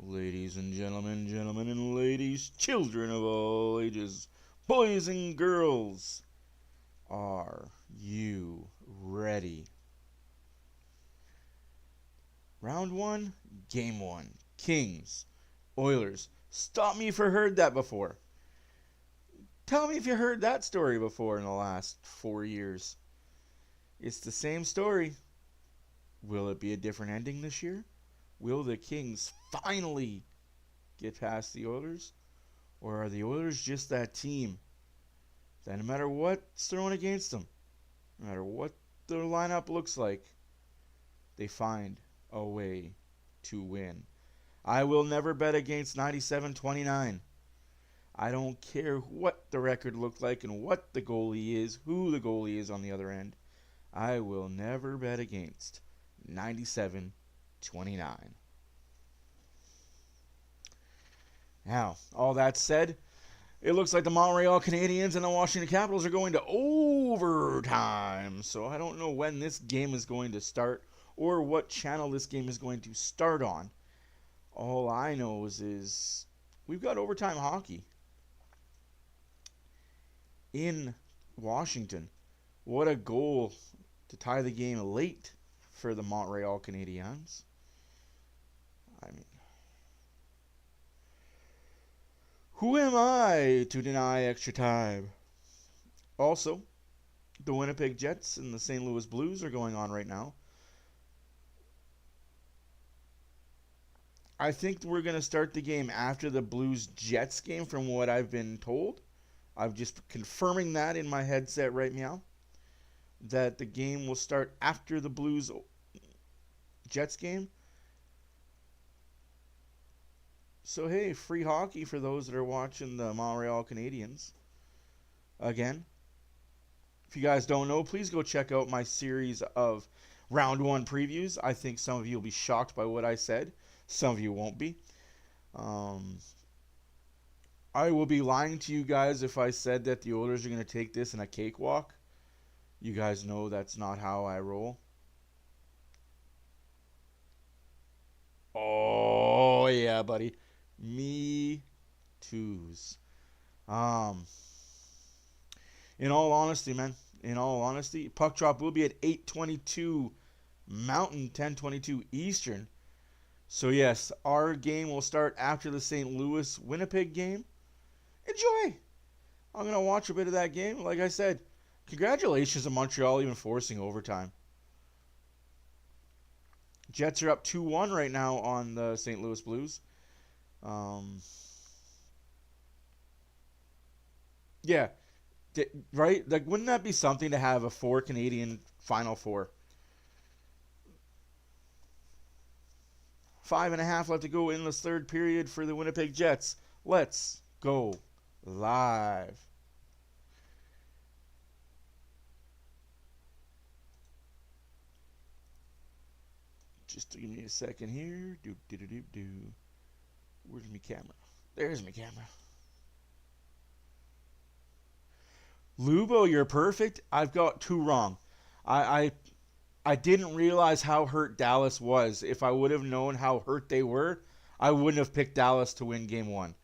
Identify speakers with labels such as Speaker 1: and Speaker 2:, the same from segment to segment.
Speaker 1: Ladies and gentlemen, gentlemen and ladies, children of all ages, boys and girls, are you ready? Round 1, Game 1. Kings, Oilers. Stop me if you heard that before. Tell me if you heard that story before in the last 4 years. It's the same story. Will it be a different ending this year? Will the Kings finally get past the Oilers? Or are the Oilers just that team that no matter what's thrown against them, no matter what their lineup looks like, they find a way to win? I will never bet against 97-29. I don't care what the record looked like and what the goalie is, who the goalie is on the other end. I will never bet against 97-29. Now, all that said, it looks like the Montreal Canadiens and the Washington Capitals are going to overtime. So I don't know when this game is going to start or what channel this game is going to start on. All I know is we've got overtime hockey in Washington. What a goal to tie the game late for the Montreal Canadiens. I mean, who am I to deny extra time? Also, the Winnipeg Jets and the St. Louis Blues are going on right now. I think we're going to start the game after the Blues-Jets game from what I've been told. I'm just confirming that in my headset right now, that the game will start after the Blues-Jets game. So, hey, free hockey for those that are watching the Montreal Canadiens. Again, if you guys don't know, please go check out my series of Round 1 previews. I think some of you will be shocked by what I said. Some of you won't be. I will be lying to you guys if I said that the Oilers are going to take this in a cakewalk. You guys know that's not how I roll. Oh, yeah, buddy. Me too's. In all honesty, man. In all honesty, puck drop will be at 8:22 Mountain, 10:22 Eastern. So yes, our game will start after the St. Louis-Winnipeg game. Enjoy. I'm going to watch a bit of that game. Like I said, congratulations to Montreal even forcing overtime. Jets are up 2-1 right now on the St. Louis Blues. Yeah, right? Like, wouldn't that be something to have a 4 Canadian Final Four? 5.5 left to go in this third period for the Winnipeg Jets. Let's go live. Just give me a second here. Where's my camera? There's my camera. Lubo, you're perfect. I've got 2 wrong. I didn't realize how hurt Dallas was. If I would have known how hurt they were, I wouldn't have picked Dallas to win game 1.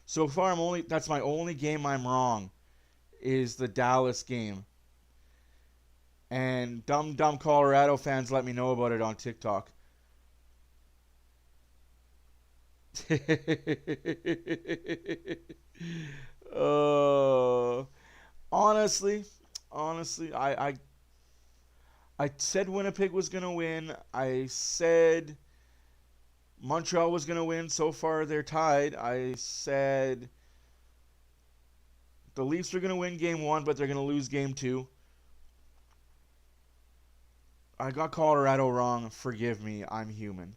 Speaker 1: So far, that's my only game I'm wrong, is the Dallas game. And dumb Colorado fans let me know about it on TikTok. Honestly, I said Winnipeg was going to win. I said Montreal was going to win. So far, they're tied. I said the Leafs are going to win game 1, but they're going to lose game 2. I got Colorado wrong. Forgive me. I'm human.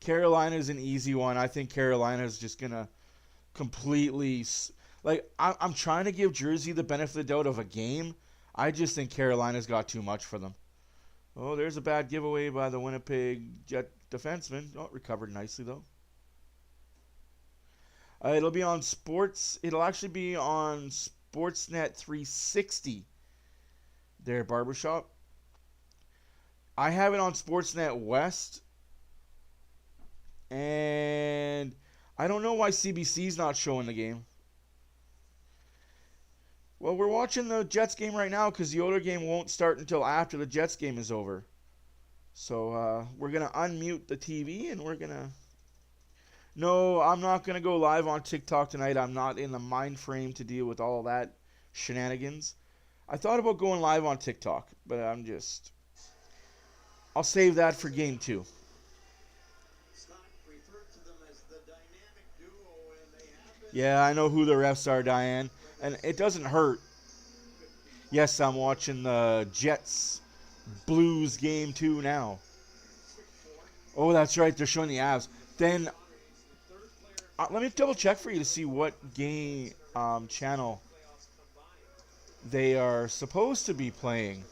Speaker 1: Carolina's an easy one. I think Carolina's just going to completely... Like, I'm trying to give Jersey the benefit of the doubt of a game. I just think Carolina's got too much for them. Oh, there's a bad giveaway by the Winnipeg Jet defenseman. Oh, recovered nicely, though. It'll be on Sports. It'll actually be on Sportsnet 360. Their barbershop. I have it on Sportsnet West. And I don't know why CBC's not showing the game. Well, we're watching the Jets game right now because the Oilers game won't start until after the Jets game is over. So we're going to unmute the TV and we're going to... No, I'm not going to go live on TikTok tonight. I'm not in the mind frame to deal with all that shenanigans. I thought about going live on TikTok, but I'll save that for game 2. Yeah, I know who the refs are, Diane. And it doesn't hurt. Yes, I'm watching the Jets Blues game 2 now. Oh, that's right. They're showing the Avs. Then let me double check for you to see what game channel they are supposed to be playing.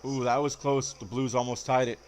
Speaker 1: Ooh, that was close. The Blues almost tied it.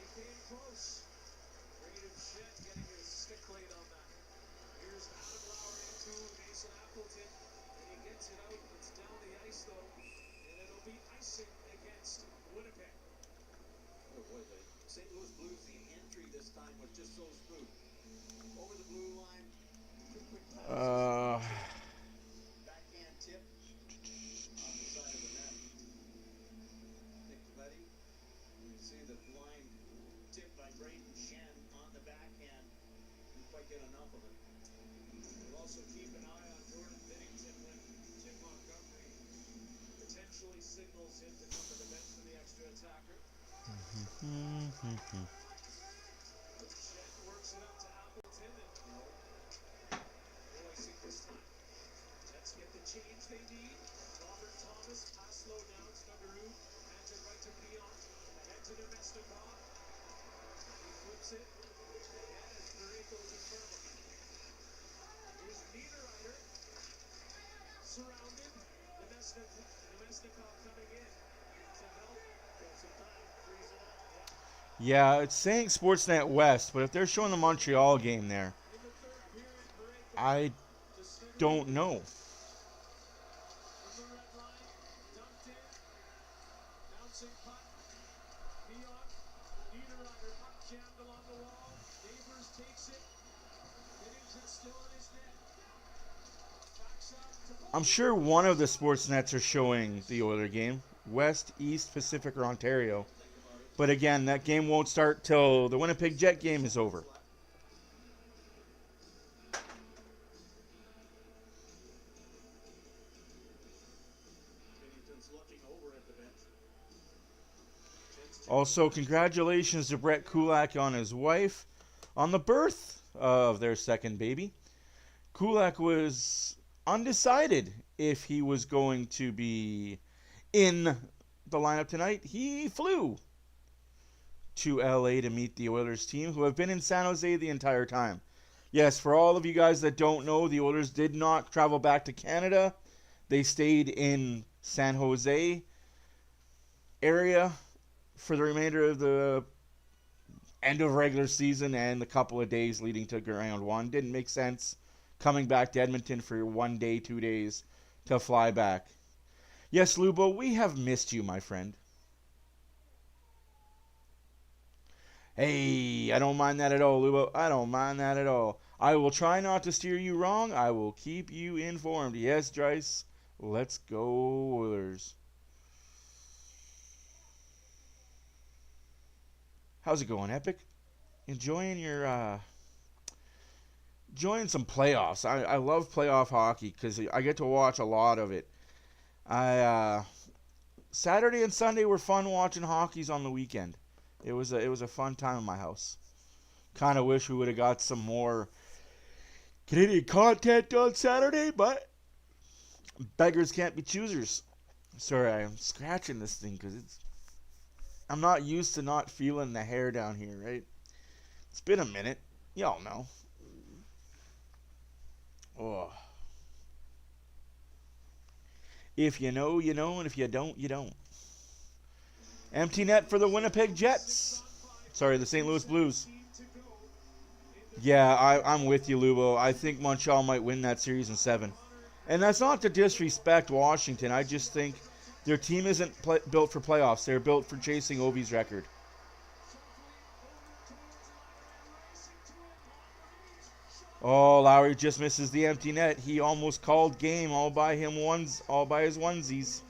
Speaker 1: Yeah, it's saying Sportsnet West, but if they're showing the Montreal game there, I don't know. I'm sure one of the Sportsnets are showing the Oiler game. West, East, Pacific, or Ontario. But again, that game won't start till the Winnipeg Jet game is over. Also, congratulations to Brett Kulak on his wife on the birth of their second baby. Kulak was undecided if he was going to be in the lineup tonight. He flew to LA to meet the Oilers team, who have been in San Jose the entire time. Yes, for all of you guys that don't know, the Oilers did not travel back to Canada. They stayed in San Jose area for the remainder of the end of regular season and the couple of days leading to round 1. Didn't make sense coming back to Edmonton for 1 day, 2 days to fly back. Yes, Lubo, we have missed you, my friend. Hey, I don't mind that at all, Lubo. I don't mind that at all. I will try not to steer you wrong. I will keep you informed. Yes, Dryce. Let's go, Oilers. How's it going, Epic? Enjoying enjoying some playoffs. I love playoff hockey because I get to watch a lot of it. Saturday and Sunday were fun watching hockey's on the weekend. It was a fun time in my house. Kind of wish we would have got some more Canadian content on Saturday, but beggars can't be choosers. Sorry, I'm scratching this thing because I'm not used to not feeling the hair down here, right? It's been a minute. Y'all know. Oh. If you know, you know, and if you don't, you don't. Empty net for the Winnipeg Jets. Sorry, the St. Louis Blues. Yeah, I'm with you, Lubo. I think Montreal might win that series in 7. And that's not to disrespect Washington. I just think their team isn't built for playoffs. They're built for chasing Ovi's record. Oh, Lowry just misses the empty net. He almost called game all by his onesies.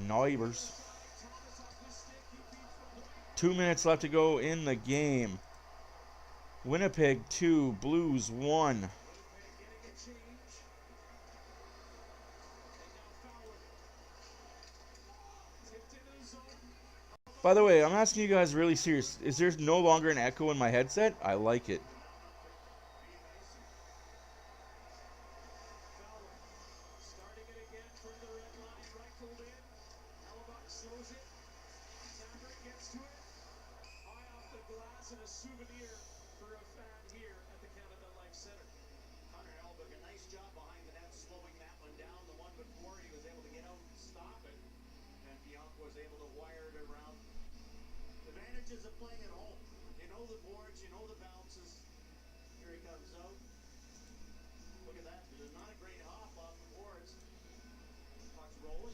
Speaker 1: Neighbors. 2 minutes left to go in the game. Winnipeg 2, Blues 1. By the way, I'm asking you guys really serious. Is there no longer an echo in my headset? I like it.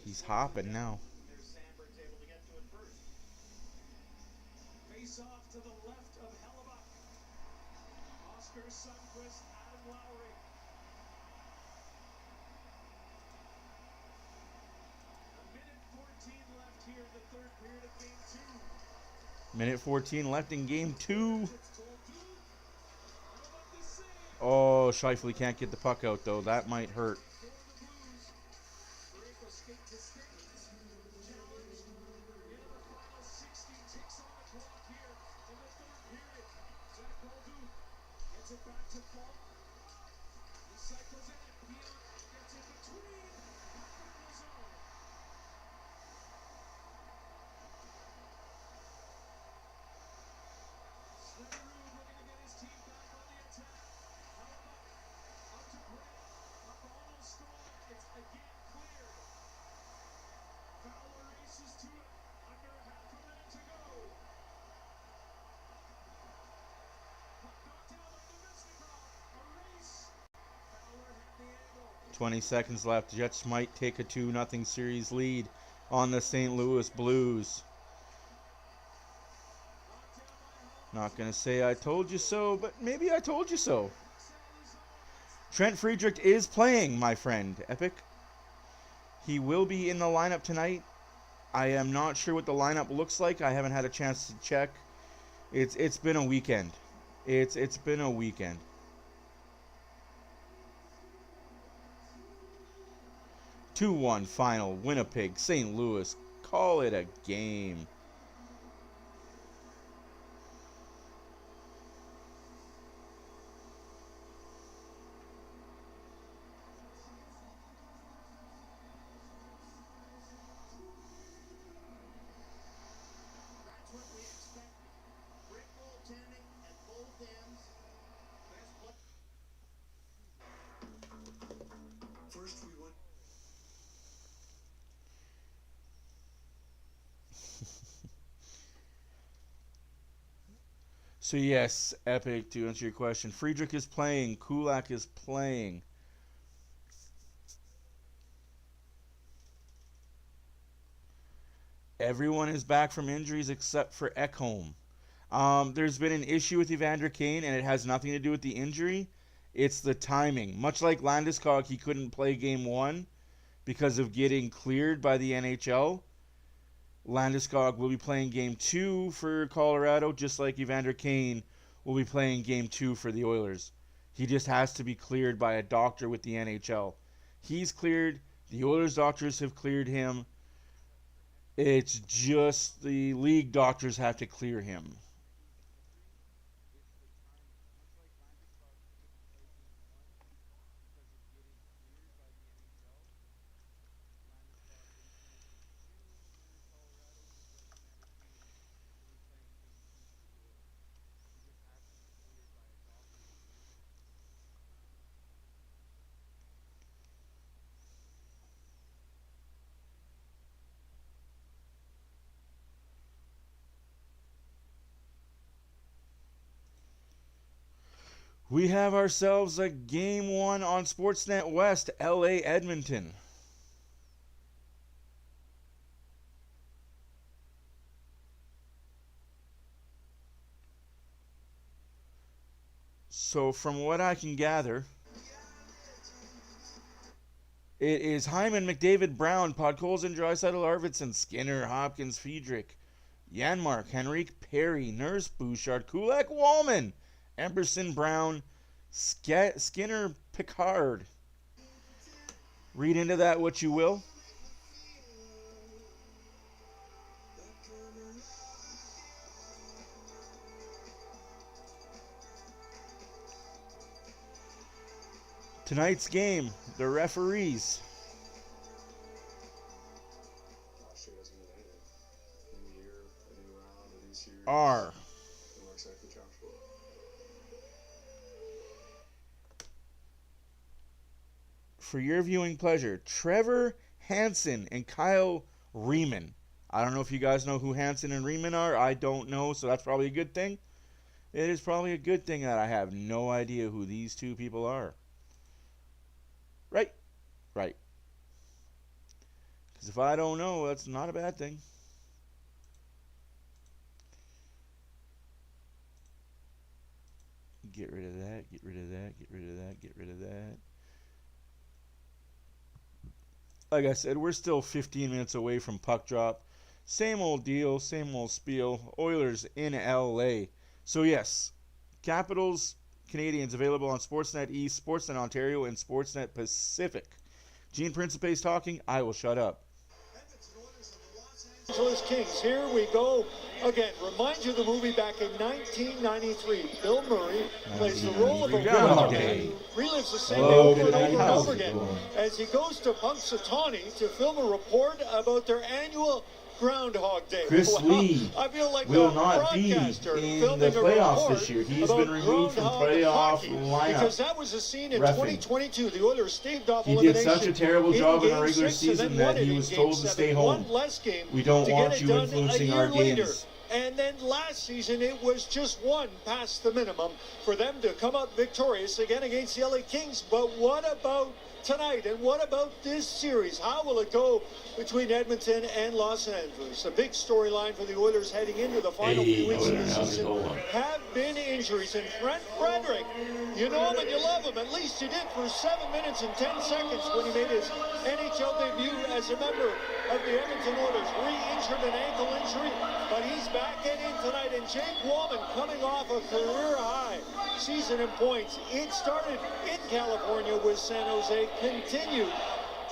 Speaker 1: He's hopping now. Minute 14 left in game 2. Oh, Scheifele can't get the puck out, though. That might hurt. .20 seconds left. Jets might take a 2-0 series lead on the St. Louis Blues. Not going to say I told you so, but maybe I told you so. Trent Friedrich is playing, my friend, Epic. He will be in the lineup tonight. I am not sure what the lineup looks like. I haven't had a chance to check. It's been a weekend. It's been a weekend. (2-1) final. Winnipeg, St. Louis. Call it a game. So yes, Epic, to answer your question, Friedrich is playing, Kulak is playing. Everyone is back from injuries except for Ekholm. There's been an issue with Evander Kane, and it has nothing to do with the injury. It's the timing. Much like Landeskog, he couldn't play Game 1 because of getting cleared by the NHL. Landeskog will be playing Game 2 for Colorado, just like Evander Kane will be playing Game 2 for the Oilers. He just has to be cleared by a doctor with the NHL. He's cleared. The Oilers doctors have cleared him. It's just the league doctors have to clear him. We have ourselves a Game 1 on Sportsnet West, LA Edmonton. So from what I can gather, it is Hyman, McDavid, Brown, Podkolzin, Draisaitl, Arvidsson, Skinner, Hopkins, Friedrich, Janmark, Henrique, Perry, Nurse, Bouchard, Kulak, Wallman, Emberson, Brown, Skinner, Picard. Read into that what you will. Tonight's game, the referees are for your viewing pleasure, Trevor Hansen and Kyle Riemann. I don't know if you guys know who Hansen and Riemann are. I don't know, so that's probably a good thing. It is probably a good thing that I have no idea who these two people are. Right. Because if I don't know, that's not a bad thing. Get rid of that, get rid of that, get rid of that, get rid of that. Like I said, we're still 15 minutes away from puck drop. Same old deal, same old spiel. Oilers in LA. So yes, Capitals, Canadians available on Sportsnet East, Sportsnet Ontario, and Sportsnet Pacific. Gene Principe's talking. I will shut up.
Speaker 2: Angeles Kings, here we go again. Reminds you of the movie back in 1993. Bill Murray plays the role of a Groundhog Day. Relives the same day over and over again as he goes to Punxsutawney to film a report about their annual Groundhog Day.
Speaker 1: Chris Lee
Speaker 2: I feel like
Speaker 1: will not be in the playoffs this year. He's been removed from playoff lineup.
Speaker 2: Because that was a scene in
Speaker 1: Reffing.
Speaker 2: 2022. The Oilers staved off
Speaker 1: he did such a terrible job in the regular season that he was told to stay home. We don't want you influencing our games.
Speaker 2: And then last season, it was just one past the minimum for them to come out victorious again against the LA Kings. But what about tonight? And what about this series? How will it go between Edmonton and Los Angeles? A big storyline for the Oilers heading into the final few weeks of the season have been injuries. And Trent Frederick, you know him and you love him. At least you did for 7 minutes and 10 seconds when he made his NHL debut as a member of the Edmonton Oilers. Re-injured an ankle injury, but he's back in tonight. And Jake Wallman coming off a career-high season in points. It started in California with San Jose, continued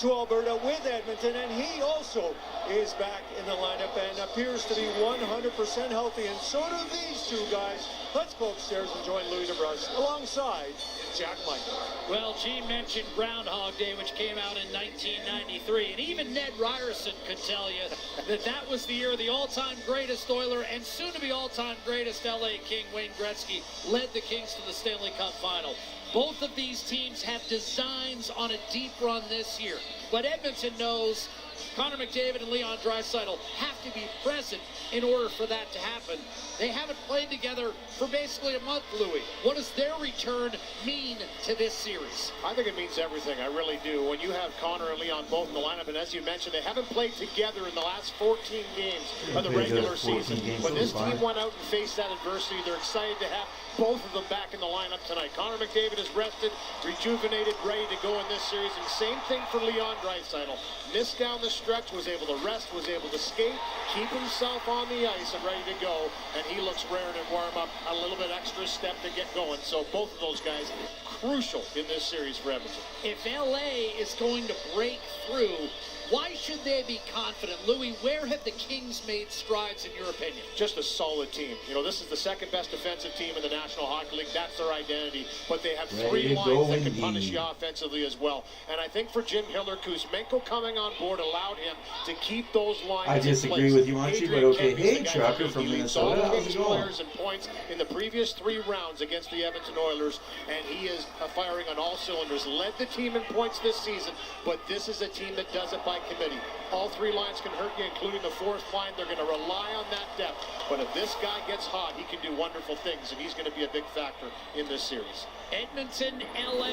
Speaker 2: to Alberta with Edmonton, and he also is back in the lineup and appears to be 100% healthy. And so do these two guys. Let's go upstairs and join Louis DeBrusk alongside Jack Michael.
Speaker 3: Well, Gene mentioned Groundhog Day, which came out in 1993, and even Ned Ryerson could tell you that that was the year the all-time greatest Oiler and soon-to-be all-time greatest LA King, Wayne Gretzky, led the Kings to the Stanley Cup Final. Both of these teams have designs on a deep run this year, but Edmonton knows Connor McDavid and Leon Draisaitl have to be present in order for that to happen. They haven't played together for basically a month, Louis. What does their return mean to this series?
Speaker 4: I think it means everything. I really do. When you have Connor and Leon both in the lineup, and as you mentioned, they haven't played together in the last 14 games of the regular season. When this team went out and faced that adversity, they're excited to have both of them back in the lineup tonight. Connor McDavid is rested, rejuvenated, ready to go in this series. And same thing for Leon Draisaitl. Missed down the stretch, was able to rest, was able to skate, keep himself on the ice and ready to go. And he looks raring and warm up, a little bit extra step to get going. So both of those guys crucial in this series for Edmonton.
Speaker 3: If LA is going to break through, why should they be confident? Louis, where have the Kings made strides in your opinion?
Speaker 4: Just a solid team. You know, this is the second best defensive team in the National Hockey League. That's their identity. But they have three lines that can punish you offensively as well. And I think for Jim Hiller, Kuzmenko coming on board allowed him to keep those lines
Speaker 1: I disagree with you, Archie, but okay. Hey, Trucker from Minnesota.
Speaker 4: All Kings players and points in the previous 3 rounds against the Edmonton Oilers. And he is firing on all cylinders. Led the team in points this season. But this is a team that does it by committee. All 3 lines can hurt you, including the 4th line. They're going to rely on that depth. But if this guy gets hot, he can do wonderful things, and he's going to be be a big factor in this series.
Speaker 3: Edmonton, LA,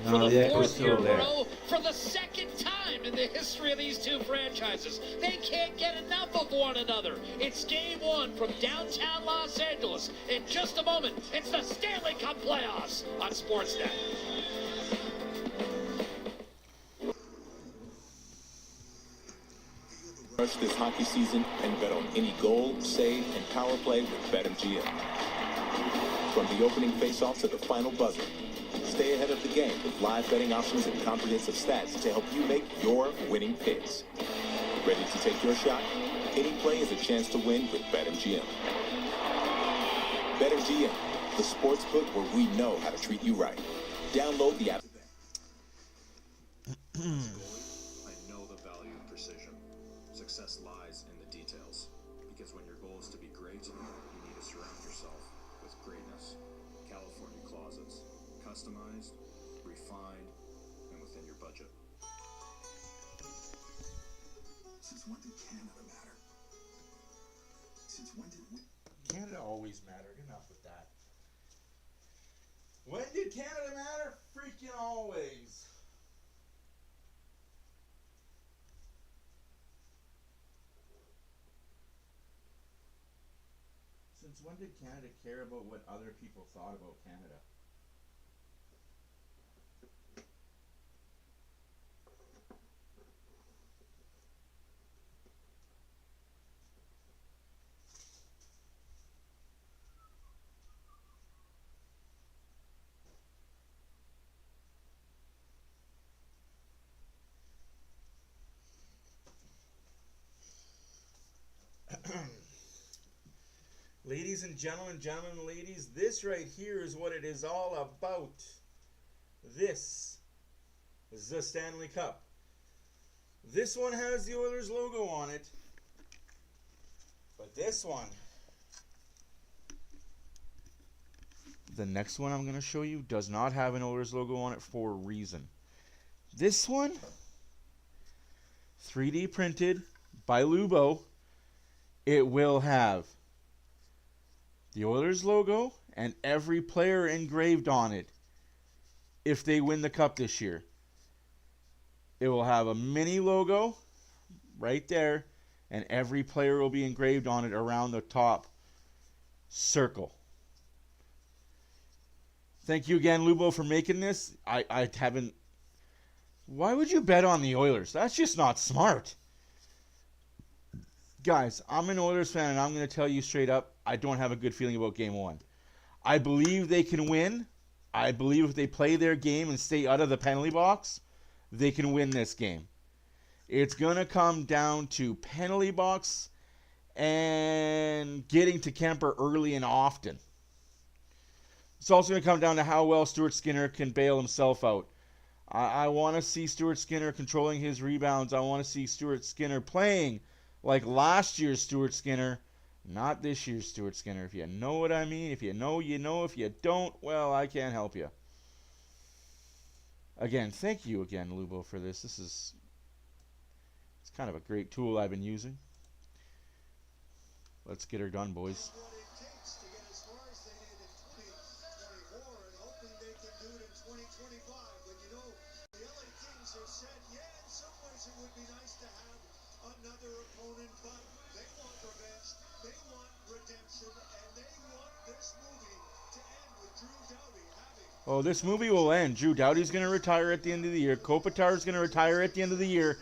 Speaker 1: No,
Speaker 3: for
Speaker 1: the
Speaker 3: the
Speaker 1: echo's
Speaker 3: fourth year
Speaker 1: still
Speaker 3: in a
Speaker 1: there.
Speaker 3: row, for the second time in the history of these two franchises. They can't get enough of one another. It's game one from downtown Los Angeles. In just a moment, it's the Stanley Cup playoffs on Sportsnet.
Speaker 5: Rush this hockey season and bet on any goal, save, and power play with BetMGM. From the opening faceoff to the final buzzer, stay ahead of the game with live betting options and comprehensive stats to help you make your winning picks. Ready to take your shot? Any play is a chance to win with BetMGM. BetMGM, the sports book where we know how to treat you right. Download the app.
Speaker 6: I know the value of precision. Success lies in the details. Because when your goal is to be great, you need to surround yourself with greatness. California Closets. Customized, refined, and within your budget.
Speaker 7: Since when did Canada matter? Since when did we...
Speaker 1: Canada always mattered. Enough with that. When did Canada matter? Freaking always. Since when did Canada care about what other people thought about Canada? Ladies and gentlemen, ladies, this right here is what it is all about. This is the Stanley Cup. This one has the Oilers logo on it. But this one, the next one I'm going to show you, does not have an Oilers logo on it for a reason. This one, 3D printed by Lubo, it will have the Oilers logo and every player engraved on it if they win the cup this year. It will have a mini logo right there, and every player will be engraved on it around the top circle. Thank you again, Lubo, for making this. I haven't... Why would you bet on the Oilers? That's just not smart. Guys, I'm an Oilers fan, and I'm going to tell you straight up, I don't have a good feeling about Game 1. I believe they can win. I believe if they play their game and stay out of the penalty box, they can win this game. It's going to come down to penalty box and getting to Kemper early and often. It's also going to come down to how well Stuart Skinner can bail himself out. I want to see Stuart Skinner controlling his rebounds. I want to see Stuart Skinner playing like last year's Stuart Skinner, not this year's Stuart Skinner. If you know what I mean, if you know, you know. If you don't, well, I can't help you. Again, thank you again, Lubo, for this. It's kind of a great tool I've been using. Let's get her done, boys.
Speaker 2: What it takes to get as far as they did in 2024 and hoping they can do it in 2025. But you know, the LA Kings have said, yeah, in some ways it would be nice to have another opponent, but they want revenge, they want redemption, and they want this movie to end with Drew Doughty having...
Speaker 1: Oh, this movie will end. Drew Doughty's going to retire at the end of the year. Kopitar's going to retire at the end of the year.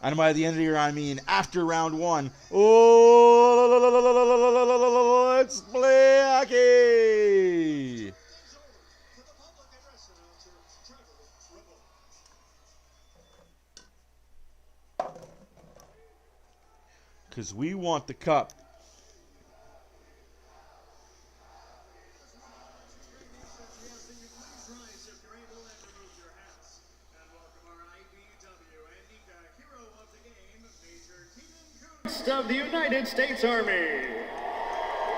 Speaker 1: And by the end of the year, I mean after round 1. Oh, let's play hockey!
Speaker 2: For the public address announcer, Trevor Ribble.
Speaker 1: Because we want the cup.
Speaker 2: Of the United States Army.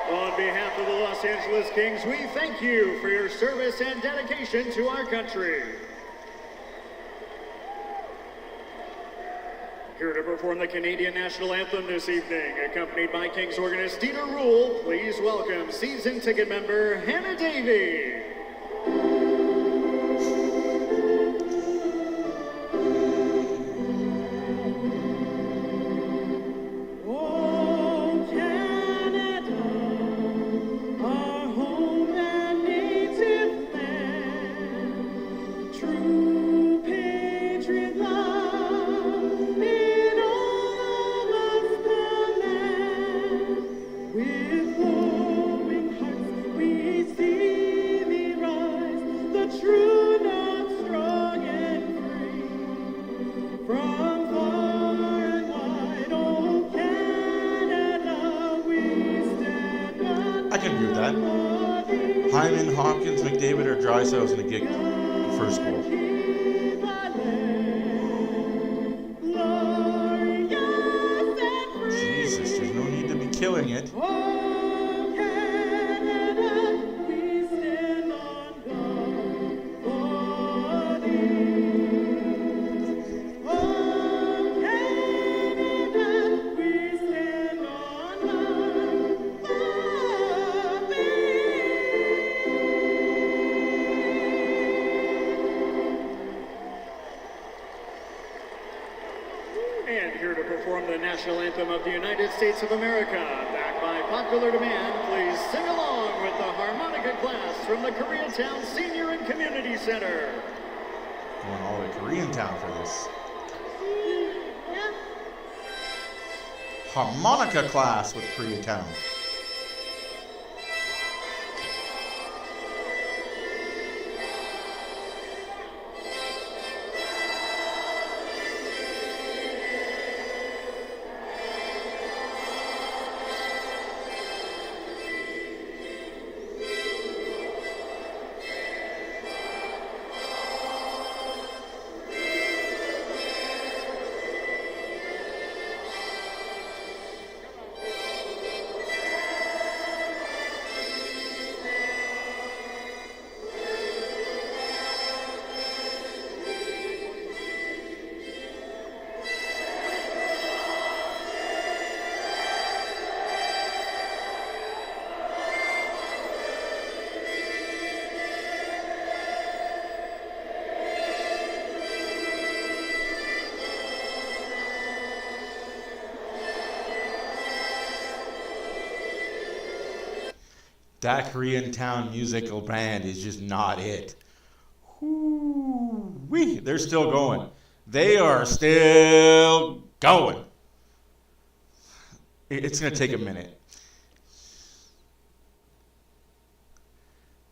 Speaker 2: On behalf of the Los Angeles Kings, we thank you for your service and dedication to our country.
Speaker 8: Here to perform the Canadian National Anthem this evening, accompanied by Kings organist Dieter Rule, please welcome season ticket member Hannah Davey.
Speaker 1: I can agree with that. Hyman, Hopkins, McDavid, or Drysdale's going to get the first goal. Jesus, there's no need to be killing it.
Speaker 8: And here to perform the national anthem of the United States of America, backed by popular demand, please sing along with the harmonica class from the Koreatown Senior and Community Center.
Speaker 1: Going all the way to Koreatown for this. Harmonica class with Koreatown. That Koreatown musical band is just not it. Woo-wee. They're still going. They are still going. It's going to take a minute.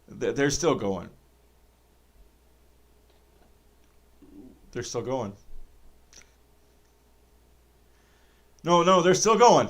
Speaker 1: They're still going. They're still going. No, they're still going.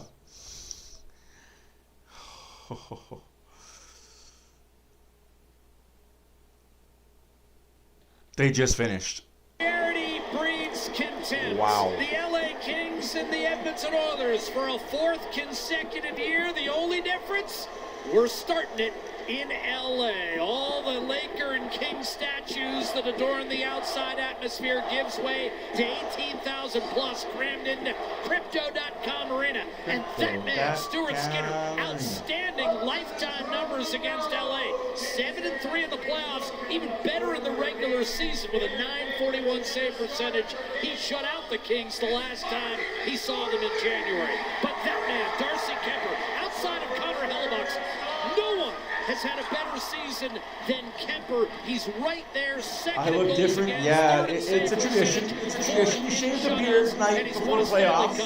Speaker 1: They just finished.
Speaker 3: Charity breeds contempt.
Speaker 1: Wow.
Speaker 3: The LA Kings and the Edmonton Oilers for a fourth consecutive year. The only difference, we're starting it in LA. All the Laker and King statues that adorn the outside atmosphere gives way to 18,000 plus crammed into Crypto.com Arena. And that man, Stuart Skinner, outstanding lifetime numbers against LA. 7-3 in the playoffs, even better in the regular season with a .941 save percentage. He shut out the Kings the last time he saw them in January. But that man, Darcy Kemper, outside of Connor Hellebuck's, no one has had a better season than Kemper. He's right there, second.
Speaker 1: I look different. Yeah, it's a tradition. It's a tradition. You shave the beard tonight before the playoffs.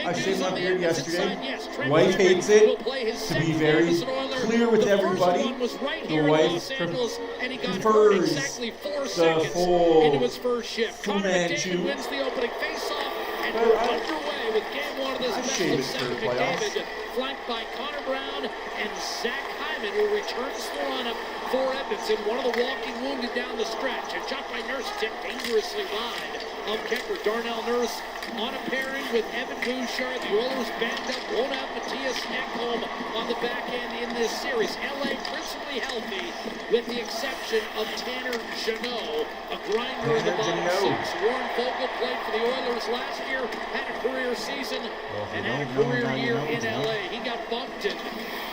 Speaker 1: I shaved my beard yesterday. Wife hates it. To be very clear with everybody, the wife prefers the full Fu Manchu.
Speaker 3: Wins the opening faceoff, and we're underway with game one of this matchup. Second McDavid, flanked by Connor Brown and Zach Hyman, will return to the lineup for Edmonton. One of the walking wounded down the stretch. A shot by Nurse tipped dangerously wide. of Kemper. Darnell Nurse on a pairing with Evan Bouchard. The Oilers banged up, won't have Matthias Ekholm on the back end in this series. LA principally healthy, with the exception of Tanner Jeannot, a grinder in the bottom six. Warren Fogle played for the Oilers last year, had a career season, and had a career year in LA. He got bumped in.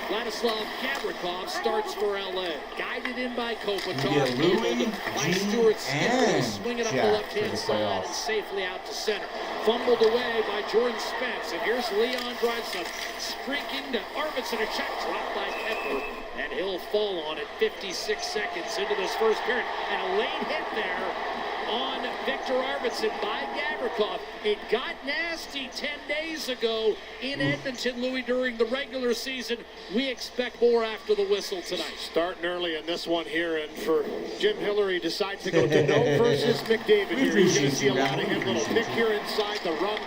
Speaker 3: Vladislav Gavrikov starts for LA. Guided in by Kopitar, handled by Stuart Skinner, swinging up the left-hand side and safely out to center. Fumbled away by Jordan Spence, and here's Leon Draisaitl streaking to Arvidsson. A shot dropped by Pepper, and he'll fall on it 56 seconds into this first period. And a late hit there on Victor Arvidsson by Gavrikov. It got nasty 10 days ago in Edmonton, Louis, during the regular season. We expect more after the whistle tonight.
Speaker 4: Starting early in this one here, and for Jim Hillary decides to go Deneau versus McDavid here. You're going to see a lot of him. Little pick here inside the run.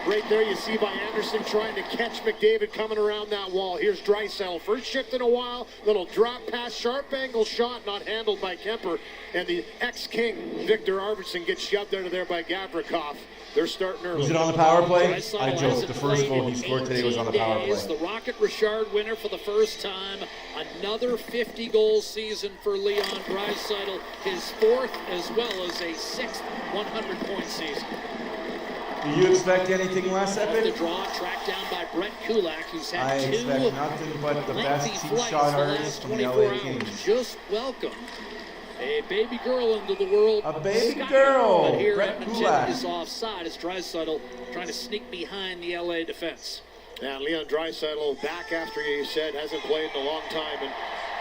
Speaker 4: Right there you see by Anderson trying to catch McDavid coming around that wall. Here's Draisaitl. First shift in a while. Little drop pass, sharp angle shot, not handled by Kemper. And the ex-king, Victor Arvidsson, gets shoved out of there by Gavrikov. They're starting early.
Speaker 1: Was it on the power play? I joke. The first goal he scored today was on the power play.
Speaker 3: The Rocket Richard winner for the first time. Another 50-goal season for Leon Draisaitl. His fourth as well as a sixth 100-point season.
Speaker 1: Do you expect anything less, Epic?
Speaker 3: The draw tracked down by Brett Kulak, who's had
Speaker 1: I
Speaker 3: two
Speaker 1: expect nothing but the best
Speaker 3: lengthy
Speaker 1: cheap
Speaker 3: flights
Speaker 1: shot
Speaker 3: the
Speaker 1: artist
Speaker 3: last
Speaker 1: from the
Speaker 3: 24
Speaker 1: LA
Speaker 3: hours.
Speaker 1: Kings.
Speaker 3: Just welcome a baby girl into the world.
Speaker 1: A baby
Speaker 3: Sky.
Speaker 1: girl,
Speaker 3: But here
Speaker 1: Brett
Speaker 3: Edmonton
Speaker 1: Kulak.
Speaker 3: is offside as Draisaitl trying to sneak behind the LA defense.
Speaker 4: Yeah, Leon Draisaitl back after he said hasn't played in a long time, and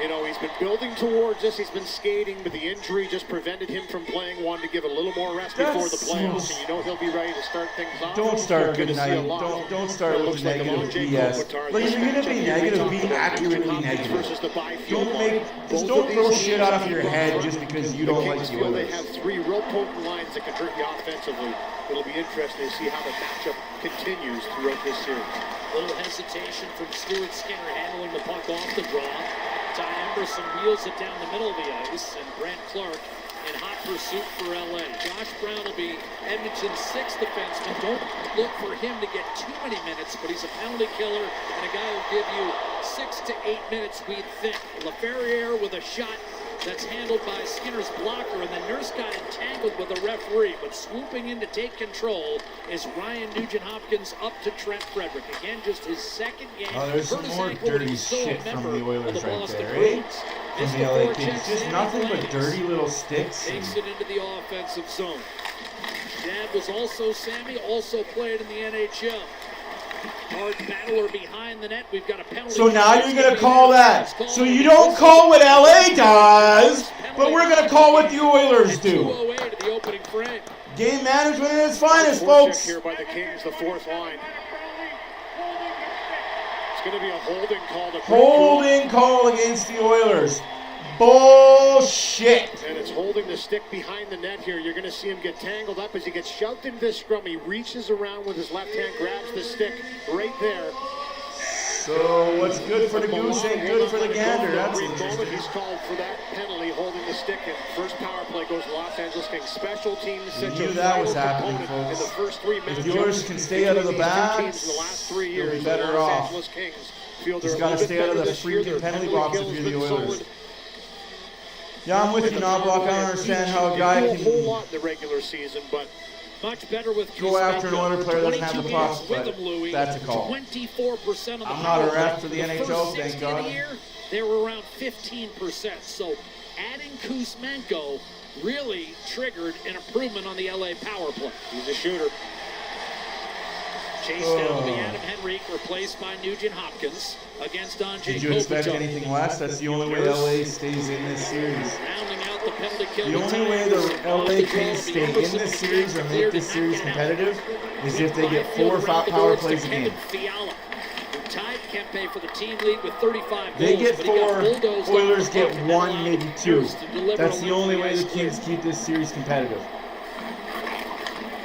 Speaker 4: you know he's been building towards this. He's been skating, but the injury just prevented him from playing. Wanted to give a little more rest before the playoffs, and you know he'll be ready to start things off.
Speaker 1: Don't start good night. Don't start with negative BS. But if you're gonna be negative, be accurately negative. Don't throw shit out of your head just because you don't like the Oilers.
Speaker 4: They have three real potent lines that can hurt you offensively. It'll be interesting to see how the matchup continues throughout this series.
Speaker 3: A little hesitation from Stuart Skinner handling the puck off the draw. Ty Emberson wheels it down the middle of the ice, and Brant Clark in hot pursuit for LA. Josh Brown will be Edmonton's sixth defenseman. Don't look for him to get too many minutes, but he's a penalty killer and a guy who'll give you 6 to 8 minutes, we'd think. LaFerriere with a shot that's handled by Skinner's blocker, and then Nurse got entangled with the referee, but swooping in to take control is Ryan Nugent-Hopkins up to Trent Frederick. Again, just his second game.
Speaker 1: Oh, there's some more dirty shit from the Oilers right there, eh? From the LA Kings. Just nothing but dirty little sticks.
Speaker 3: Takes it into the offensive zone. Dad was also, Sammy, also played in the NHL. Hard battler behind the net. We've got a penalty.
Speaker 1: So now you're going to call that. So you don't call what LA does, but we're going to call what the Oilers do.
Speaker 3: 2:08 to the opening frame.
Speaker 1: Game management at its finest, folks.
Speaker 4: Here by the Kings, the fourth line. It's going to be a holding call.
Speaker 1: Holding call against the Oilers. Bullshit.
Speaker 4: And it's holding the stick behind the net here. You're going to see him get tangled up as he gets shoved into this scrum. He reaches around with his left hand, grabs the stick right there.
Speaker 1: So what's good for the goose ain't good for the gander. That's interesting.
Speaker 4: He's called for that penalty, holding the stick, and first power play goes to Los Angeles Kings. Special teams.
Speaker 1: You knew that was happening, folks.
Speaker 4: In the first 3 minutes,
Speaker 1: if the Oilers can stay out of the bats,
Speaker 4: in the last 3 years,
Speaker 1: they'll be better off.
Speaker 4: He's
Speaker 1: got to stay out of the freaking penalty box if you're the Oilers. Yeah, I'm with you, Knobloch. I don't understand how a guy can
Speaker 4: a whole lot in the regular season, but
Speaker 3: much better with
Speaker 1: go after an Oilers player that doesn't have the puck, but that's a call.
Speaker 3: 24% of the
Speaker 1: I'm not a ref for the NHL, thank God.
Speaker 3: Year, they were around 15%. So adding Kuzmenko really triggered an improvement on the LA power play.
Speaker 4: He's a shooter.
Speaker 3: Chased down will be Adam Henrique, replaced by Nugent-Hopkins against Andre
Speaker 1: Did you expect anything less? That's the only way LA stays in this series.
Speaker 3: Rounding out the penalty kill.
Speaker 1: The only way the LA Kings stay in this series or make this series competitive is if they get 4 power plays a game.
Speaker 3: Fiala, who tied Kempe for the team lead with 35
Speaker 1: They
Speaker 3: goals,
Speaker 1: get
Speaker 3: but he got
Speaker 1: 4,
Speaker 3: bulldozed
Speaker 1: Oilers get
Speaker 3: and
Speaker 1: 1, maybe 2. That's the only way the
Speaker 3: Kings.
Speaker 1: Kings keep this series competitive.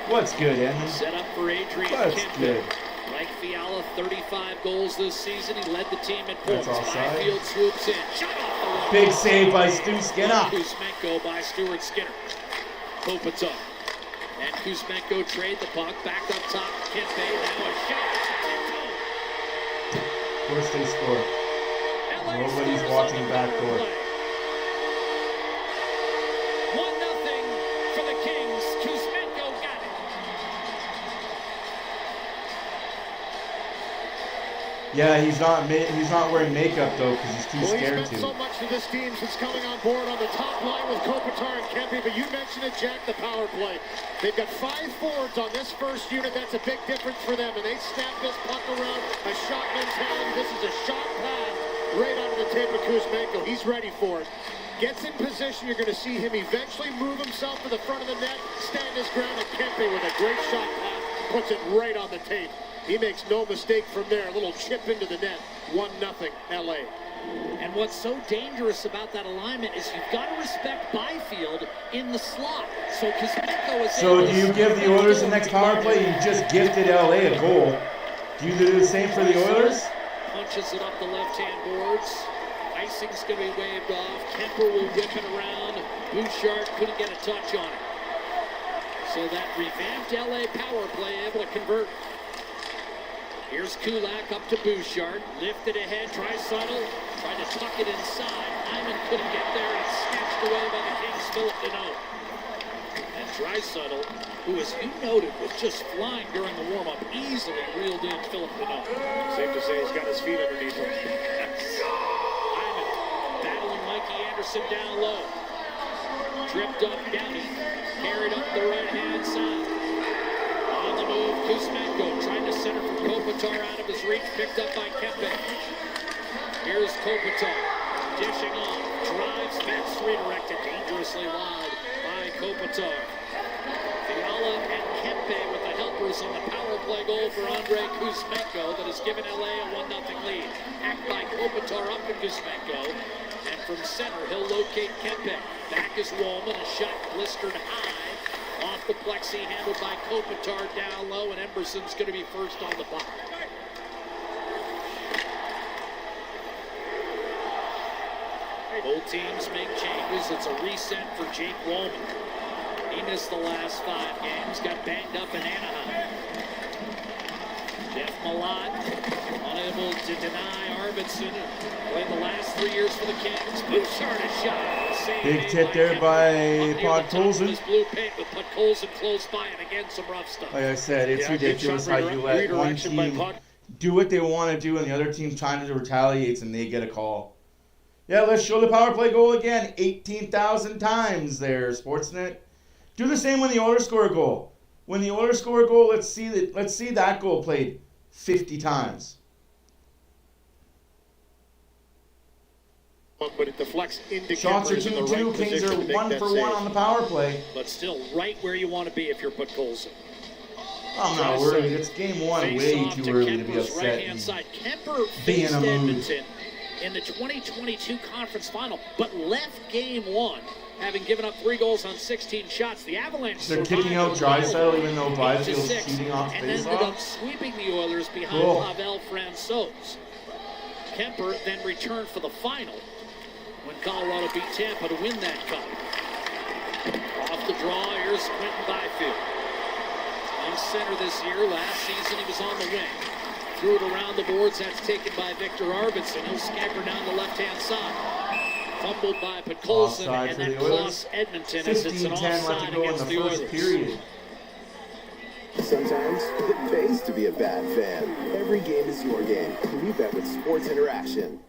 Speaker 1: What's good, Edmund?
Speaker 3: Set up for Adrian
Speaker 1: What's
Speaker 3: Kempe.
Speaker 1: good?
Speaker 3: Mike Fiala, 35 goals this season. He led the team in points.
Speaker 1: That's offside.
Speaker 3: Byfield swoops in. Shot off the wall.
Speaker 1: Big save by Stu Skinner.
Speaker 3: Kuzmenko by Stuart Skinner. Kopitar. And Kuzmenko trade the puck back up top. Kempe now a shot.
Speaker 1: Of course they score.
Speaker 3: LA
Speaker 1: Nobody's
Speaker 3: scores
Speaker 1: watching
Speaker 3: on the
Speaker 1: back
Speaker 3: power
Speaker 1: door.
Speaker 3: play. 1-0 for the Kings. Kuzmenko got it.
Speaker 1: Yeah, he's not wearing makeup though because he's too
Speaker 4: Well,
Speaker 1: scared
Speaker 4: he's
Speaker 1: to.
Speaker 4: meant so much to this team since coming on board on the top line with Kopitar and Kempe, but you mentioned it, Jack, the power play. They've got 5 forwards on this first unit. That's a big difference for them, and they snap this puck around. A shot mentality. This is a shot pass right onto the tape of Kuzmenko. He's ready for it. Gets in position. You're going to see him eventually move himself to the front of the net, stand his ground, and Kempe with a great shot pass puts it right on the tape. He makes no mistake from there. A little chip into the net. 1-0 LA.
Speaker 3: And what's so dangerous about that alignment is you've got to respect Byfield in the slot. So Kuzmenko is
Speaker 1: So
Speaker 3: able
Speaker 1: do
Speaker 3: to
Speaker 1: you give the Oilers the next power play? You just gifted LA a goal. Do you do the same for the Oilers?
Speaker 3: punches it up the left-hand boards. Icing's going to be waved off. Kemper will whip it around. Bouchard couldn't get a touch on it. So that revamped LA power play able to convert. Here's Kulak up to Bouchard. Lifted ahead. Draisaitl tried to tuck it inside. Hyman couldn't get there. And it's snatched away by the Kings. Philip Deneau. And Draisaitl, who, as you noted, was just flying during the warm-up, easily reeled in Philip Deneau.
Speaker 4: Safe to say he's got his feet underneath him.
Speaker 3: Hyman battling Mikey Anderson down low. Tripped up Downey. Carried up the right-hand side. On the move, Kuzmenko trying to center for Kopitar out of his reach. Picked up by Kempe. Here's Kopitar. Dishing on. Drives, that's redirected dangerously wide by Kopitar. Fiala and Kempe with the helpers on the power play goal for Andrei Kuzmenko that has given LA a 1-0 lead. Hacked by Kopitar up to Kuzmenko. And from center, he'll locate Kempe. Back is Woolman, a shot blistered high. Off the plexi, handled by Kopitar down low, and Emberson's going to be first on the puck. Both teams make changes. It's a reset for Jake Woolman. He missed the last 5 games, got banged up in Anaheim. Jeff Malott, unable to deny Arvidsson, played the last 3 years for the Kings. Bouchard a shot. Save
Speaker 1: Big tip there by Podkolzin.
Speaker 3: Blue paint with Podkolzin close by, and again some rough stuff.
Speaker 1: Like I said, it's ridiculous how you let one team do what they want to do and the other team trying to retaliate and they get a call. Yeah, let's show the power play goal again. 18,000 times there, Sportsnet. Do the same when the Oilers score a goal. When the Oilers score a goal, let's see that goal played 50 times.
Speaker 4: But it deflects into
Speaker 1: Shots are
Speaker 4: Kemper in the
Speaker 1: 2-2.
Speaker 4: right
Speaker 1: Kings
Speaker 4: position
Speaker 1: are
Speaker 4: to make
Speaker 1: 1
Speaker 4: that
Speaker 1: for
Speaker 4: save.
Speaker 1: 1 on the power play.
Speaker 3: But still right where you want to be if you're Podkolzin.
Speaker 1: I'm not worried. It's game 1. Way too early to be upset.
Speaker 3: Right-hand side. Kemper
Speaker 1: Be in
Speaker 3: faced
Speaker 1: a mood.
Speaker 3: Edmonton in the 2022 conference final, but left game 1 having given up 3 goals on 16 shots. The Avalanche
Speaker 1: They're kicking out Draisaitl even though Byfield's
Speaker 3: 8-6,
Speaker 1: shooting off
Speaker 3: and ended
Speaker 1: face-off.
Speaker 3: up sweeping the Oilers behind
Speaker 1: Cool.
Speaker 3: Pavel Francouz. Kemper then returned for the final when Colorado beat Tampa to win that cup. Off the draw, here's Quentin Byfield. On center this year, last season he was on the wing. Threw it around the boards, that's taken by Victor Arvidsson. He'll scamper down the left-hand side. Fumbled by Podkolzin,
Speaker 1: Offside
Speaker 3: and
Speaker 1: for
Speaker 3: that
Speaker 1: the Oilers.
Speaker 3: costs Edmonton as it's an
Speaker 1: 15-10 left
Speaker 3: offside
Speaker 1: to go in
Speaker 3: against
Speaker 1: the
Speaker 3: the
Speaker 1: first
Speaker 3: Oilers.
Speaker 1: period.
Speaker 9: Sometimes it pays to be a bad fan. Every game is your game. We bet with Sports Interaction.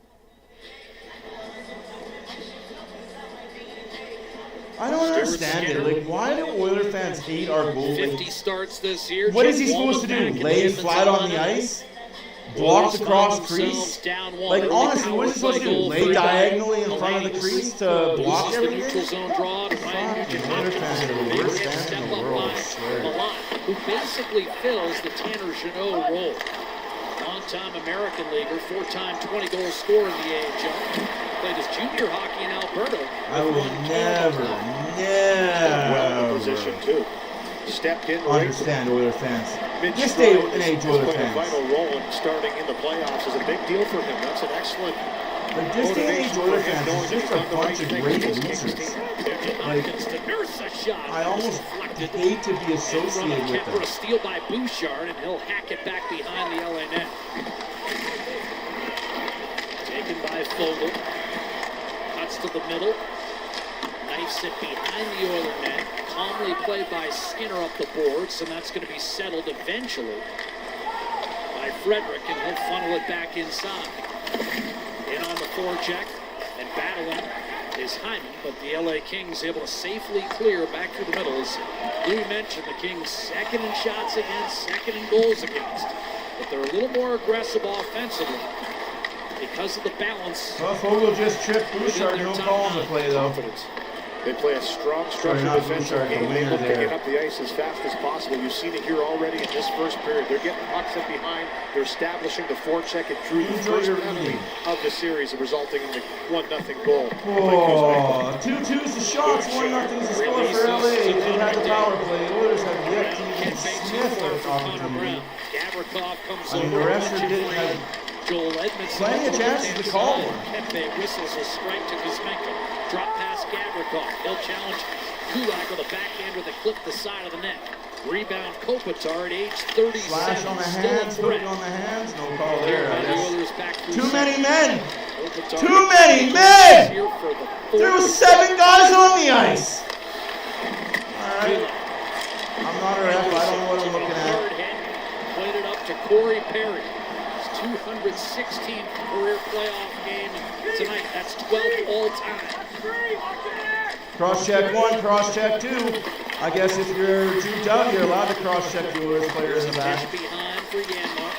Speaker 1: I don't understand it. Like, why do Oiler fans hate our goalie?
Speaker 3: 50 starts this year.
Speaker 1: What is
Speaker 3: Jake
Speaker 1: he supposed to
Speaker 3: Woolman
Speaker 1: do?
Speaker 3: back
Speaker 1: Lay
Speaker 3: in the
Speaker 1: flat on
Speaker 3: Edmonton
Speaker 1: the
Speaker 3: lineup.
Speaker 1: ice? Block the cross
Speaker 3: Oilers find
Speaker 1: crease?
Speaker 3: themselves down 1.
Speaker 1: Like,
Speaker 3: Early
Speaker 1: honestly, what
Speaker 3: power
Speaker 1: is he supposed to
Speaker 3: play
Speaker 1: do?
Speaker 3: goal
Speaker 1: Lay
Speaker 3: for
Speaker 1: diagonally in front of the
Speaker 3: Delaney
Speaker 1: crease
Speaker 3: Crease,
Speaker 1: to block
Speaker 3: loses the neutral
Speaker 1: everything?
Speaker 3: zone draw to Ryan
Speaker 1: Fucking
Speaker 3: Nugent
Speaker 1: Oiler fans are the worst
Speaker 3: Big
Speaker 1: fans in
Speaker 3: step
Speaker 1: the
Speaker 3: up
Speaker 1: world, I
Speaker 3: by
Speaker 1: swear.
Speaker 3: Malott, who basically fills the Tanner Jeannot role. Long-time American leaguer, 4-time 20-goal scorer in the AHL. Played his junior hockey in Alberta.
Speaker 1: I would
Speaker 4: Well in position
Speaker 1: never
Speaker 4: too. Stepped in right
Speaker 1: understand Oiler fans.
Speaker 4: mid
Speaker 1: This day
Speaker 4: stride.
Speaker 1: and age
Speaker 4: He's
Speaker 1: Oiler
Speaker 4: playing a
Speaker 1: fans.
Speaker 4: vital role in starting in the playoffs is a big deal for him. That's an excellent
Speaker 1: Like, this day and age Oilers fans is just a bunch of great losers. Like, I almost hate to be associated with them.
Speaker 3: A steal by Bouchard, and he'll hack it back behind the LA net. Taken by Fogle. Cuts to the middle. Knifes it behind the Oiler net. Calmly played by Skinner up the boards, and that's going to be settled eventually by Frederick, and he'll funnel it back inside. In on the forecheck, and battling is Hyman, but the LA Kings able to safely clear back through the middle. As Lou mentioned, the Kings second in shots against, second in goals against, but they're a little more aggressive offensively because of the balance.
Speaker 1: Well, Fogle just tripped Bouchard, no call on the play though.
Speaker 4: They play a strong, structured defensive game. Able to get up the ice as fast as possible. You've seen it here already in this first period. They're getting pucks up behind. They're establishing the forecheck and through the first penalty of the series, resulting in the 1-0 goal.
Speaker 1: Oh, 2-2's the shots, 1-0's the score for LA. They had the power play. The Oilers have yet to even sniff their opportunity.
Speaker 3: Gavrikov comes
Speaker 1: I mean, the refs didn't have
Speaker 3: Joel Edmondson.
Speaker 1: plenty of chances to call one.
Speaker 3: Pepe whistles a strike to Kuzmenko. Drop past Gavrikov. He'll challenge Kulak with a backhand with a clip the side of the net. Rebound Kopitar at age 37.
Speaker 1: Flash on the hands, hook on the hands. No call there, I guess. Too many men!
Speaker 3: Kopitar
Speaker 1: Too many men!
Speaker 3: here for the
Speaker 1: There was 7 guys on the ice! Alright. I'm not a ref, I don't know what I'm looking at.
Speaker 3: Played it up to Corey Perry. His 216th career playoff game tonight. That's 12th all-time.
Speaker 1: Cross-check 1, cross-check 2. I guess if you're Drew Doughty, you're allowed to cross-check the Oilers player in the back.
Speaker 3: Behind for Yanmark.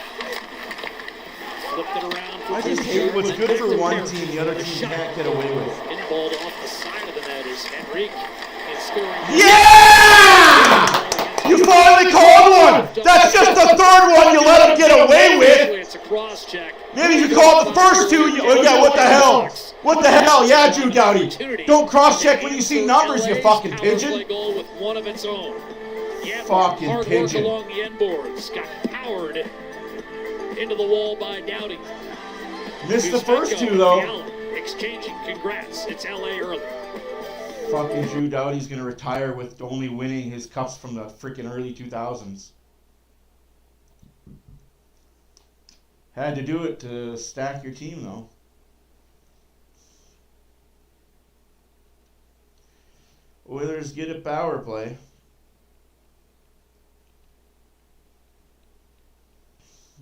Speaker 3: Flipped it around for
Speaker 1: I just hate what's good for one team, the other team can't get away with.
Speaker 3: Inballed off the side of the net is Henrique. And scoring.
Speaker 1: Yeah! You finally called one! That's just the third one you let him get away with!
Speaker 3: It's a cross-check.
Speaker 1: Maybe if you called the first 2, yeah, what the hell? What the hell? Yeah, Drew Doughty. Don't cross-check when you see numbers, you fucking pigeon.
Speaker 3: Goal with one of its own.
Speaker 1: Fucking
Speaker 3: hard
Speaker 1: pigeon.
Speaker 3: work along the end boards. Got powered into the wall by Doughty.
Speaker 1: Missed the first 2, though.
Speaker 3: Exchanging congrats. It's LA early.
Speaker 1: Fucking Drew Doughty's gonna retire with only winning his cups from the freaking early 2000s. Had to do it to stack your team, though. Oilers get a power play.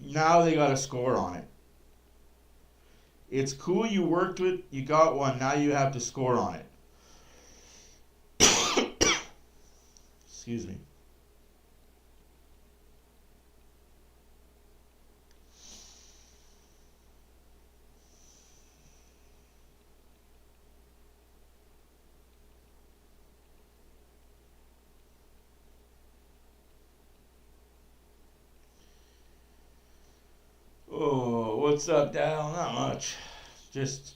Speaker 1: Now they got to score on it. It's cool you worked with, you got one, now you have to score on it. Excuse me. Oh, what's up, Dal? Not much. Just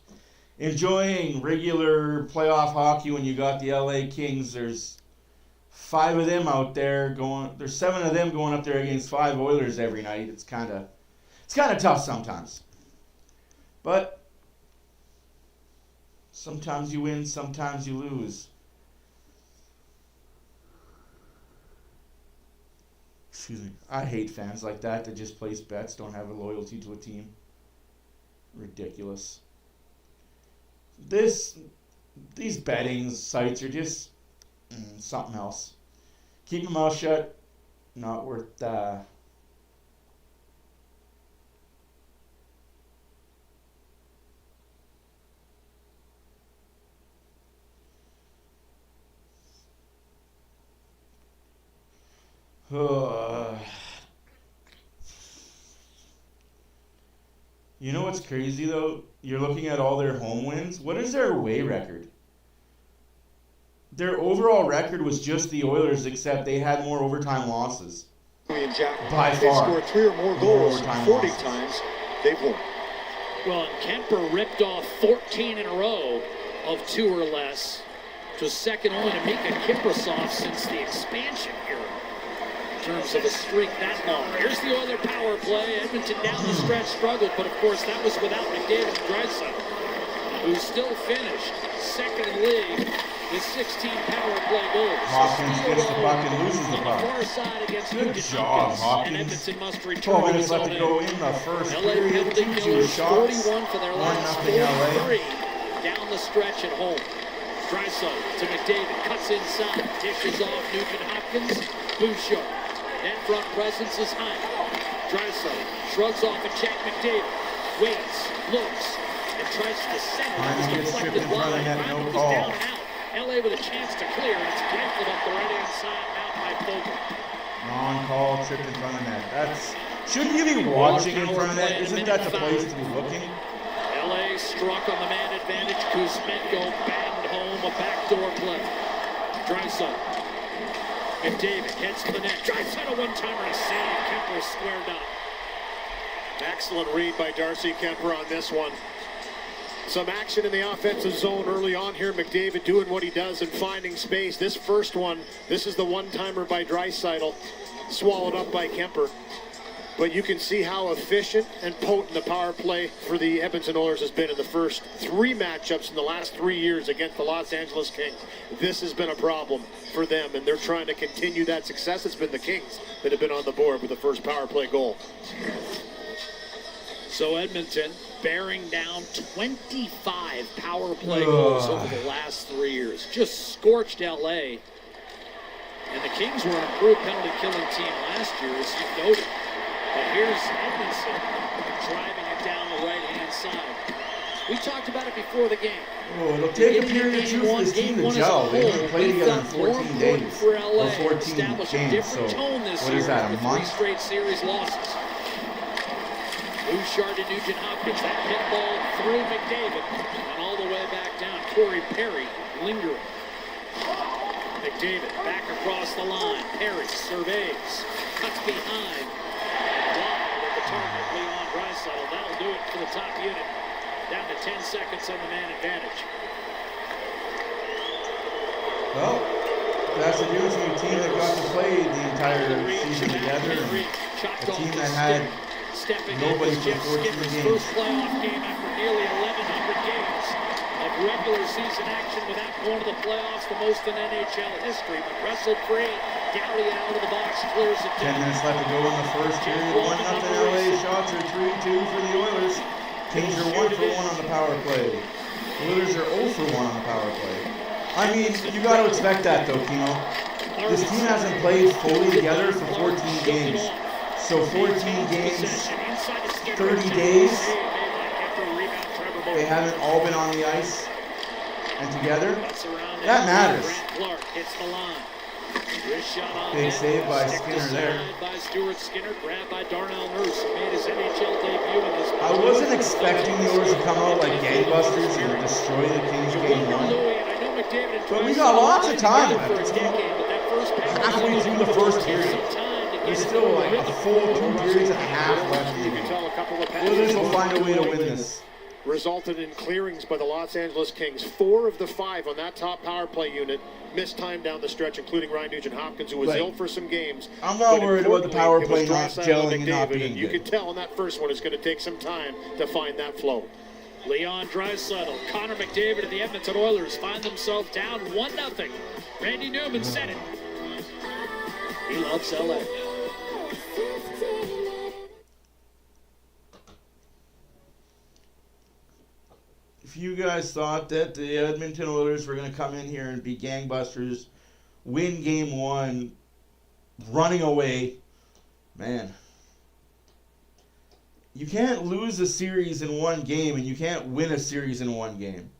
Speaker 1: enjoying regular playoff hockey when you got the LA Kings. There's 5 of them out there going. There's 7 of them going up there against 5 Oilers every night. It's kind of tough sometimes. But sometimes you win, sometimes you lose. Excuse me. I hate fans like that just place bets, don't have a loyalty to a team. Ridiculous. These betting sites are just something else. Keep your mouth shut. Not worth You know what's crazy though? You're looking at all their home wins. What is their away record? Their overall record was just the Oilers, except they had more overtime losses. By far.
Speaker 2: They scored 3 or more goals 40
Speaker 1: losses.
Speaker 2: times. They've won.
Speaker 3: Well, and Kemper ripped off 14 in a row of 2 or less. Which was second only to Mika Kiprasov since the expansion era. In terms of a streak that long. Here's the Oiler power play. Edmonton down the stretch struggled, but of course that was without McDavid and Draisaitl. who still finished second in the league with 16 power play goals.
Speaker 1: Hopkins gets the puck and loses the
Speaker 3: On the
Speaker 1: puck.
Speaker 3: far side against
Speaker 1: Good
Speaker 3: Nugent
Speaker 1: job,
Speaker 3: Hopkins.
Speaker 1: Hopkins.
Speaker 3: And Edmonton must
Speaker 1: 12
Speaker 3: return
Speaker 1: minutes
Speaker 3: his
Speaker 1: left
Speaker 3: own
Speaker 1: to go
Speaker 3: end.
Speaker 1: in the first
Speaker 3: LA
Speaker 1: period.
Speaker 3: penalty
Speaker 1: 2-2
Speaker 3: killers,
Speaker 1: shots.
Speaker 3: 41 for their last
Speaker 1: 1-0 LA.
Speaker 3: 43 down the stretch at home. Draisaitl to McDavid, cuts inside, dishes off Nugent Hopkins. Bouchard, net front presence is high. Draisaitl shrugs off a check. McDavid waits, looks, and tries to center.
Speaker 1: Hyman gets tripped in front of net, no
Speaker 3: Hyman was
Speaker 1: call.
Speaker 3: down and out. LA with a chance to clear, and it's rifled up the right-hand side out by Fogle.
Speaker 1: Non-call, tripped in front of net. That's... Shouldn't you be watching in front of net? Isn't that the place to be looking?
Speaker 3: LA struck on the man advantage. Kuzmenko banged home a backdoor play. Draisaitl. McDavid heads to the net. Draisaitl a one-timer and a save. Kemper squared up.
Speaker 4: Excellent read by Darcy Kemper on this one. Some action in the offensive zone early on here. McDavid doing what he does and finding space. This first one, this is the one-timer by Draisaitl, swallowed up by Kemper. But you can see how efficient and potent the power play for the Edmonton Oilers has been in the first 3 matchups in the last 3 years against the Los Angeles Kings. This has been a problem for them, and they're trying to continue that success. It's been the Kings that have been on the board with the first power play goal.
Speaker 3: So Edmonton bearing down 25 power play goals over the last 3 years. Just scorched LA. And the Kings were an improved penalty killing team last year, as you noted. But here's Edmonton driving it down the right-hand side. We talked about it before the game.
Speaker 1: Oh, it'll take a period or two for this team to gel. They haven't played together in 14 days.
Speaker 3: For LA,
Speaker 1: Or 14
Speaker 3: establish a
Speaker 1: games.
Speaker 3: different
Speaker 1: So,
Speaker 3: tone this
Speaker 1: what
Speaker 3: year
Speaker 1: is that, a
Speaker 3: with
Speaker 1: month?
Speaker 3: 3 straight series losses. Bouchard to Nugent Hopkins. That hit ball through McDavid and all the way back down. Corey Perry lingering. McDavid back across the line. Perry surveys. Cuts behind. Wide at the target. Leon Draisaitl. That'll do it for the top unit. Down to 10 seconds on the man advantage.
Speaker 1: Well, that's the difference between a team that got to play the entire season together and a team that had nobody for 14 games.
Speaker 3: First playoff game after nearly 1,100 games of regular season action without going to the playoffs, the most in NHL history. But wrestled free, Gowdy out of the box, clears it
Speaker 1: 10
Speaker 3: down.
Speaker 1: minutes left to go in the first period. 1-0 LA. Shots are 3-2 for the Oilers. Kings are 1 for 1 on the power play. The Oilers are 0 for 1 on the power play. I mean, you got to expect that though, Kino. This team hasn't played fully together for 14 games. So 14 games, 30 days, they haven't all been on the ice and together. That matters. Big save by Skinner there.
Speaker 3: By Stuart Skinner, grabbed by Darnell Nurse, who made his NHL debut in this.
Speaker 1: I wasn't expecting the Oilers to come out like gangbusters and destroy the Kings game 1. But we got lots of time left. It's halfway through the first period. There's still like a full 2 periods and a half left in the
Speaker 4: You can
Speaker 1: game.
Speaker 4: tell a couple of
Speaker 1: Oilers will find a way to win this.
Speaker 4: resulted in clearings by the Los Angeles Kings. 4 of the 5 on that top power play unit missed time down the stretch, including Ryan Nugent-Hopkins, who was ill for some games.
Speaker 1: I'm not worried about the power
Speaker 4: Importantly,
Speaker 1: play
Speaker 4: it
Speaker 1: not
Speaker 4: was Draisaitl
Speaker 1: gelling
Speaker 4: and
Speaker 1: and not
Speaker 4: McDavid,
Speaker 1: being
Speaker 4: you
Speaker 1: good.
Speaker 4: could tell in that first one it's going to take some time to find that flow.
Speaker 3: Leon Draisaitl, Connor McDavid and the Edmonton Oilers find themselves down 1-0. Randy Newman said it. He loves LA.
Speaker 1: If you guys thought that the Edmonton Oilers were going to come in here and be gangbusters, win game 1, running away, man. You can't lose a series in 1 game, and you can't win a series in 1 game.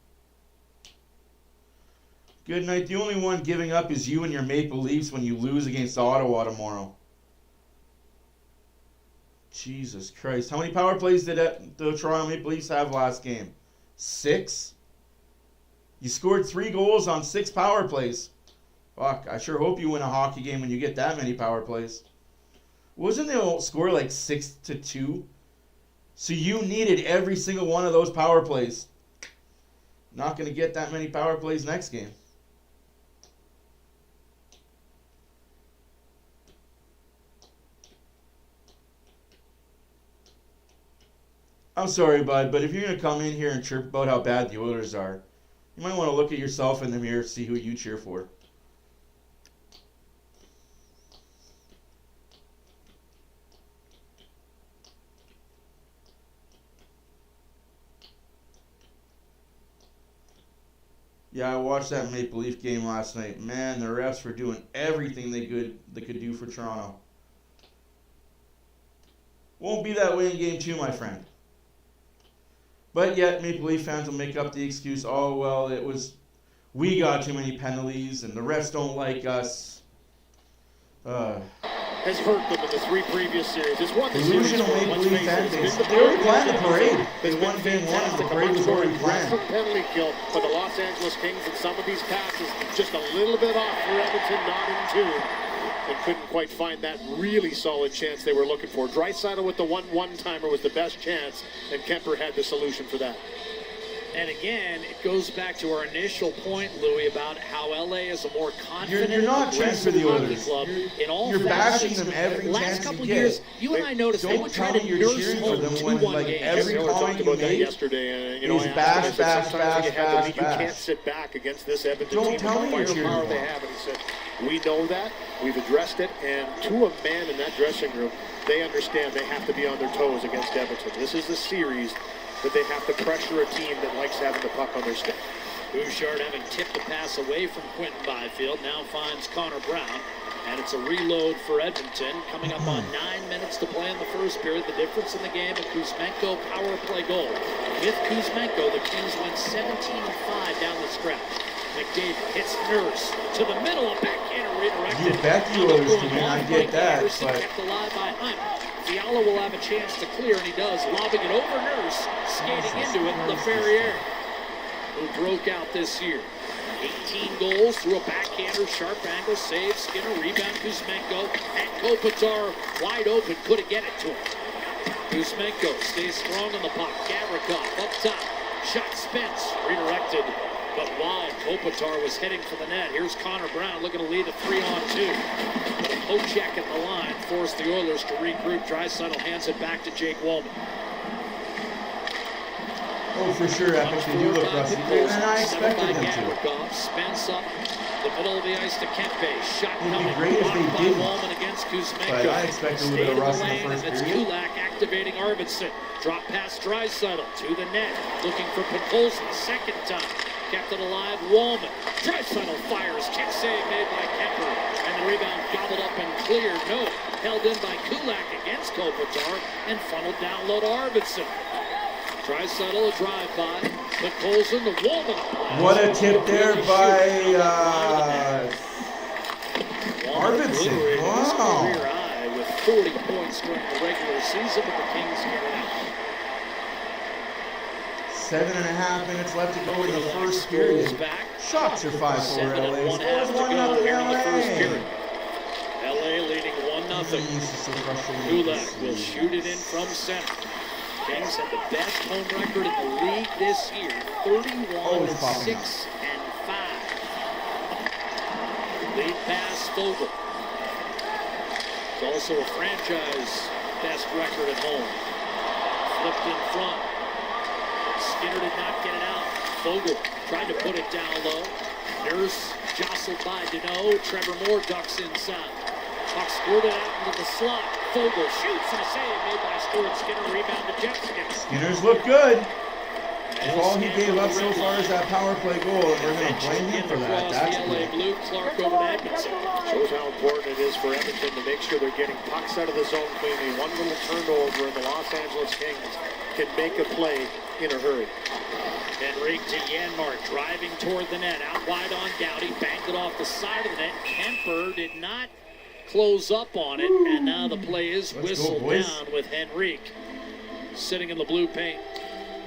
Speaker 1: Good night. The only one giving up is you and your Maple Leafs when you lose against Ottawa tomorrow. Jesus Christ. How many power plays did the Toronto Maple Leafs have last game? 6? You scored 3 goals on 6 power plays. Fuck, I sure hope you win a hockey game when you get that many power plays. Wasn't the score like 6-2? So you needed every single one of those power plays. Not going to get that many power plays next game. I'm sorry, bud, but if you're going to come in here and chirp about how bad the Oilers are, you might want to look at yourself in the mirror, see who you cheer for. Yeah, I watched that Maple Leaf game last night. Man, the refs were doing everything they could do for Toronto. Won't be that way in Game 2, my friend. But yet, Maple Leaf fans will make up the excuse, oh, well, we got too many penalties, and the refs don't like us.
Speaker 4: Has hurt them in the 3 previous series. It's won the series.
Speaker 1: Delusional Maple Leaf fan base. They already planned the parade. They won Game 1, and the parade was already planned.
Speaker 4: Penalty kill, but the Los Angeles Kings and some of these passes just a little bit off for Edmonton, not in tune. And couldn't quite find that really solid chance they were looking for. Draisaitl with the one-timer was the best chance, and Kemper had the solution for that.
Speaker 3: And again, it goes back to our initial point, Louis, about how LA is a more confident,
Speaker 1: You're not cheering for the Oilers.
Speaker 3: Club in all
Speaker 1: you're bashing them
Speaker 3: facets.
Speaker 1: every
Speaker 3: Last
Speaker 1: chance
Speaker 3: couple
Speaker 1: you
Speaker 3: years,
Speaker 1: get.
Speaker 3: you and I noticed they would try to
Speaker 1: you're
Speaker 3: nurse
Speaker 1: cheering
Speaker 3: home
Speaker 1: for them
Speaker 3: 2-1
Speaker 1: when, like,
Speaker 3: games.
Speaker 1: every
Speaker 4: we
Speaker 1: comment
Speaker 4: talked
Speaker 1: you
Speaker 4: about that
Speaker 1: made
Speaker 4: yesterday, and
Speaker 1: is bash.
Speaker 4: can't sit back against this Edmonton
Speaker 1: Don't
Speaker 4: team
Speaker 1: tell
Speaker 4: with
Speaker 1: me
Speaker 4: the
Speaker 1: you're
Speaker 4: firepower
Speaker 1: cheering
Speaker 4: they
Speaker 1: for
Speaker 4: have. And he said, we know that, we've addressed it, and to a man in that dressing room, they understand they have to be on their toes against Edmonton. This is the series that they have to pressure a team that likes having the puck on their stick.
Speaker 3: Bouchard, having tipped the pass away from Quentin Byfield, now finds Connor Brown, and it's a reload for Edmonton. Coming up on 9 minutes to play in the first period. The difference in the game, a Kuzmenko power play goal. With Kuzmenko, the Kings went 17-5 down the stretch. McDavid hits Nurse to the middle, a backhander redirected.
Speaker 1: You bet the Oilers can win, I get that,
Speaker 3: Anderson
Speaker 1: but
Speaker 3: kept alive by Hyman. Fiala will have a chance to clear, and he does, lobbing it over Nurse, skating into it, LaFerriere, who broke out this year. 18 goals through a backhander, sharp angle, save, Skinner, rebound, Kuzmenko, and Kopitar wide open, couldn't get it to him. Kuzmenko stays strong on the puck, Gavrikov up top, shot spins, redirected, but wide. Kopitar was heading for the net. Here's Connor Brown looking to lead a 3-on-2. But a poke check at the line forced the Oilers to regroup. Draisaitl hands it back to Jake Wollman.
Speaker 1: oh, for sure, Epic, they do look rusty, and I expected them to.
Speaker 3: Spence up the middle of the ice to Kempe. Shot
Speaker 1: It'd be
Speaker 3: coming.
Speaker 1: great if they
Speaker 3: Blocked by
Speaker 1: didn't.
Speaker 3: Wollman against Kuzmenko.
Speaker 1: But I expect a little bit of rust in the first
Speaker 3: and it's
Speaker 1: period.
Speaker 3: Kulak activating Arvidsson. Drop past Draisaitl to the net. Looking for Podkolzin second time. Kept it alive, Wollman. Draisaitl fires. Kick save made by Kemper. And the rebound gobbled up and cleared. No. Held in by Kulak against Kopitar and funneled down low to Arvidsson. Draisaitl a drive-by. Podkolzin, the Wollman.
Speaker 1: What a tip there by Arvidsson. Wow.
Speaker 3: Career high with 40 points during the regular season, but the Kings get it out.
Speaker 1: 7.5 minutes left to go in the first period. Shots are 5-4 LA. Scores 1-0
Speaker 3: here in the first
Speaker 1: LA.
Speaker 3: period. LA leading 1-0. Kulak will shoot it in from center. Kings have the best home record in the league this year, 31-6-5. Lead pass, Fogle. It's also a franchise best record at home. Flipped in front. Skinner did not get it out. Fogle tried to put it down low. Nurse jostled by Deneau. Trevor Moore ducks inside. Puck squirted out into the slot. Fogle shoots and a save made by Stuart Skinner. Rebound to Jeff Skinner.
Speaker 1: Skinner's look good. If all he gave up so far is that power play goal, and we're going to blame him for that, that's
Speaker 3: LA
Speaker 1: good.
Speaker 3: Blue, Clark over to Edmonton.
Speaker 4: Shows how important it is for Edmonton to make sure they're getting pucks out of the zone cleanly. One little turnover and the Los Angeles Kings can make a play in a hurry.
Speaker 3: Henrique to Janmark, driving toward the net. Out wide on Doughty, banked it off the side of the net. Kemper did not close up on it, and now the play is whistled down with Henrique sitting in the blue paint.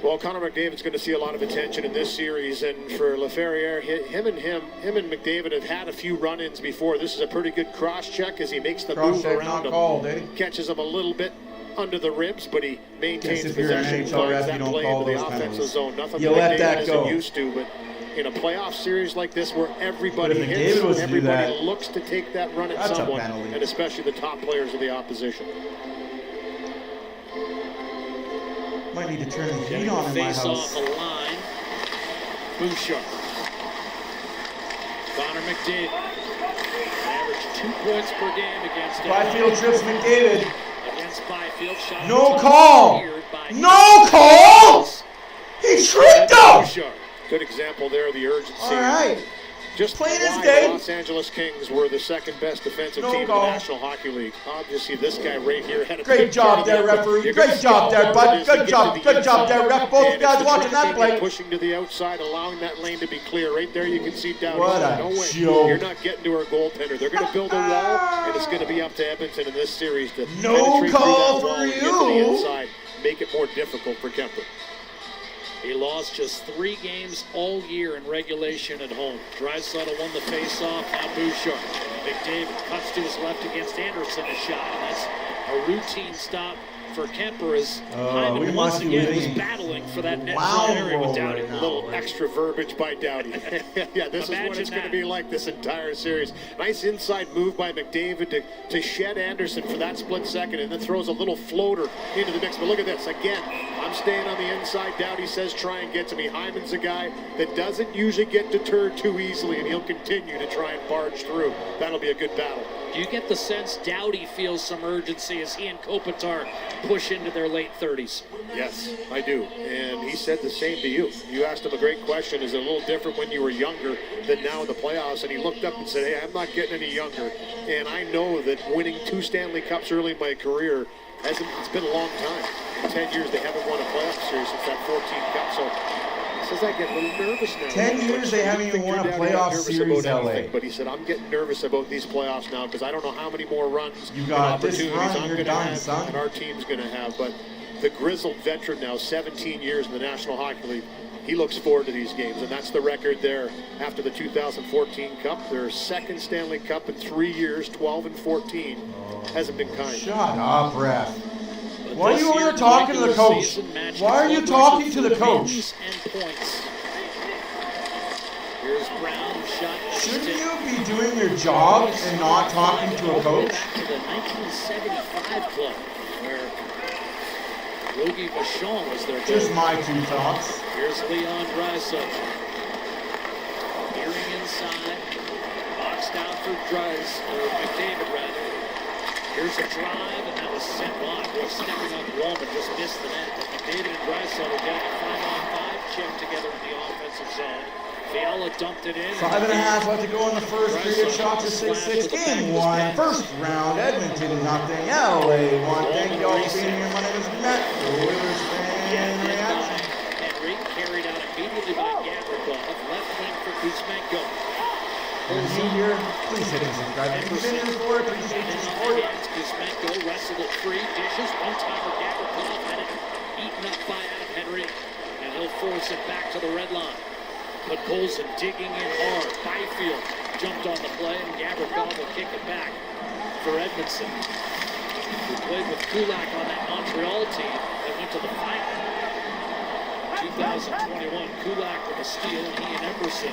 Speaker 4: Well, Connor McDavid's going to see a lot of attention in this series, and for LaFerriere, him and McDavid have had a few run-ins before. This is a pretty good cross-check as he makes the move around him.
Speaker 1: Called, eh?
Speaker 4: Catches him a little bit under the ribs, but he maintains
Speaker 1: if you're an
Speaker 4: possession,
Speaker 1: NHL ref,
Speaker 4: finds that
Speaker 1: you don't
Speaker 4: play
Speaker 1: call
Speaker 4: into the
Speaker 1: those
Speaker 4: offensive
Speaker 1: penalties.
Speaker 4: zone. Nothing
Speaker 1: You
Speaker 4: that
Speaker 1: let
Speaker 4: McDavid
Speaker 1: that go.
Speaker 4: isn't used to, but in a playoff series like this where everybody
Speaker 1: But if
Speaker 4: hits,
Speaker 1: McDavid was to do
Speaker 4: everybody
Speaker 1: that,
Speaker 4: looks to take that run at
Speaker 1: that's a
Speaker 4: someone,
Speaker 1: penalty.
Speaker 4: and especially the top players of the opposition.
Speaker 1: Might need to turn the heat
Speaker 3: Getting
Speaker 1: on
Speaker 3: the
Speaker 1: in my
Speaker 3: face
Speaker 1: house.
Speaker 3: off the line. Bouchard. Connor McDavid. Averaged 2 points per game against
Speaker 1: Byfield trips McDavid.
Speaker 3: Against Byfield. Shot
Speaker 1: No call! No call! He tricked him!
Speaker 4: Good example there of the urgency.
Speaker 1: All right.
Speaker 4: Just
Speaker 1: plain as
Speaker 4: why
Speaker 1: day.
Speaker 4: the Los Angeles Kings were the second best defensive
Speaker 1: No
Speaker 4: team
Speaker 1: call.
Speaker 4: in the National Hockey League. Obviously, this guy right here had a
Speaker 1: Great job there, referee. Great job there, bud. Good job there, ref. Both guys watching that play.
Speaker 4: Pushing to the outside, allowing that lane to be clear. Right there, you can see Dowdy.
Speaker 1: What a
Speaker 4: No way.
Speaker 1: joke.
Speaker 4: You're not getting to our goaltender. They're going to build a wall, and it's going to be up to Edmonton in this series to
Speaker 1: No
Speaker 4: penetrate
Speaker 1: call
Speaker 4: through that wall
Speaker 1: for
Speaker 4: and get to the
Speaker 1: you.
Speaker 4: inside, make it more difficult for Kemper.
Speaker 3: He lost just 3 games all year in regulation at home. Draisaitl won the face-off. Now Bouchard. McDavid cuts to his left against Anderson. A shot. And that's a routine stop for Kemper as
Speaker 1: we
Speaker 3: Hyman once
Speaker 1: must be
Speaker 3: again was
Speaker 1: living
Speaker 3: battling for that net
Speaker 1: wow
Speaker 3: front area with
Speaker 1: world
Speaker 3: Dowdy.
Speaker 1: right
Speaker 4: A
Speaker 1: now.
Speaker 4: little extra verbiage by Dowdy. Yeah, this is what
Speaker 3: Imagine
Speaker 4: it's going to
Speaker 3: that.
Speaker 4: be like this entire series. Nice inside move by McDavid to shed Anderson for that split second, and then throws a little floater into the mix. But look at this. Again, I'm staying on the inside. Dowdy says try and get to me. Hyman's a guy that doesn't usually get deterred too easily, and he'll continue to try and barge through. That'll be a good battle.
Speaker 3: Do you get the sense Dowdy feels some urgency as he and Kopitar push into their late 30s?
Speaker 4: Yes, I do. And he said the same to you. You asked him a great question. Is it a little different when you were younger than now in the playoffs? And he looked up and said, hey, I'm not getting any younger. And I know that winning 2 Stanley Cups early in my career, it's been a long time. In 10 years, they haven't won a playoff series since that 14 Cup. So he says, I get a little nervous now.
Speaker 1: 10 years they haven't even won a playoff series, LA.
Speaker 4: But he said, I'm getting nervous about these playoffs now because I don't know how many more runs
Speaker 1: You
Speaker 4: and
Speaker 1: got this
Speaker 4: opportunities
Speaker 1: run,
Speaker 4: I'm
Speaker 1: you're
Speaker 4: going to
Speaker 1: done,
Speaker 4: have
Speaker 1: son.
Speaker 4: and our team's going to have. But the grizzled veteran now, 17 years in the National Hockey League, he looks forward to these games, and that's the record there after the 2014 Cup. Their second Stanley Cup in 3 years, 12 and 14. Hasn't been kind.
Speaker 1: Shut up, ref.
Speaker 3: But
Speaker 1: Why are
Speaker 3: this
Speaker 1: you over there
Speaker 3: year's
Speaker 1: talking to the
Speaker 3: regular
Speaker 1: coach?
Speaker 3: season matched
Speaker 1: Why are you
Speaker 3: club
Speaker 1: talking
Speaker 3: record
Speaker 1: to the
Speaker 3: for
Speaker 1: coach?
Speaker 3: wins and points. Here's Brown, shot at
Speaker 1: Shouldn't
Speaker 3: stick.
Speaker 1: you be doing your job and not talking to a
Speaker 3: All the way
Speaker 1: coach?
Speaker 3: back to the 1975 club, where Logie Vachon was their
Speaker 1: Just
Speaker 3: coach.
Speaker 1: my 2 thoughts.
Speaker 3: Here's Leon Draisaitl. Veering inside. Boxed out for McDavid rather. Here's a drive, and that was sent wide. Boy, stepping up Roman just missed the net. But McDavid and Draisaitl getting a 5-on-5 check together in the offensive zone. Fiala dumped it in.
Speaker 1: 5.5 left to go in the first period. Shots are 6-6. Game 1. First round. Edmonton nothing. LA 1. Thank you all for being here. My name is Matt. Oilers fan reaction.
Speaker 3: Henry carried out immediately by Gavrikov. Left wing for Kuzmenko.
Speaker 1: If you're new here, please hit the subscribe. If you've been here before, I appreciate your support.
Speaker 3: Kuzmenko wrestled it free. Dishes. One-timer Gavrikov had it eaten up by Adam Henry. And he'll force it back to the red line. But Colson digging in hard. Byfield jumped on the play, and Gavrikov will kick it back for Edmondson, who played with Kulak on that Montreal team that went to the final. 2021, Kulak with a steal, and he and Emerson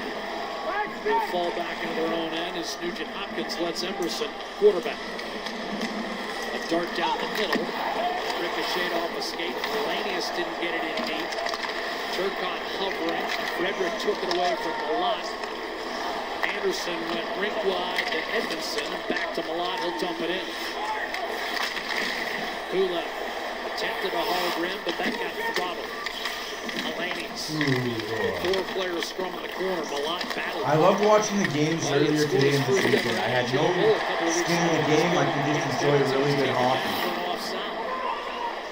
Speaker 3: will fall back into their own end as Nugent Hopkins lets Emerson quarterback. A dart down the middle. Ricocheted off a skate. Lanius didn't get it in deep. Turcotte hovering. Frederick took it away from Malott. Anderson went rink wide to Edmondson and back to Malott. He'll dump it in. Kulak attempted a hard rim, but that got throttled. Lanius. 4 players scrum in the corner. Malott battled.
Speaker 1: I loved watching the games earlier today in the season. I had no skin in the game. I could just enjoy really good hockey.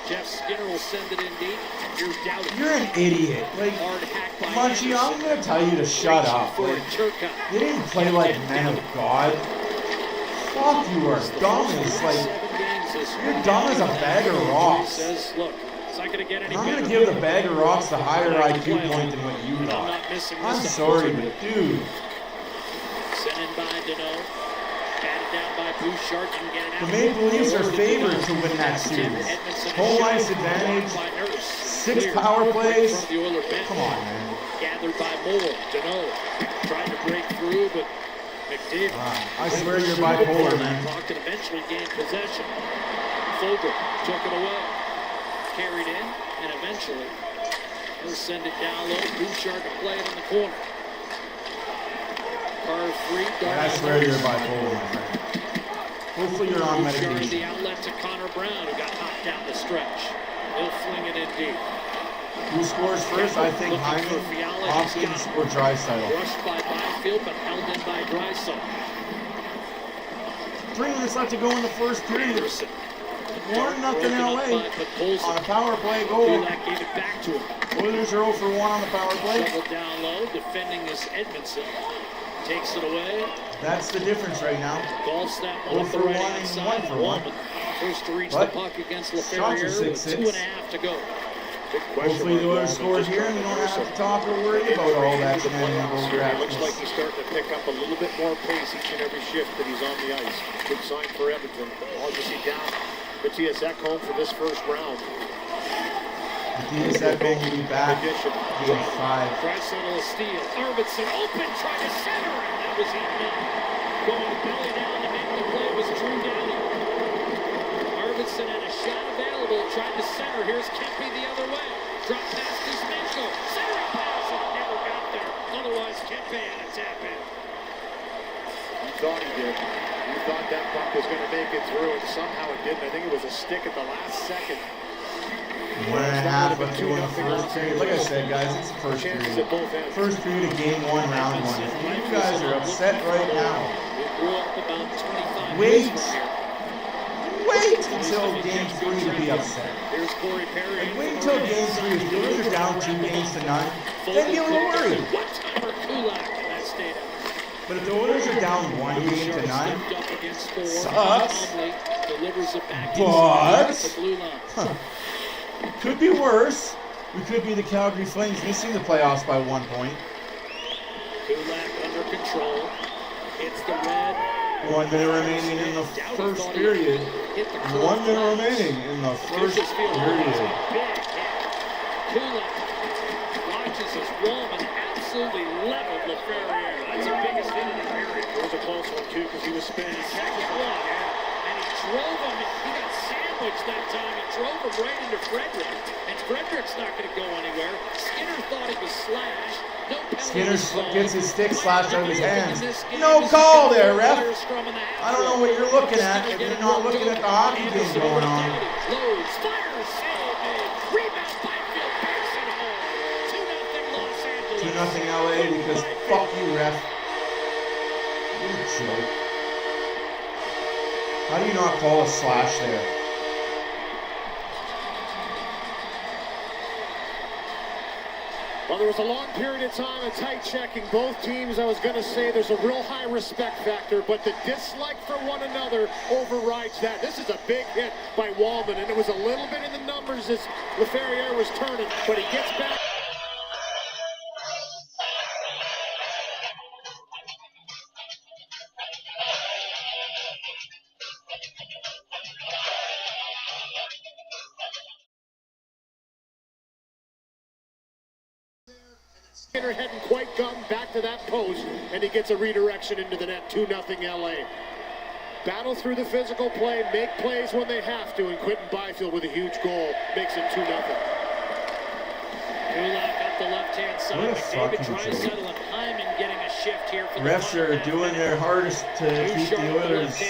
Speaker 3: Jeff Skinner will send it in deep. Here's Dowdy.
Speaker 1: You're an idiot. Like,
Speaker 3: Hard hack by
Speaker 1: Munchie, I'm
Speaker 3: Anderson.
Speaker 1: going to tell you to shut up.
Speaker 3: For
Speaker 1: Like,
Speaker 3: Turcotte.
Speaker 1: you didn't play like men of God. Fuck, you are dumb as, like,
Speaker 3: 7 games this
Speaker 1: you're
Speaker 3: week.
Speaker 1: dumb as a bag of
Speaker 3: He
Speaker 1: rocks.
Speaker 3: says, look, it's not going to get any
Speaker 1: I'm
Speaker 3: better.
Speaker 1: going to give the bag of rocks the higher IQ point than what you
Speaker 3: I'm
Speaker 1: got.
Speaker 3: not missing
Speaker 1: I'm
Speaker 3: this
Speaker 1: sorry,
Speaker 3: opportunity.
Speaker 1: but dude.
Speaker 3: Sent in by Deneau. Batted down by Bouchard. Didn't get it out.
Speaker 1: The Maple Leafs are favored to win that series. Home ice advantage, 6 power plays. Come on, man.
Speaker 3: Gathered by Moore. Deneau tried to break through, but McDavid.
Speaker 1: I swear you're bipolar, man.
Speaker 3: Talked and eventually gained possession. Fogel took it away. Carried in. and eventually he'll send it down low. Bouchard to play it in the corner. Car 3.
Speaker 1: I swear you're bipolar, my friend. Hopefully you're on
Speaker 3: Bouchard
Speaker 1: medication.
Speaker 3: the outlet to Connor Brown, who got knocked down the stretch. He'll fling it in deep.
Speaker 1: Who scores first? I think Hyman, Hopkins, or Draisaitl.
Speaker 3: Rushed by Byfield, but held in by Draisaitl.
Speaker 1: 3 minutes left to go in the first period. 1-0 LA on a power play goal.
Speaker 3: Kulak gave it back to him.
Speaker 1: Oilers are 0 for 1 on the power play.
Speaker 3: Shoveled down low, defending is Edmondson. Takes it away.
Speaker 1: That's the difference right now.
Speaker 3: Golfs that
Speaker 1: 0
Speaker 3: one up the
Speaker 1: for 1
Speaker 3: right-hand
Speaker 1: and
Speaker 3: side.
Speaker 1: 1 for 1.
Speaker 3: First to reach
Speaker 1: But
Speaker 3: the puck against
Speaker 1: shots are
Speaker 3: LaFerriere with
Speaker 1: 6-6.
Speaker 3: 2.5 to go.
Speaker 1: Hopefully the Oilers score here and we don't have to talk or worry about all that shenanigans.
Speaker 4: It looks like he's starting to pick up a little bit more pace each and every shift that he's on the ice. Good sign for Edmonton. Obviously down Matthias Ekholm for this first round.
Speaker 1: Matthias Ekholm will be back. Game 5.
Speaker 3: Draisaitl a steal. Arvidsson open, trying to center, and that was eaten up. Going belly down to make the play was Drew Doughty. Arvidsson had a shot available, tried to center. Here's Kempe the other way. Drop pass to Zmenko. Centering pass, and it never got there. Otherwise, Kempe had a tap in.
Speaker 4: He thought he did. He thought that puck was going to make it through, and somehow it didn't. I think it was a stick at the last second.
Speaker 1: 1.5 left to go in the first period. Like I said, guys, it's the first period. First period of game 1, round 1. If you guys are upset right now, wait until game 3 to be upset. Like, wait until game 3. If the Oilers are down 2 games to none, then be a little worried. But if the Oilers are down 1 game to none, sucks. But could be worse. We could be the Calgary Flames missing the playoffs by 1 point.
Speaker 3: Kulak under control. It's the red.
Speaker 1: 1 minute remaining in the first period. 1 minute remaining in the first period.
Speaker 3: Kulak watches as Wallman absolutely leveled LaFerriere. That's the biggest hit in the period.
Speaker 4: It was a close one, too, because he was spinning.
Speaker 3: And he drove him. He got sandwiched that time. He drove him right into Frederick. And Frederick's not going to go anywhere. Skinner thought he was slashed. No
Speaker 1: Skinner gets his stick slashed out of his hands. No call there, ref. I don't know what you're looking at if you're not looking at the hockey game going on.
Speaker 3: Loads, fires, save made. Rebound, Byfield, backs it home. 2-0 Los Angeles.
Speaker 1: 2-0 LA because fuck you, ref. What a joke. How do you not call a slash there?
Speaker 4: Well, there was a long period of time of tight checking. Both teams, I was going to say, there's a real high respect factor, but the dislike for one another overrides that. This is a big hit by Wallman, and it was a little bit in the numbers as LaFerriere was turning, but he gets back. Skinner hadn't quite gotten back to that post, and he gets a redirection into the net. 2-0 LA. Battle through the physical play, make plays when they have to, and Quentin Byfield with a huge goal makes it 2-0.
Speaker 3: Kulak up the left-hand side. McDavid, Draisaitl, and Hyman getting a shift here for the
Speaker 1: refs are doing their hardest to keep the Oilers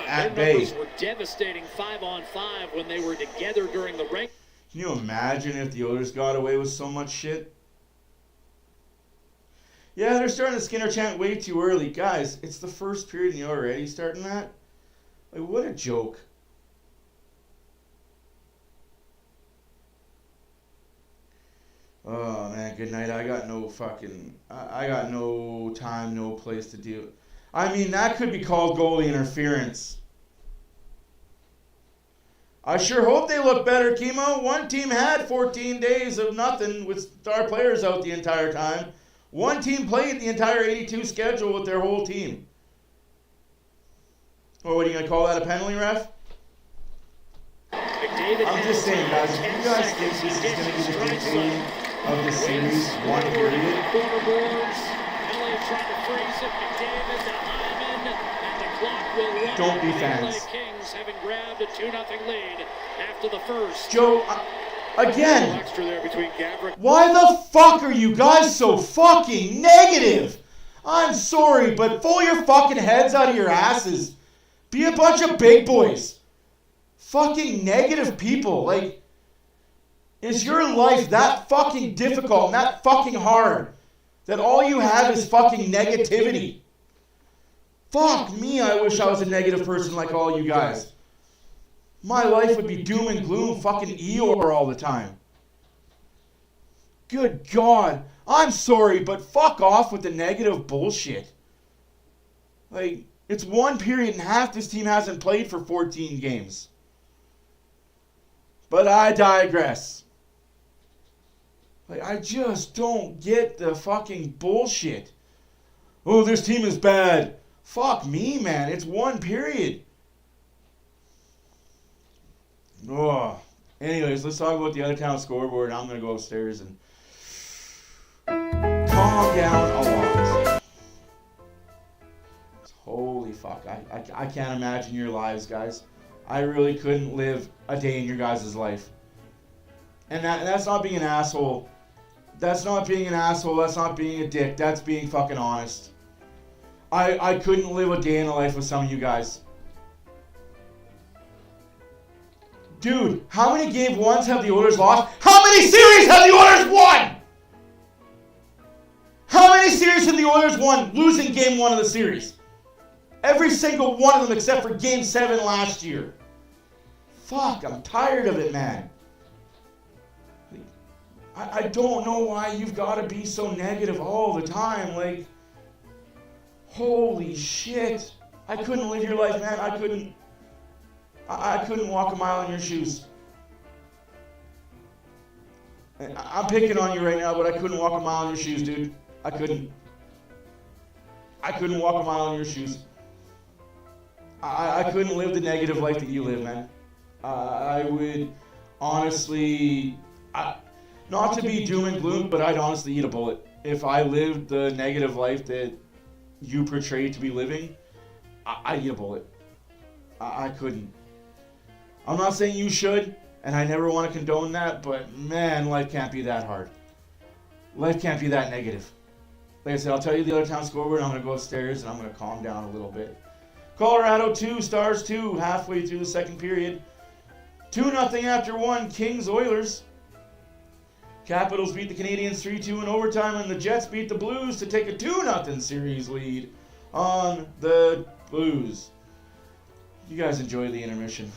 Speaker 1: at bay.
Speaker 3: Their numbers were devastating 5-on-5 when they were together during the rank.
Speaker 1: Can you imagine if the Oilers got away with so much shit? Yeah, they're starting the Skinner chant way too early. Guys, it's the first period and you're already starting that? Like, what a joke. Oh, man, good night. I got no time, no place to deal. I mean, that could be called goalie interference. I sure hope they look better, Kimo. One team had 14 days of nothing with star players out the entire time. One team played the entire 82 schedule with their whole team. Well, what are you going to call that, a penalty, ref? I'm just saying, guys, if you guys think this is going to be the dictating of the series, one period. Don't be fans.
Speaker 3: Kings having grabbed a 2-0 lead after the first.
Speaker 1: Joe, Again,
Speaker 8: Extra there between Gabrick.
Speaker 1: why the fuck are you guys so fucking negative? I'm sorry, but pull your fucking heads out of your asses. Be a bunch of big boys. Fucking negative people. Like, is your life that fucking difficult and that fucking hard that all you have is fucking negativity? Fuck me, I wish I was a negative person like all you guys. My life would be doom and gloom, fucking Eeyore all the time. Good God. I'm sorry, but fuck off with the negative bullshit. Like, it's one period and half this team hasn't played for 14 games. But I digress. Like, I just don't get the fucking bullshit. Oh, this team is bad. Fuck me, man. It's one period. Oh. Anyways, let's talk about the other town scoreboard. I'm going to go upstairs and calm down a lot. Holy fuck. I can't imagine your lives, guys. I really couldn't live a day in your guys' life. And that's not being an asshole. That's not being an asshole. That's not being a dick. That's being fucking honest. I couldn't live a day in the life with some of you guys. Dude, how many game ones have the Oilers lost? How many series have the Oilers won? How many series have the Oilers won losing game one of the series? Every single one of them except for game 7 last year. Fuck, I'm tired of it, man. I don't know why you've got to be so negative all the time. Like, holy shit. I couldn't live your life, man. I couldn't walk a mile in your shoes. I'm picking on you right now, but I couldn't walk a mile in your shoes, dude. I couldn't walk a mile in your shoes. I couldn't live the negative life that you live, man. I would honestly, not to be doom and gloom, but I'd honestly eat a bullet. If I lived the negative life that you portray to be living, I'd eat a bullet. I couldn't. I'm not saying you should, and I never want to condone that, but man, life can't be that hard. Life can't be that negative. Like I said, I'll tell you the other town scoreboard, and I'm going to go upstairs, and I'm going to calm down a little bit. Colorado 2, Stars 2, halfway through the second period. 2-0 after 1, Kings Oilers. Capitals beat the Canadiens 3-2 in overtime, and the Jets beat the Blues to take a 2-0 series lead on the Blues. You guys enjoy the intermission.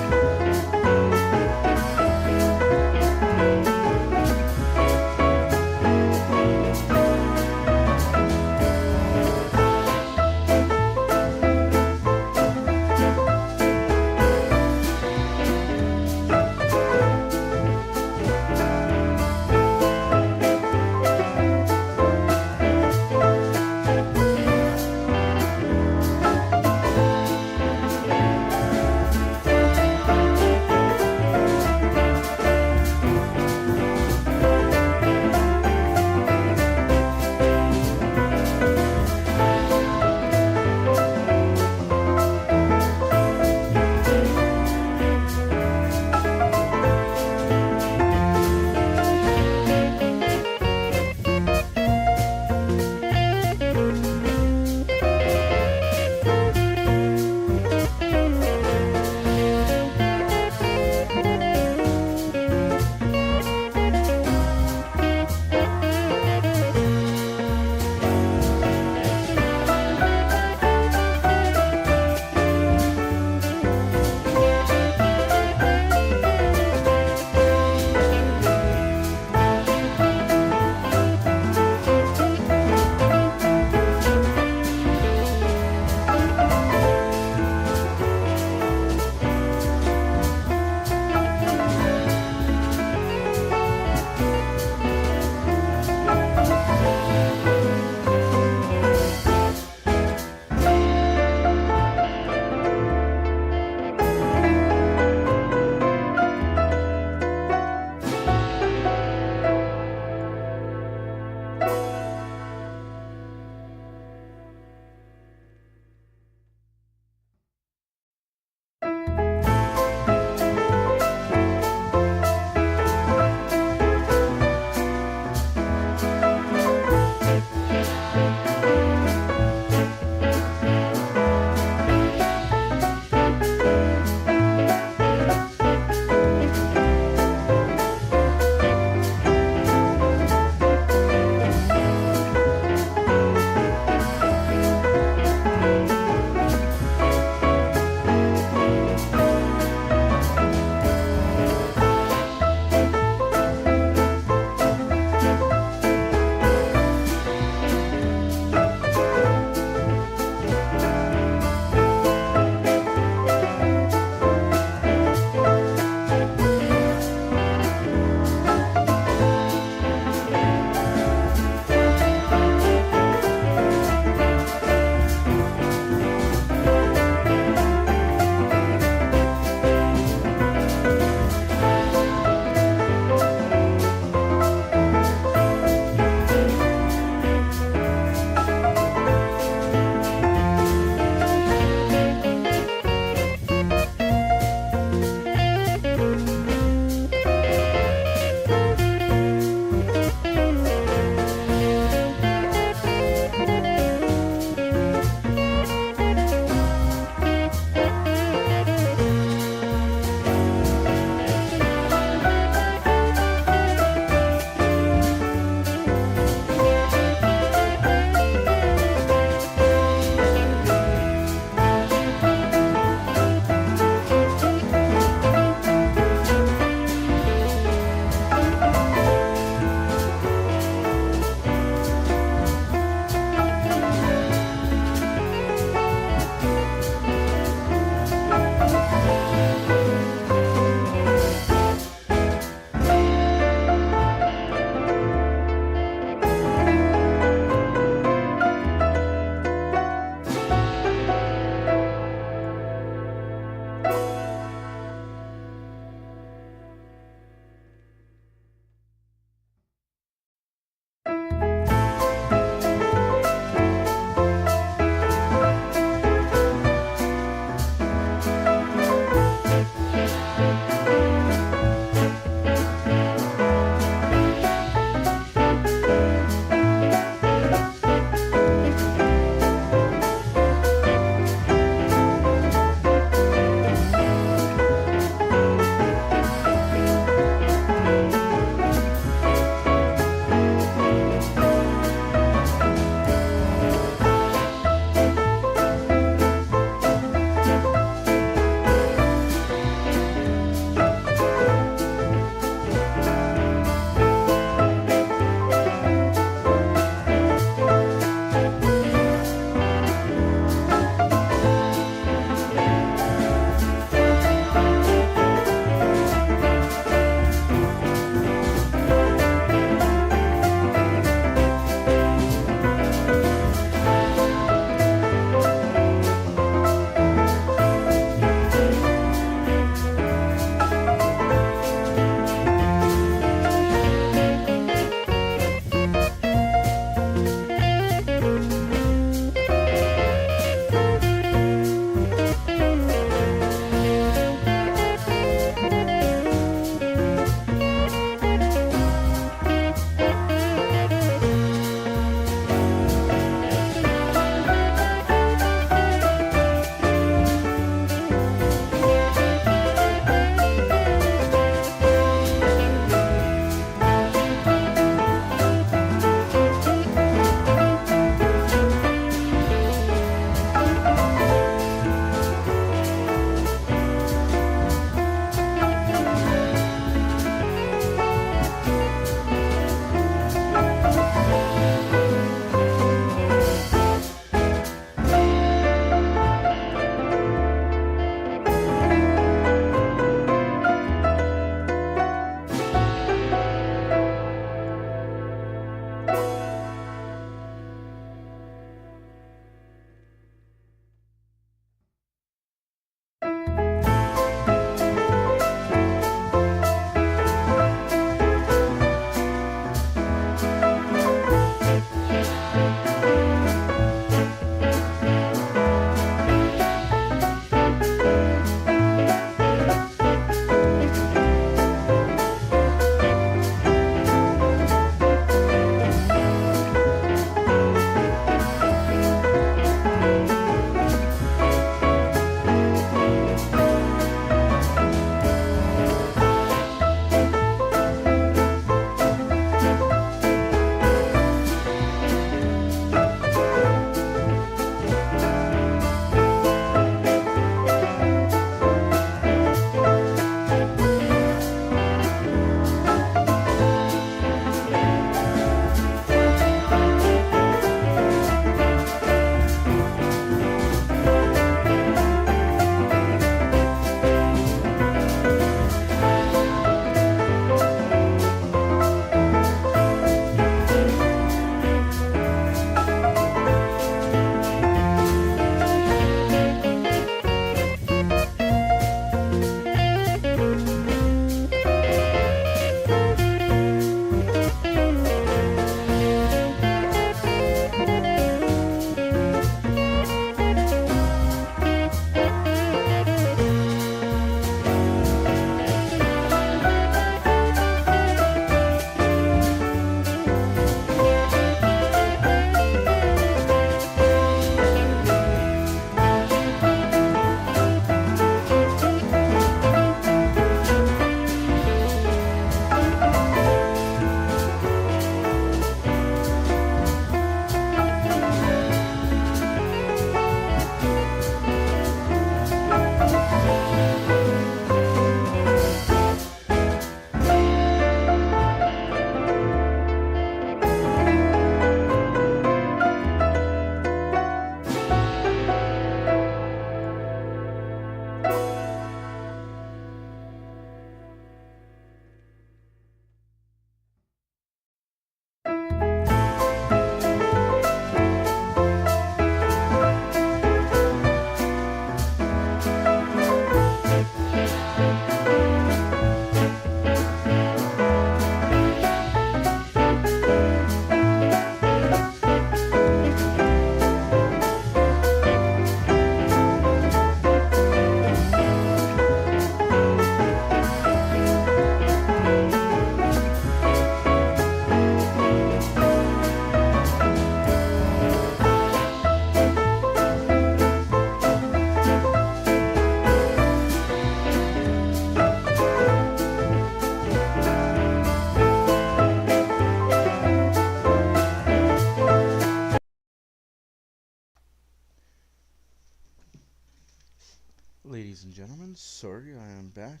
Speaker 1: Ladies and gentlemen, sorry, I am back.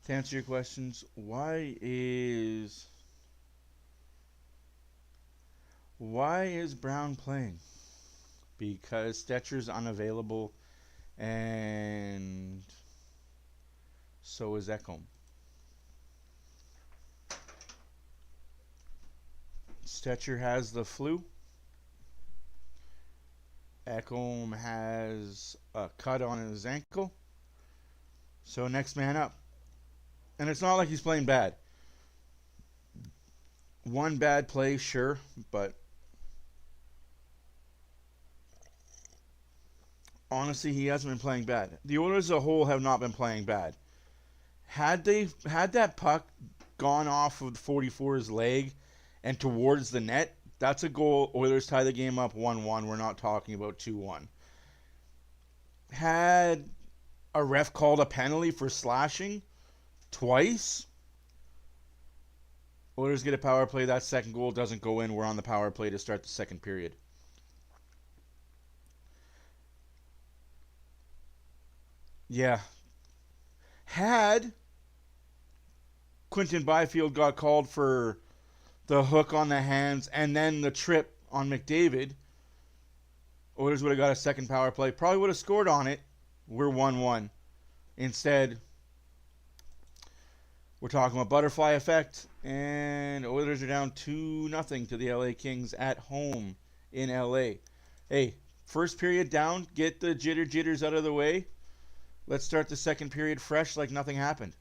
Speaker 1: To answer your questions, why is Brown playing? Because Stetcher's unavailable, and so is Ekholm. Stetcher has the flu. Ekholm has a cut on his ankle. So next man up. And it's not like he's playing bad. One bad play, sure, but honestly, he hasn't been playing bad. The Oilers as a whole have not been playing bad. Had that puck gone off of 44's leg and towards the net, that's a goal. Oilers tie the game up 1-1. We're not talking about 2-1. Had a ref called a penalty for slashing twice, Oilers get a power play. That second goal doesn't go in. We're on the power play to start the second period. Yeah. Had Quinton Byfield got called for the hook on the hands and then the trip on McDavid, Oilers would have got a second power play. Probably would have scored on it. We're 1-1. Instead, we're talking about butterfly effect, and Oilers are down 2-0 to the LA Kings at home in LA. Hey, first period down, get the jitters out of the way. Let's start the second period fresh like nothing happened.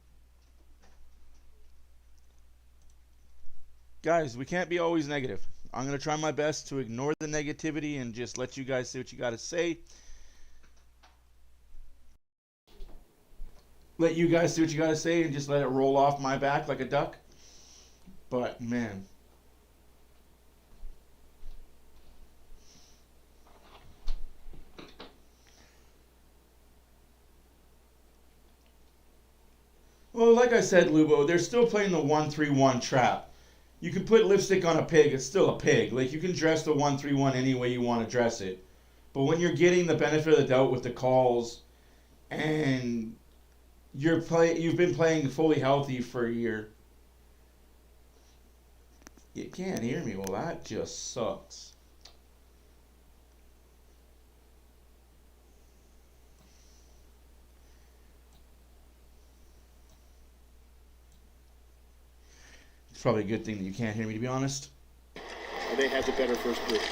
Speaker 1: Guys, we can't be always negative. I'm going to try my best to ignore the negativity and just let you guys say what you got to say. Let you guys do what you got to say and just let it roll off my back like a duck. But, man. Well, like I said, Lubo, they're still playing the 1-3-1 trap. You can put lipstick on a pig, it's still a pig. Like, you can dress the 1-3-1 any way you want to dress it. But when you're getting the benefit of the doubt with the calls and you've been playing fully healthy for a year, you can't hear me. Well, that just sucks. It's probably a good thing that you can't hear me, to be honest.
Speaker 4: And they had the better first period.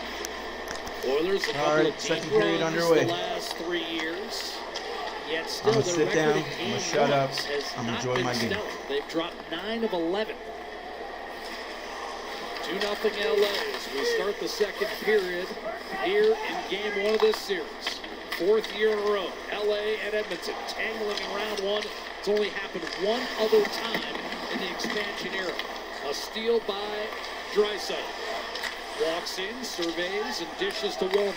Speaker 3: Oilers a couple of
Speaker 1: second
Speaker 3: deep
Speaker 1: period
Speaker 3: runs
Speaker 1: underway.
Speaker 3: the last 3 years. Yet still,
Speaker 1: I'm gonna
Speaker 3: their
Speaker 1: sit
Speaker 3: record
Speaker 1: down,
Speaker 3: in
Speaker 1: I'm
Speaker 3: game
Speaker 1: gonna shut up,
Speaker 3: ones has
Speaker 1: I'm gonna
Speaker 3: not
Speaker 1: enjoy
Speaker 3: been
Speaker 1: my game.
Speaker 3: stellar. They've dropped 9 of 11. 2-0 LA as we start the second period here in game 1 of this series. 4th year in a row, LA and Edmonton tangling in round 1. It's only happened one other time in the expansion era. A steal by Draisaitl. Walks in, surveys, and dishes to Woolman.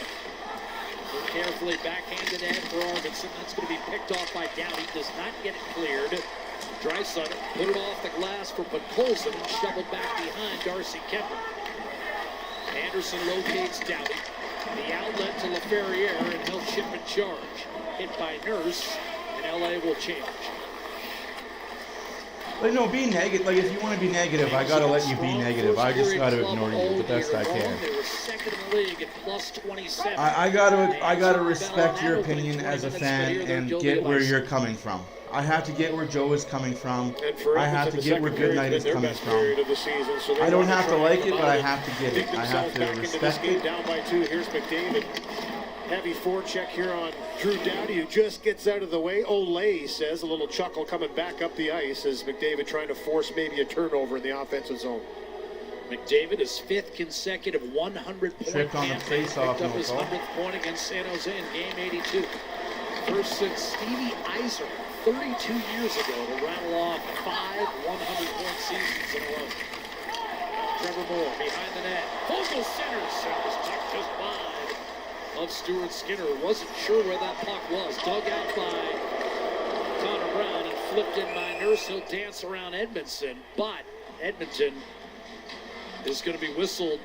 Speaker 3: Carefully backhanded Ed for Arvidsson. That's going to be picked off by Doughty. Does not get it cleared. Draisaitl put it off the glass for Podkolzin and shoveled back behind Darcy Kemper. Anderson locates Doughty. The outlet to LaFerriere, and he'll chip and charge. Hit by Nurse, and LA will change.
Speaker 1: Like, no, be negative. Like, if you want to be negative, I gotta let you be negative. I just gotta ignore you the best I can.
Speaker 3: They were second in the league at plus 27.
Speaker 1: I gotta respect your opinion as a fan and get where you're coming from. I have to get where Joe is coming from. I have to get where Goodnight is coming from. I don't have to like it, but I have to get it. I have to respect it.
Speaker 4: Down by 2, here's McDavid. Heavy forecheck here on Drew Doughty, who just gets out of the way. Olay says, a little chuckle coming back up the ice as McDavid trying to force maybe a turnover in the offensive zone.
Speaker 3: McDavid is 5th consecutive 100-point
Speaker 1: Tripped on the
Speaker 3: campaign.
Speaker 1: face-off,
Speaker 3: Picked up
Speaker 1: no
Speaker 3: his
Speaker 1: call.
Speaker 3: 100th point against San Jose in game 82. First since Stevie Eiser 32 years ago to rattle off 5 100-point seasons in a row. Trevor Moore behind the net. Vogel centers. Puck just wide of Stuart Skinner. Wasn't sure where that puck was. Dug out by Connor Brown and flipped in by Nurse. He'll dance around Edmondson, but Edmonton is going to be whistled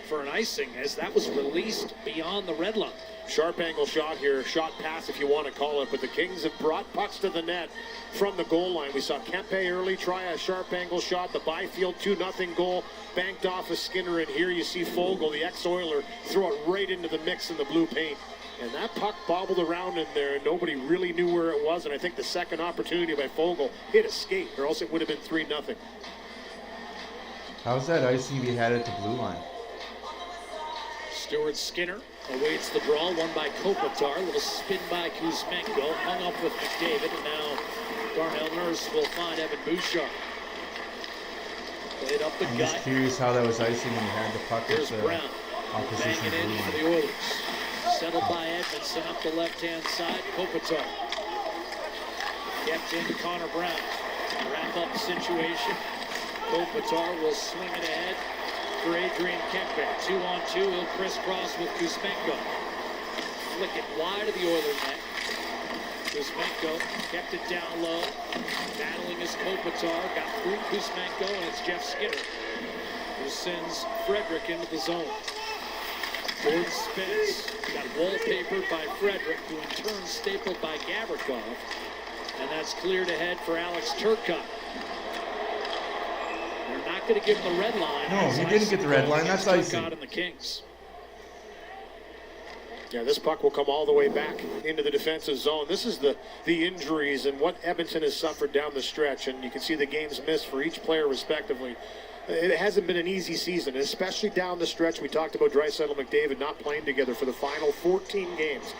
Speaker 3: for an icing as that was released beyond the red line.
Speaker 4: Sharp angle shot here, shot pass if you want to call it, but the Kings have brought pucks to the net from the goal line. We saw Kempe early try a sharp angle shot, the Byfield 2-0 goal, banked off of Skinner, and here you see Fogle, the ex-Oiler, throw it right into the mix in the blue paint. And that puck bobbled around in there, and nobody really knew where it was, and I think the second opportunity by Fogle hit a skate, or else it would have been 3-0.
Speaker 1: How's that icing if he had it to blue line?
Speaker 3: Stuart Skinner awaits the draw, won by Kopitar. A little spin by Kuzmenko, hung up with McDavid, and now Darnell Nurse will find Evan Bouchard. Played up the
Speaker 1: I'm
Speaker 3: gut.
Speaker 1: just curious how that was icing when he had the puck at
Speaker 3: Here's
Speaker 1: the
Speaker 3: Brown,
Speaker 1: opposition
Speaker 3: banging in
Speaker 1: blue
Speaker 3: for
Speaker 1: line.
Speaker 3: the Oilers. Settled by Edmondson up the left-hand side. Kopitar kept in Connor Brown. Wrap up the situation. Kopitar will swing it ahead for Adrian Kempe. 2-on-2, he'll crisscross with Kuzmenko. Flick it wide of the Oiler net. Kuzmenko kept it down low. Battling his Kopitar. Got through Kuzmenko, and it's Jeff Skinner who sends Frederick into the zone. Jordan Spence got wallpapered by Frederick, who in turn stapled by Gavrikov. And that's cleared ahead for Alex Turcotte. They're not going to give him the red line.
Speaker 1: No, he didn't get the red line. That's icing.
Speaker 3: Turcotte and the Kings.
Speaker 4: Yeah, this puck will come all the way back into the defensive zone. This is the injuries and what Edmonton has suffered down the stretch, and you can see the games missed for each player respectively. It hasn't been an easy season, especially down the stretch. We talked about Draisaitl and McDavid not playing together for the final 14 games.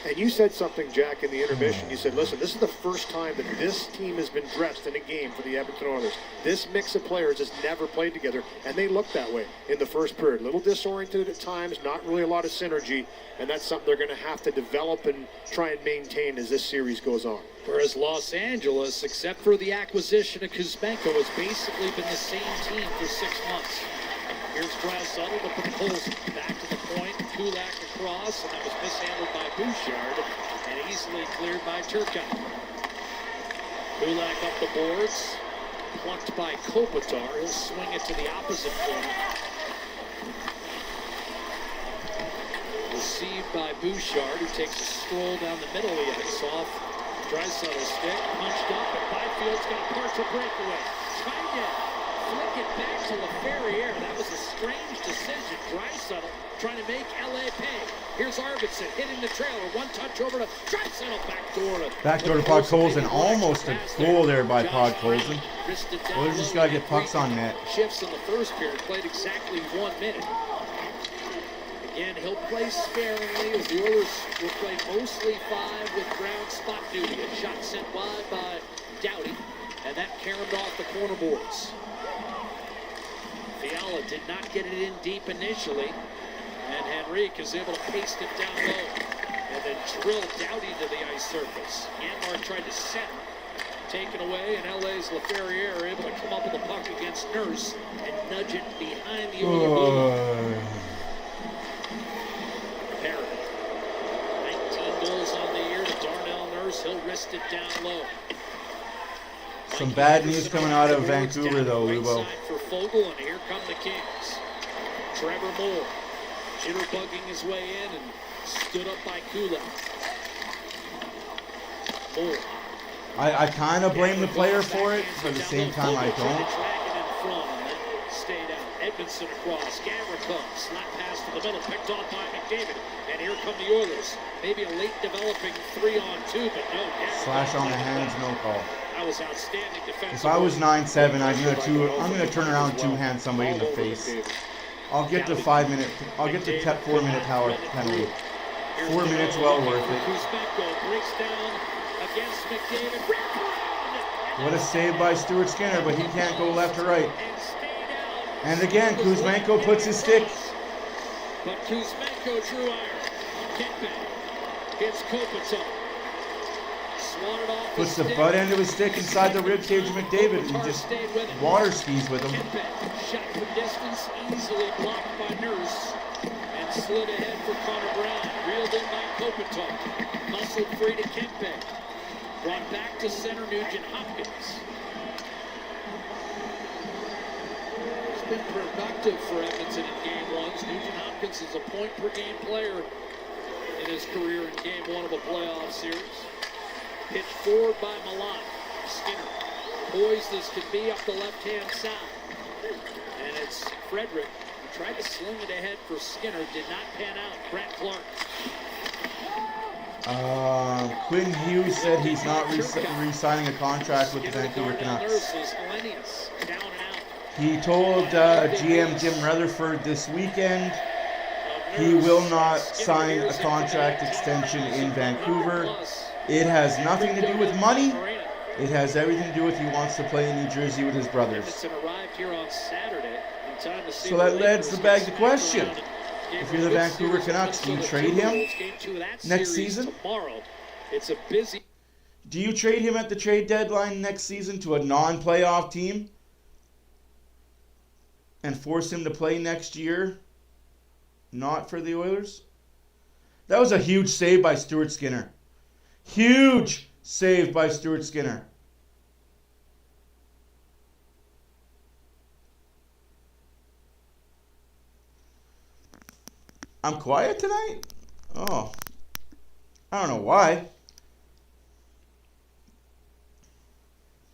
Speaker 4: And you said something, Jack, in the intermission. You said, listen, this is the first time that this team has been dressed in a game for the Edmonton Oilers. This mix of players has never played together, and they looked that way in the first period. A little disoriented at times, not really a lot of synergy, and that's something they're going to have to develop and try and maintain as this series goes on.
Speaker 3: Whereas Los Angeles, except for the acquisition of Kuzmenko, has basically been the same team for 6 months. Here's Draisaitl to put Poles back to the point. Kulak across, and that was mishandled by Bouchard, and easily cleared by Turcotte. Kulak up the boards, plucked by Kopitar. He'll swing it to the opposite corner. Received by Bouchard, who takes a stroll down the middle of the ice off Draisaitl's stick, punched up, and Byfield's got a partial breakaway. Trying to flick it back to LaFerriere. That was a strange decision. Draisaitl trying to make LA pay. Here's Arvidsson hitting the trailer. One touch over to Draisaitl,
Speaker 1: Backdoor to Podkolzin. Almost a goal there by Podkolzin. Oilers just got to get pucks on net.
Speaker 3: Shifts in the first period, played exactly 1 minute. Again, he'll play sparingly as the Oilers will play mostly 5 with Brown spot duty. A shot sent wide by Doughty, and that caromed off the corner boards. Fiala did not get it in deep initially, and Henrique is able to paste it down low and then drill Doughty to the ice surface. Yanmar tried to set, taken away, and LA's LaFerriere are able to come up with the puck against Nurse and nudge it behind the Oilers. 19 goals on the year to Darnell Nurse. He'll wrist it down low.
Speaker 1: Some bad news coming out of Vancouver, though, Lubo.
Speaker 3: For Fogle, and here come the Kings. Trevor Moore jitterbugging his way in and stood up by Kulak. Moore.
Speaker 1: I kind of blame the player for it, but at the same time I don't.
Speaker 3: Stayed out. Edmondson across. Gavrikov. Slap pass to the middle. Picked off by McDavid. And here come the Oilers. Maybe a late developing 3-on-2, but no.
Speaker 1: Slash on the hands, no call.
Speaker 3: That was outstanding defense.
Speaker 1: If I was 9-7, I'd do a two. I'm gonna turn around and two-hand somebody in the face. I'll get the 5 minute. I'll get the 4 minute power penalty. 4 minutes, well worth it.
Speaker 3: Kuzmenko breaks down against McDavid.
Speaker 1: What a save by Stuart Skinner, but he can't go left or right. And again, Kuzmenko puts his stick.
Speaker 3: But Kuzmenko drew iron. Kempe hits Kopitar. Swatted off.
Speaker 1: Puts the butt end of his stick inside the ribcage of McDavid and just water skis with him.
Speaker 3: Kempe shot from distance, easily blocked by Nurse, and slid ahead for Connor Brown. Reeled in by Kopitar. Muscled free to Kempe. Brought back to center Nugent Hopkins. It's been productive for Edmonton in game ones. Nugent Hopkins is a point-per-game player in his career in Game 1 of a playoff series. Pitched forward by Milan. Skinner poised as could be up the left-hand side. And it's Frederick who tried to sling it ahead for Skinner. Did not pan out. Brent Clark.
Speaker 1: Quinn Hughes said he's not re-signing a contract with the Vancouver Canucks. He told GM Jim Rutherford this weekend he will not sign a contract extension in Vancouver. It has nothing to do with money. It has everything to do with he wants to play in New Jersey with his brothers. So that leads to beg the question. If you're the Vancouver Canucks, do you trade him next season? Do you trade him at the trade deadline next season to a non-playoff team and force him to play next year, not for the Oilers? That was a huge save by Stuart Skinner. Huge save by Stuart Skinner. I'm quiet tonight? Oh. I don't know why.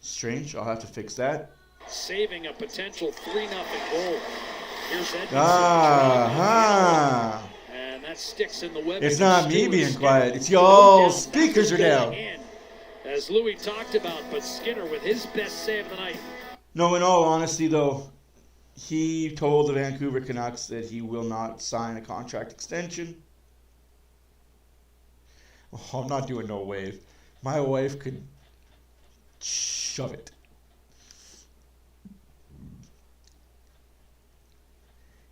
Speaker 1: Strange. I'll have to fix that.
Speaker 3: Saving a potential 3-0 goal. Here's Edmonton. And that sticks in the web.
Speaker 1: It's not me being quiet. It's y'all. Speakers are down.
Speaker 3: As Louis talked about, but Skinner with his best save of the night.
Speaker 1: No, in all honesty, though, he told the Vancouver Canucks that he will not sign a contract extension. Oh, I'm not doing no wave. My wife could shove it.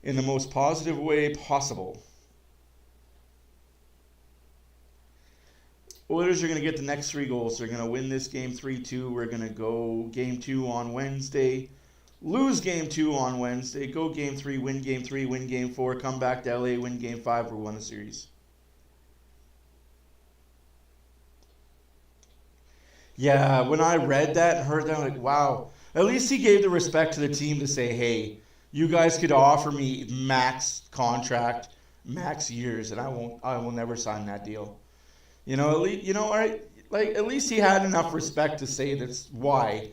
Speaker 1: In the most positive way possible. Oilers are going to get the next 3 goals. They're going to win this game 3-2. We're going to go game 2 on Wednesday. Lose game 2 on Wednesday. Go game 3, win game 3, win game 4. Come back to LA, win game 5, or win the series. Yeah, when I read that and heard that, I'm like, wow. At least he gave the respect to the team to say, hey, you guys could offer me max contract, max years, and I will never sign that deal. You know, at least, all right, like at least he had enough respect to say that's why.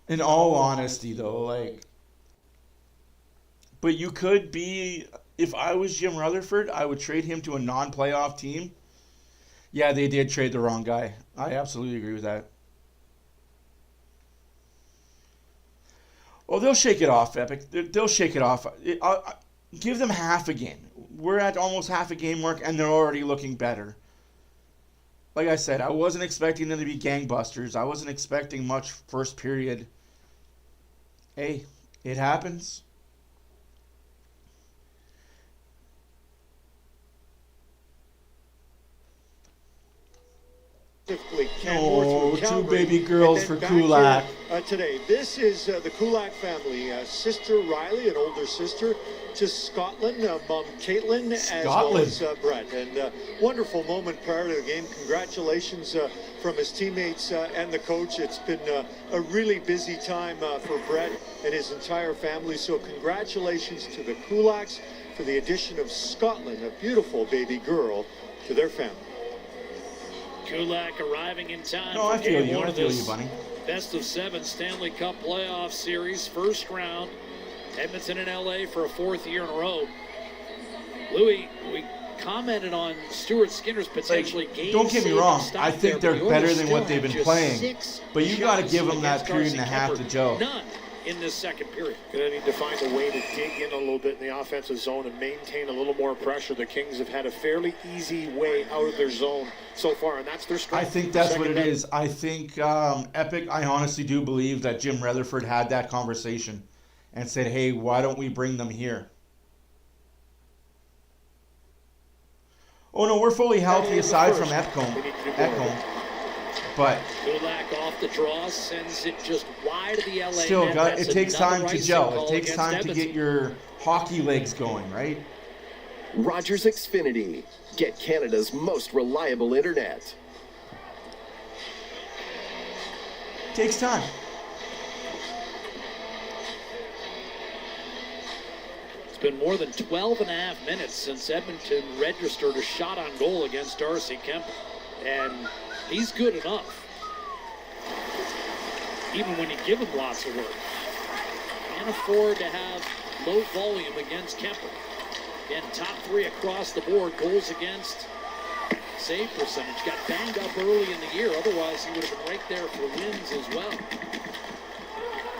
Speaker 1: In all honesty, though, like, but you could be, if I was Jim Rutherford, I would trade him to a non-playoff team. Yeah, they did trade the wrong guy. I absolutely agree with that. Oh, they'll shake it off, Epic. They'll shake it off. Give them half a game. We're at almost half a game mark, and they're already looking better. Like I said, I wasn't expecting them to be gangbusters. I wasn't expecting much first period. Hey, it happens. Oh, 2 baby girls for Kulak.
Speaker 2: Today, this is the Kulak family. Sister Riley, an older sister, to Scotland. Mom Caitlin, as well as Brett. And wonderful moment prior to the game. Congratulations from his teammates and the coach. It's been a really busy time for Brett and his entire family. So congratulations to the Kulaks for the addition of Scotland, a beautiful baby girl, to their family.
Speaker 3: Kulak arriving in time.
Speaker 1: No, I feel you. I feel you, buddy.
Speaker 3: Best of 7 Stanley Cup playoff series, first round. Edmonton and LA for a 4th year in a row. Louis, we commented on Stuart Skinner's potentially game.
Speaker 1: Don't get me wrong. I think they're better than what they've been playing. But you got to give them that period and a half to gel.
Speaker 3: None in this second period.
Speaker 4: Going to need to find a way to dig in a little bit in the offensive zone and maintain a little more pressure. The Kings have had a fairly easy way out of their zone so far, and that's their strength.
Speaker 1: I think that's what it is. I think, Epic, I honestly do believe that Jim Rutherford had that conversation and said, hey, why don't we bring them here? Oh, no, we're fully healthy aside from Ekholm. But
Speaker 3: Kulak off the draw, sends it just wide of the LA
Speaker 1: still,
Speaker 3: net.
Speaker 1: it takes time to gel. It takes time to get your hockey legs going, right?
Speaker 9: Rogers Xfinity. Get Canada's most reliable internet.
Speaker 1: Takes time.
Speaker 3: been more than 12 and a half minutes since Edmonton registered a shot on goal against Darcy Kemper. And he's good enough, even when you give him lots of work. Can't afford to have low volume against Kemper. Again, top 3 across the board. Goals against, save percentage. Got banged up early in the year. Otherwise, he would have been right there for wins as well.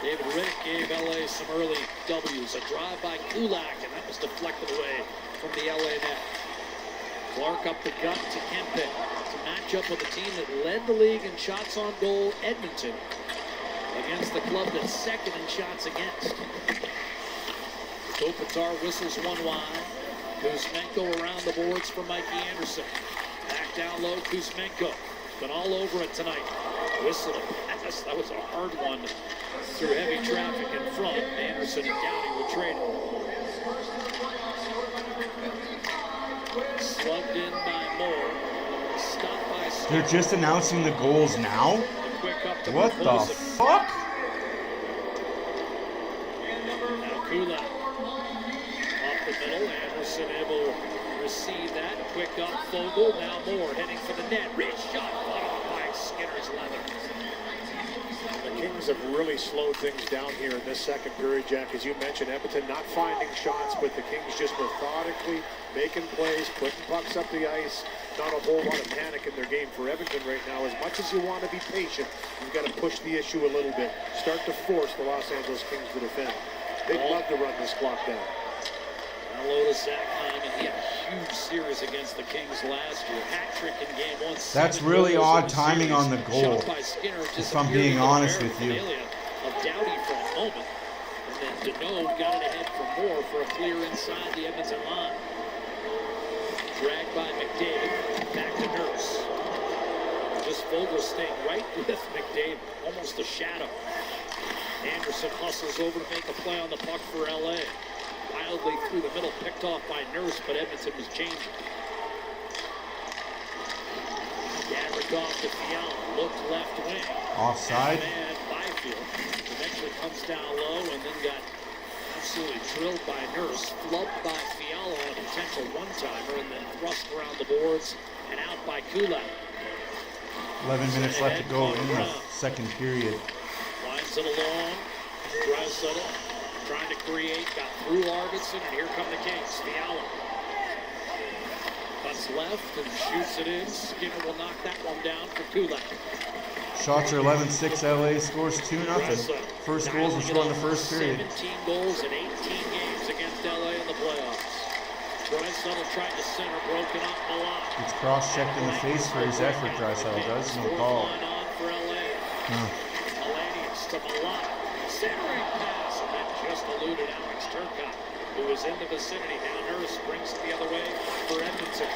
Speaker 3: David Riddick gave LA some early W's. A drive by Kulak, and that was deflected away from the LA net. Clark up the gut to Kempe to match up with a team that led the league in shots on goal, Edmonton, against the club that's second in shots against. Kopitar whistles one wide. Kuzmenko around the boards for Mikey Anderson. Back down low, Kuzmenko. Been all over it tonight. Whistle a pass. That was a hard one through heavy traffic in front. Anderson and Downey were trading. Slugged in by Moore. Stopped by Scott.
Speaker 1: They're just announcing the goals now? What the fuck?
Speaker 3: Now Kulak off the middle. Anderson able to receive that. Quick up Fogle. Now Moore heading for the net. Reach shot. Fought off by Skinner's leather.
Speaker 4: The Kings have really slowed things down here in this second period, Jack. As you mentioned, Edmonton not finding shots, but the Kings just methodically making plays, putting pucks up the ice. Not a whole lot of panic in their game for Edmonton right now. As much as you want to be patient, you've got to push the issue a little bit. Start to force the Los Angeles Kings to defend. They'd love to run this clock down.
Speaker 3: Hello to Zach Hyman. He had a huge series against the Kings last year. Hat-trick in game 1.
Speaker 1: That's really odd timing on the goal, if I'm being honest with you.
Speaker 3: Of Doughty for a moment. And then Deneau got it ahead for Moore for a clear inside the Edmonton line. Dragged by McDavid. Back to Nurse. Just Fogle staying right with McDavid. Almost a shadow. Anderson hustles over to make a play on the puck for LA. Wildly through the middle, picked off by Nurse, but Edmonton was changing. Gavrikov to Fiala, looked left wing.
Speaker 1: Offside.
Speaker 3: And Byfield eventually comes down low and then got absolutely drilled by Nurse, flubbed by Fiala on a potential one-timer, and then thrust around the boards and out by Kulak.
Speaker 1: 11 minutes left to go in the second period.
Speaker 3: Lines it along. Draisaitl trying to create, got through Arvidsson, and here come the Kings. Fiala cuts left and shoots it in. Skinner will knock that one down for Kulak.
Speaker 1: Shots are 11-6. LA scores 2-0. First goals were scored in the first period.
Speaker 3: 17 goals in 18 games against LA in the playoffs. Draisaitl tried to center, broken up Milan.
Speaker 1: It's cross-checked in the face for his effort, Draisaitl does. No call.
Speaker 3: On for LA. Alanius to Milan. Centering pass, and that just eluded Alex Turcotte, who was in the vicinity. Now Nurse brings it the other way for Edmonton.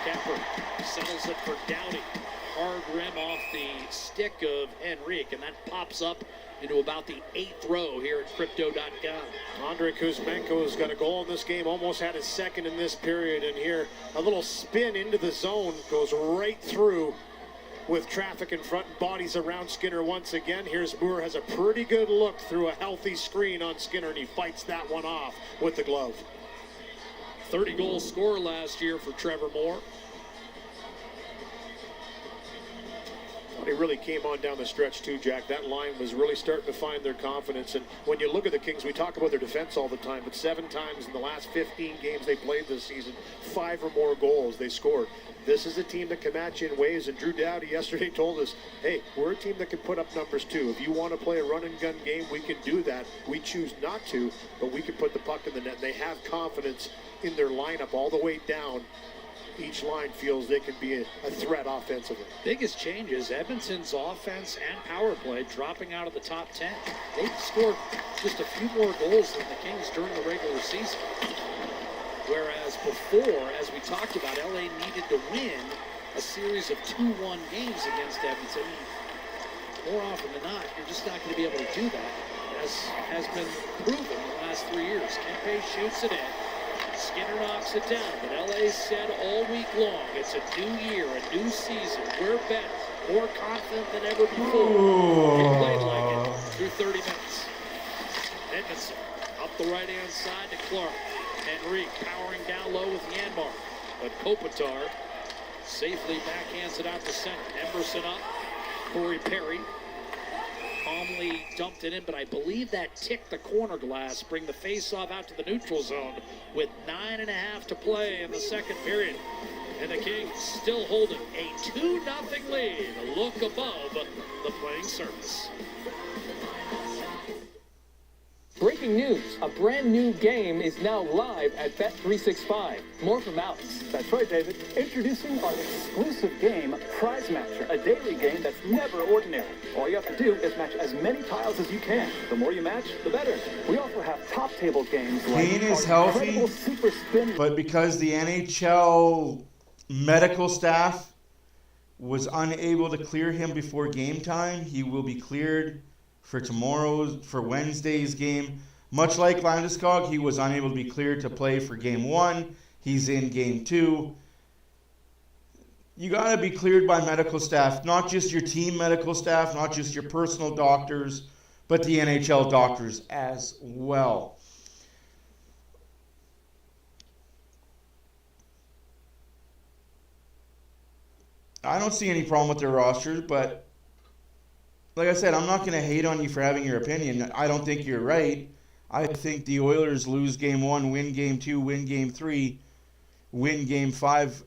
Speaker 3: Kemper settles it for Doughty. Hard rim off the stick of Henrique, and that pops up into about the 8th row here at Crypto.com.
Speaker 4: Andrei Kuzmenko's got a goal in this game, almost had his second in this period, and here a little spin into the zone, goes right through with traffic in front and bodies around Skinner once again. Here's Moore, has a pretty good look through a healthy screen on Skinner, and he fights that one off with the glove.
Speaker 3: 30-goal scorer last year for Trevor Moore.
Speaker 4: He really came on down the stretch too, Jack. That line was really starting to find their confidence. And when you look at the Kings, we talk about their defense all the time, but 7 times in the last 15 games they played this season, 5 or more goals they scored. This is a team that can match in ways, and Drew Doughty yesterday told us, hey, we're a team that can put up numbers too. If you want to play a run and gun game, we can do that. We choose not to, but we can put the puck in the net. They have confidence in their lineup all the way down. Each line feels they can be a threat offensively.
Speaker 3: Biggest change is Edmonton's offense and power play dropping out of the top 10. They've scored just a few more goals than the Kings during the regular season. Whereas before, as we talked about, LA needed to win a series of 2-1 games against Edmonton. More often than not, you're just not going to be able to do that, as has been proven the last 3 years. Kempe shoots it in. Skinner knocks it down, but LA said all week long, it's a new year, a new season. We're better, more confident than ever before. They played like it through 30 minutes. Edmondson up the right-hand side to Clark. Henry powering down low with Yanmark. But Kopitar safely backhands it out to center. Emerson up. Corey Perry calmly dumped it in, but I believe that ticked the corner glass, bring the face-off out to the neutral zone with 9.5 to play in the second period. And the Kings still holding a 2-0 lead, a look above the playing surface.
Speaker 10: Breaking news, a brand new game is now live at Bet365. More from Alex.
Speaker 8: That's right, David. Introducing our exclusive game, Prize Matcher, a daily game that's never ordinary. All you have to do is match as many tiles as you can. The more you match, the better. We also have top table games like
Speaker 1: Kane is healthy,
Speaker 8: Super Spin.
Speaker 1: but because the NHL medical staff was unable to clear him before game time, he will be cleared for Wednesday's game. Much like Landeskog, he was unable to be cleared to play for game 1. He's in game 2. You got to be cleared by medical staff, not just your team medical staff, not just your personal doctors, but the NHL doctors as well. I don't see any problem with their rosters, but like I said, I'm not going to hate on you for having your opinion. I don't think you're right. I think the Oilers lose game 1, win game 2, win game 3, win game 5,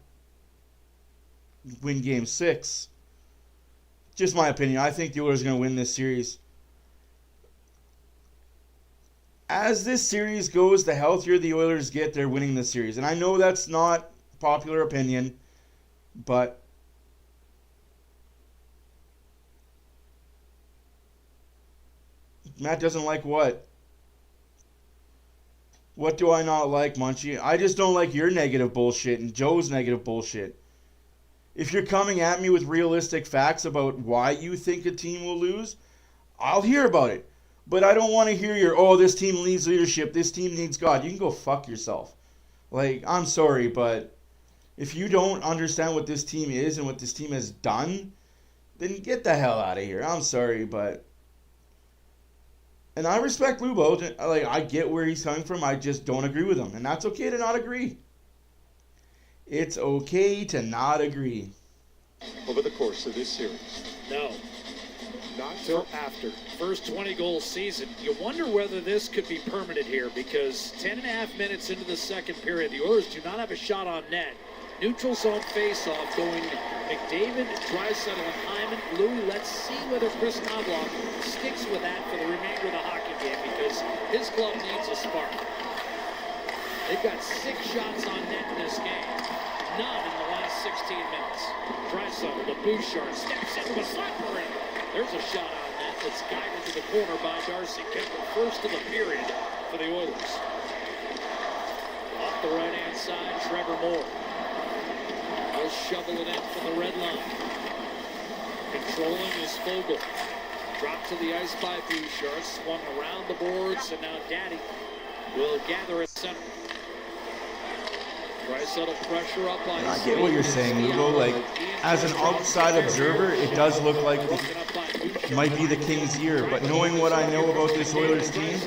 Speaker 1: win game 6. Just my opinion. I think the Oilers are going to win this series. As this series goes, the healthier the Oilers get, they're winning the series. And I know that's not popular opinion, but Matt doesn't like what? What do I not like, Munchie? I just don't like your negative bullshit and Joe's negative bullshit. If you're coming at me with realistic facts about why you think a team will lose, I'll hear about it. But I don't want to hear your, this team needs leadership, this team needs God. You can go fuck yourself. Like, I'm sorry, but if you don't understand what this team is and what this team has done, then get the hell out of here. I'm sorry, but... And I respect Lubo. Like, I get where he's coming from. I just don't agree with him. And that's okay to not agree. It's okay to not agree.
Speaker 2: Over the course of this series.
Speaker 3: No.
Speaker 2: Not till after.
Speaker 3: First 20-goal season. You wonder whether this could be permanent here, because 10.5 minutes into the second period, the Oilers do not have a shot on net. Neutral zone face-off going McDavid, Draisaitl, and Hyman. Louis, let's see whether Chris Knobloch sticks with that for the remainder of the hockey game, because his club needs a spark. They've got 6 shots on net in this game. None in the last 16 minutes. Draisaitl to Bouchard, steps into a slot parade. There's a shot on net that's guided to the corner by Darcy Kemper. First of the period for the Oilers. Off the right-hand side, Trevor Moore. He'll shovel it in from the red line. Controlling is Fogle. Dropped to the ice by Bouchard. Swung around the boards, and now Daddy will gather at center. Draisaitl pressure up on.
Speaker 1: I get what you're saying, Lugo. Like, as an outside observer, it does look like it might be the Kings' year. But knowing what I know about this Oilers team,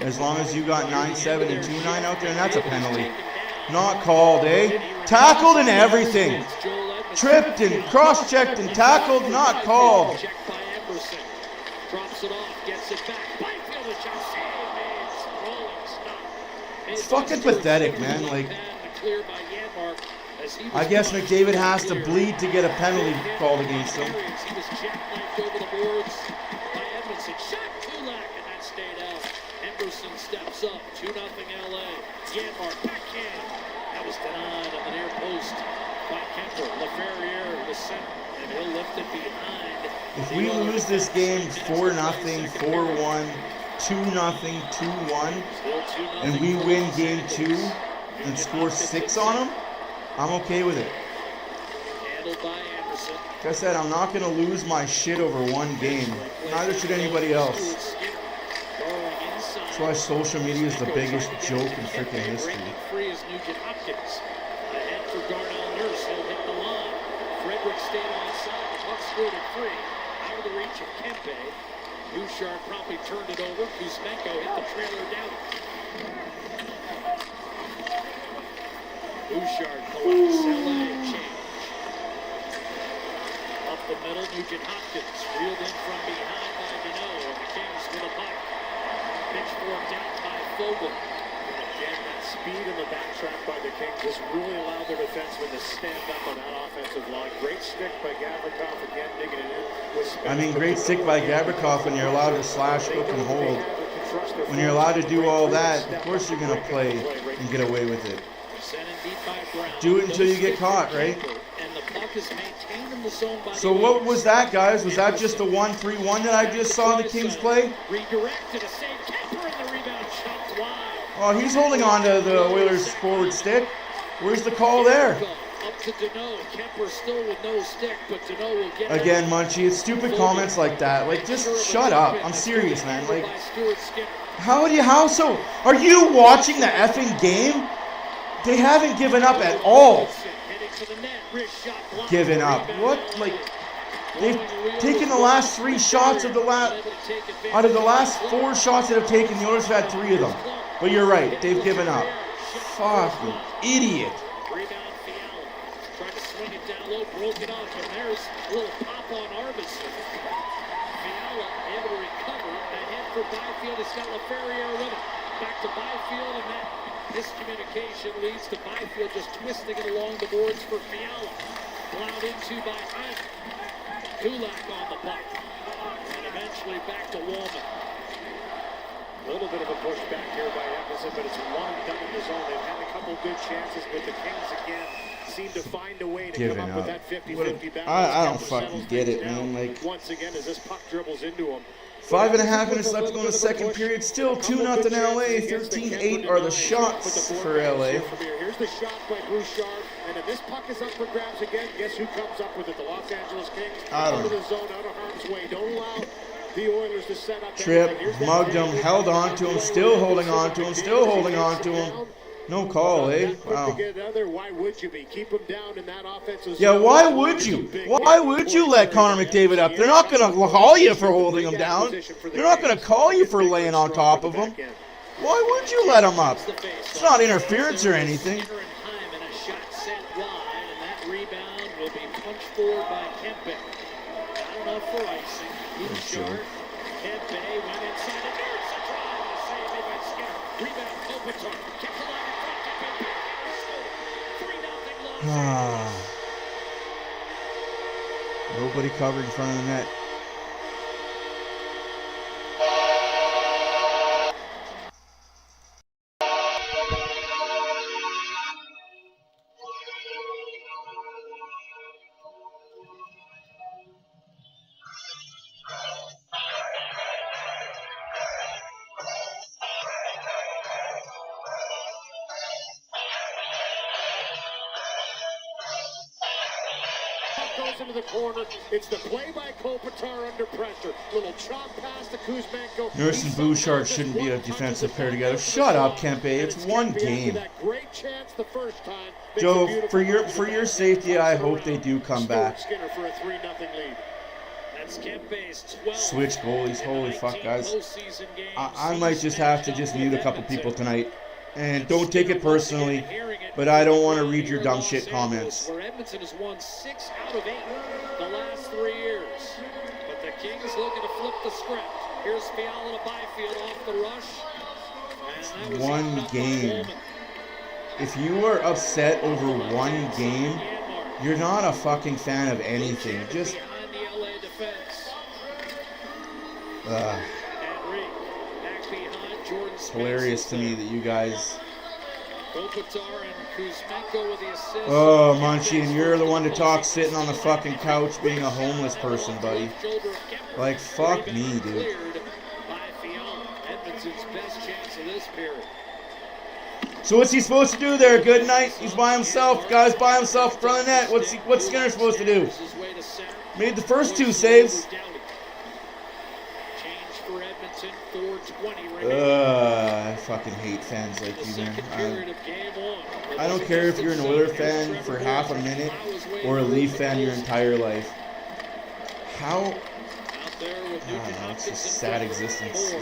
Speaker 1: as long as you got 9-7 and 2-9 out there, and that's a penalty. Not called, eh? Tackled and everything. Tripped and cross-checked and tackled, not called.
Speaker 3: Drops it off, gets it back. Byfield and Chelsea rolling stop.
Speaker 1: It's fucking pathetic, man. Like, I guess McDavid has to bleed to get a penalty called against him.
Speaker 3: He was jackknifed over the boards by Edmondson. Shot Kulak, and that stayed out. Henderson steps up. 2-0 LA. Yanmark backhand. That was denied on the near post by Kemper. LaFerriere to the center, and he'll lift it behind.
Speaker 1: If we lose this game 4-0, 4-1, 2-0, 2-1, and we win game 2 and score 6 on them, I'm okay with it.
Speaker 3: Handled by Anderson.
Speaker 1: Like I said, I'm not going to lose my shit over one game. Neither should anybody else. That's why social media is the biggest joke in freaking history.
Speaker 3: Free is Nugent Hopkins. Ahead for Darnell Nurse. He'll hit the line. Frederick stayed onside. The puck scored it free. Out of the reach of Kempe. Bouchard promptly turned it over. Kuzmenko hit the trailer down. Bouchard collects. LA change. Up the middle, Nugent Hopkins. Reeled in from behind by Deneau. And the Kings with a puck. Pitchforked out by Fogle.
Speaker 4: Again, that speed in the backtrack by the Kings just really allowed their defensemen to stand up on that offensive line. Great stick by Gavrikov again, digging it in. With
Speaker 1: I mean, great stick by Gavrikov when you're allowed to slash, hook, and hold. When you're allowed to do all that, of course you're going to play and get away with it. Do it until you get caught, right? So what was that, guys? Was that just the 1-3-1 that I just saw the Kings play? Oh, he's holding on to the Oilers' forward stick. Where's the call there? Again, Munchie, it's stupid comments like that. Like, just shut up. I'm serious, man. Like, how so? Are you watching the effing game? They haven't given up at all. Given up. What? Like, they've taken the last 3 shots of the out of the last 4 shots that have taken, the Oilers have had 3 of them. But you're right, they've given up. Fucking idiot.
Speaker 3: Rebound Fiala. Trying to swing it down low, broke it off, and there's a little pop on Arbison. Fiala able to recover. Ahead for Byfield. He's got LaFerriere with him. Back to Byfield, and that miscommunication leads to Byfield just twisting it along the boards for Fiala. Plowed into by Hyman. Kulak on the puck. And eventually back to Wallman.
Speaker 4: A little bit of a push back here by Edmonton, but it's one and done in the zone. They've had a couple good chances, but the Kings again seem to find a way to come up with that 50-50 balance.
Speaker 1: I don't fucking get it, man. Like,
Speaker 4: once again, as this puck dribbles into him.
Speaker 1: 5.5 minutes left to go in the second period. Still 2-0 LA. 13-8 are the shots for LA.
Speaker 4: Here's the shot by Bouchard, and if this puck is up for grabs again, guess who comes up with it? The Los Angeles Kings.
Speaker 1: I don't know.
Speaker 4: Out of the zone, out of harm's way. Don't allow the Oilers to set up.
Speaker 1: Trip, mugged him, held on to him, still holding on to him, still holding on to him. No call, eh? Wow.
Speaker 4: Why would you be? Keep him down in that offensive zone.
Speaker 1: Yeah, why would you? Why would you let Connor McDavid up? They're not going to call you for holding him down. They're not going to call you for laying on top of him. Why would you let him up? It's not interference or anything.
Speaker 3: Sure. Kempe went inside, and there's a try. Save made by Skinner. Rebound, Kopitar. Kept the line in front. 3-0 long.
Speaker 1: Nobody covered in front of the net.
Speaker 4: Goes into the corner. It's the play by Kopitar under pressure. Little chop pass to Kuzmenko.
Speaker 1: Nurse and Bouchard shouldn't be a defensive pair together. Shut up, Kempe. It's one game. Joe, for your safety, I hope they do come back. Switch goalies. Holy fuck, guys. I might just have to just mute a couple people tonight. And don't take it personally, but I don't want to read your dumb shit comments.
Speaker 3: Where Edmonton has won 6 out of 8 the last 3 years. But the Kings looking to flip the script. Here's Fiala to Byfield off the rush. And
Speaker 1: one game. If you are upset over one game, you're not a fucking fan of anything. Just it's hilarious to me that you guys. Oh, Munchie, and you're the one to talk sitting on the fucking couch being a homeless person, buddy. Like, fuck me, dude. So what's he supposed to do there? Good night. He's by himself. Guy's by himself in front of the net. What's Skinner supposed to do? Made the first 2 saves. I fucking hate fans like you, man. I don't care if you're an Oilers fan for half a minute or a Leaf fan your entire life. How? I don't know, it's just sad existence.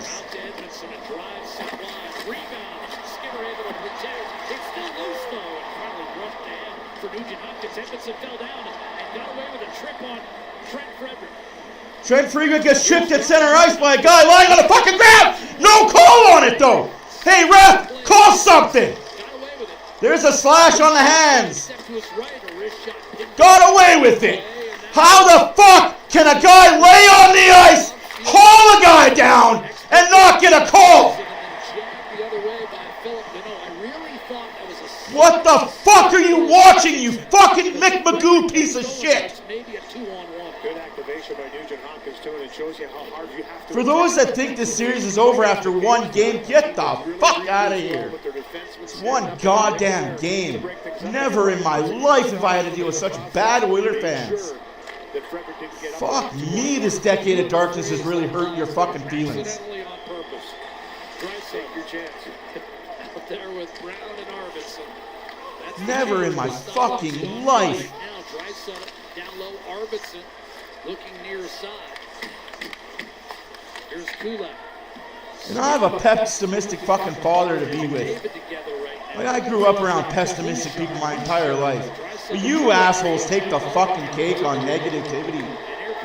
Speaker 3: Lieutenant. It's still loose, though, and finally brought down for Nugent Hopkins. Edmondson fell down and got away with a trip on Trent Frederick.
Speaker 1: Trent Friedman gets tripped at center ice by a guy lying on the fucking ground. No call on it, though. Hey, ref, call something. There's a slash on the hands. Got away with it. How the fuck can a guy lay on the ice, haul a guy down, and not get a call? What the fuck are you watching, you fucking Mick Magoo piece of shit?
Speaker 4: Good activation by Nugent Hopkins, too, and it shows you how hard you have to.
Speaker 1: For those that think this series is over after one game, get the fuck out of here. It's one goddamn game. Never in my life have I had to deal with such bad Oiler fans. Fuck me, this decade of darkness has really hurt your fucking feelings.
Speaker 3: Out there with Brown and Arvidsson.
Speaker 1: Never in my fucking life.
Speaker 3: Down low, Arvidsson looking near side. Here's Kulak.
Speaker 1: And I have a pessimistic fucking father to be with. Like, I grew up around pessimistic people my entire life. But you assholes take the fucking cake on negativity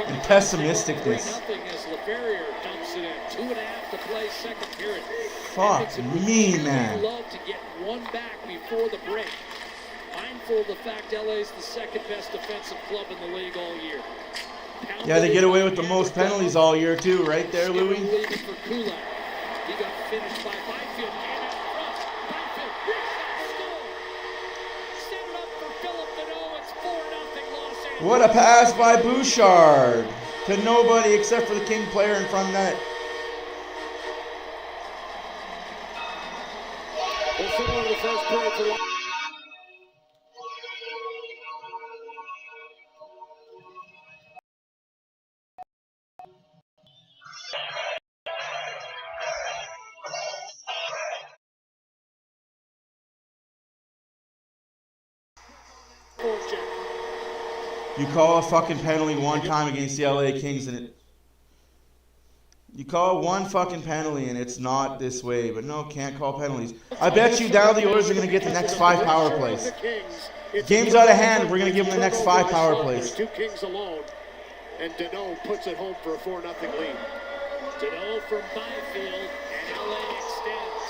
Speaker 1: and pessimisticness. Fuck me, man.
Speaker 3: Love to get one back before the break. Mindful of the fact LA's the second best defensive club in the league all year.
Speaker 1: Yeah, they get away with the most penalties all year too, right there, Louis?
Speaker 3: He got finished by Byfield. Came out front. Byfield, big shot, score. Set it up for Philip Deneau. It's 4-0 Los Angeles.
Speaker 1: What a pass by Bouchard to nobody except for the King player in front net.
Speaker 4: We'll sit over the first period for
Speaker 1: You call a fucking penalty one time against the LA Kings and you call one fucking penalty and it's not this way, but no, can't call penalties. I bet you now the Oilers are going to get the next 5 power plays. Game's out of hand, we're going to give them the next 5 power plays.
Speaker 4: 2 Kings alone, and Deneau puts it home for a 4-0 lead.
Speaker 3: Deneau from Byfield, and LA extends.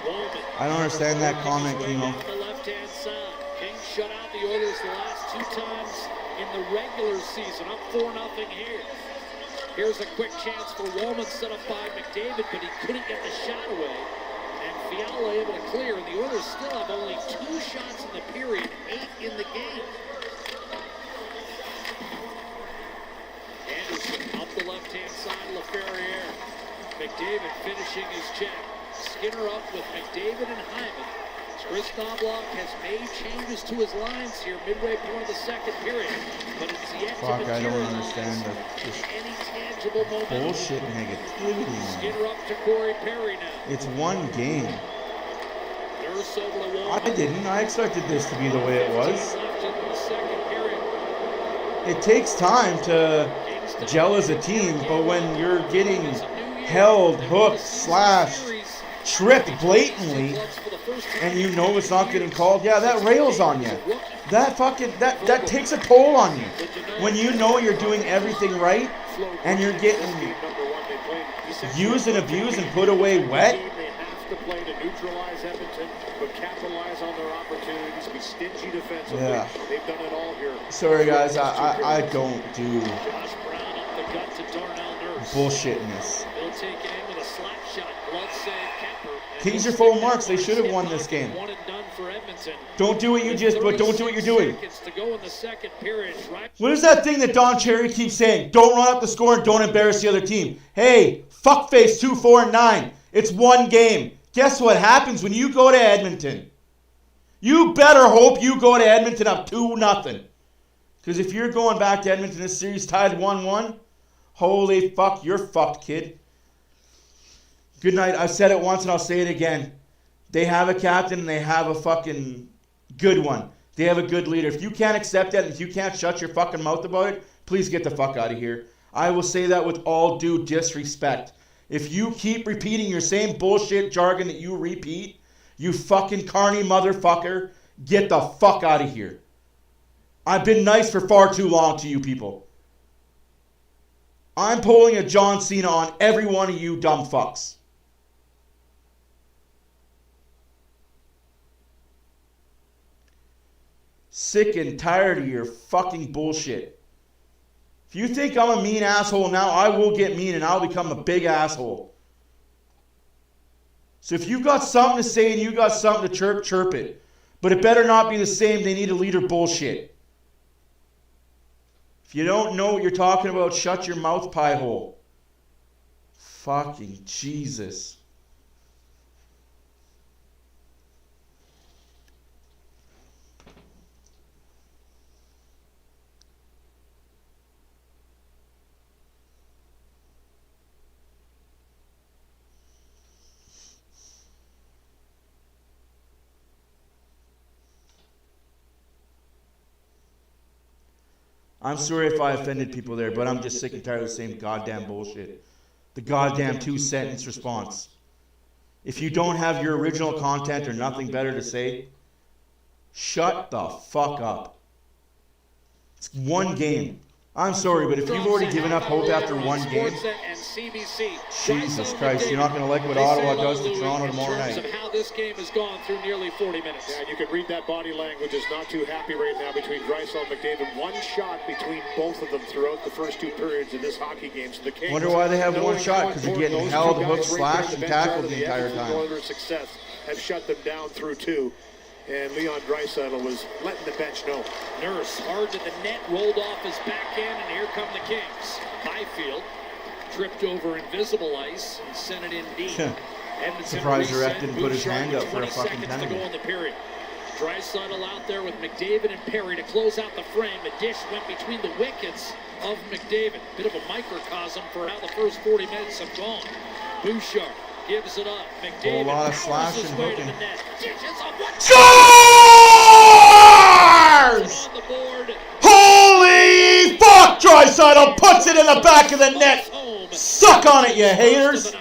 Speaker 3: Bowman.
Speaker 1: I don't understand that comment, Kimo.
Speaker 3: The left-hand side. Kings shut out the Oilers the last 2 times in the regular season. Up 4-0 here. Here's a quick chance for Woman set up by McDavid, but he couldn't get the shot away. And Fiala able to clear, and the Oilers still have only 2 shots in the period, 8 in the game. Anderson up the left-hand side, LaFerriere. McDavid finishing his check. Skinner up with McDavid and Hyman. Chris Knobloch has made changes to his lines here midway point of the second period, but it's yet to
Speaker 1: I don't understand
Speaker 3: any tangible momentum.
Speaker 1: Bullshit negativity.
Speaker 3: Skinner up to Corey Perry now.
Speaker 1: It's one game.
Speaker 3: Nurse over to Wall.
Speaker 1: I didn't. I expected this to be the way it was.
Speaker 3: Left in the second period.
Speaker 1: It takes time to gel as a team, but when you're getting held, hooked, slashed, tripped blatantly, and you know it's not getting called, yeah, that rails on you. That fucking, that takes a toll on you. When you know you're doing everything right, and you're getting used and abused and put away wet.
Speaker 4: They have to play to neutralize Edmonton, but capitalize on their opportunities, be stingy defensively.
Speaker 1: Yeah.
Speaker 4: They've done it all here.
Speaker 1: Sorry guys, I don't do
Speaker 3: Josh Brown up the gut to Darnell Nurse.
Speaker 1: bullshitness.
Speaker 3: They'll take it in with a slap shot. Blood save Kemper.
Speaker 1: Kings are full marks. They should have won this game.
Speaker 3: One and done for Edmonton.
Speaker 1: Don't do what you just, but don't do what you're doing.
Speaker 3: Seconds to go in the second period.
Speaker 1: What is that thing that Don Cherry keeps saying? Don't run up the score and don't embarrass the other team. Hey, fuckface 2-4-9. It's one game. Guess what happens when you go to Edmonton? You better hope you go to Edmonton up 2-0. Because if you're going back to Edmonton, this series tied 1-1, holy fuck, you're fucked, kid. Good night. I've said it once and I'll say it again. They have a captain and they have a fucking good one. They have a good leader. If you can't accept that and if you can't shut your fucking mouth about it, please get the fuck out of here. I will say that with all due disrespect. If you keep repeating your same bullshit jargon that you repeat, you fucking carny motherfucker, get the fuck out of here. I've been nice for far too long to you people. I'm pulling a John Cena on every one of you dumb fucks. Sick and tired of your fucking bullshit. If you think I'm a mean asshole now, I will get mean and I'll become a big asshole. So if you got something to say and you got something to chirp, chirp it. But it better not be the same they need a leader bullshit. If you don't know what you're talking about, shut your mouth, pie hole. Fucking Jesus. I'm sorry if I offended people there, but I'm just sick and tired of the same goddamn bullshit. The goddamn 2-sentence response. If you don't have your original content or nothing better to say, shut the fuck up. It's one game. I'm sorry, but if you've already given up hope after one game, Jesus Christ, you're not going to like what Ottawa does to Toronto tomorrow night.
Speaker 3: Of how this game has gone through nearly 40 minutes.
Speaker 4: Yeah, you can read that body language is not too happy right now between Draisaitl and McDavid. One shot between both of them throughout the first two periods of this hockey game. So the Kings,
Speaker 1: wonder why they have one shot, because they're getting held, hooked, slashed, and tackled the entire time.
Speaker 4: Oilers' success have shut them down through two. And Leon Draisaitl was letting the bench know.
Speaker 3: Nurse hard to the net, rolled off his backhand, and here come the Kings. Highfield tripped over invisible ice and sent it in deep.
Speaker 1: Surprised the ref didn't put his hand up for a fucking penalty.
Speaker 3: To go in the period. Draisaitl out there with McDavid and Perry to close out the frame. The dish went between the wickets of McDavid. Bit of a microcosm for how the first 40 minutes have gone. Bouchard gives it up. McDavid
Speaker 1: a lot of
Speaker 3: powers
Speaker 1: slash
Speaker 3: his
Speaker 1: and
Speaker 3: way to
Speaker 1: hooking.
Speaker 3: the net. Dishes up one.
Speaker 1: Scores!
Speaker 3: On the board.
Speaker 1: Holy fuck! Draisaitl puts it in the back of the net. Suck on it, you haters.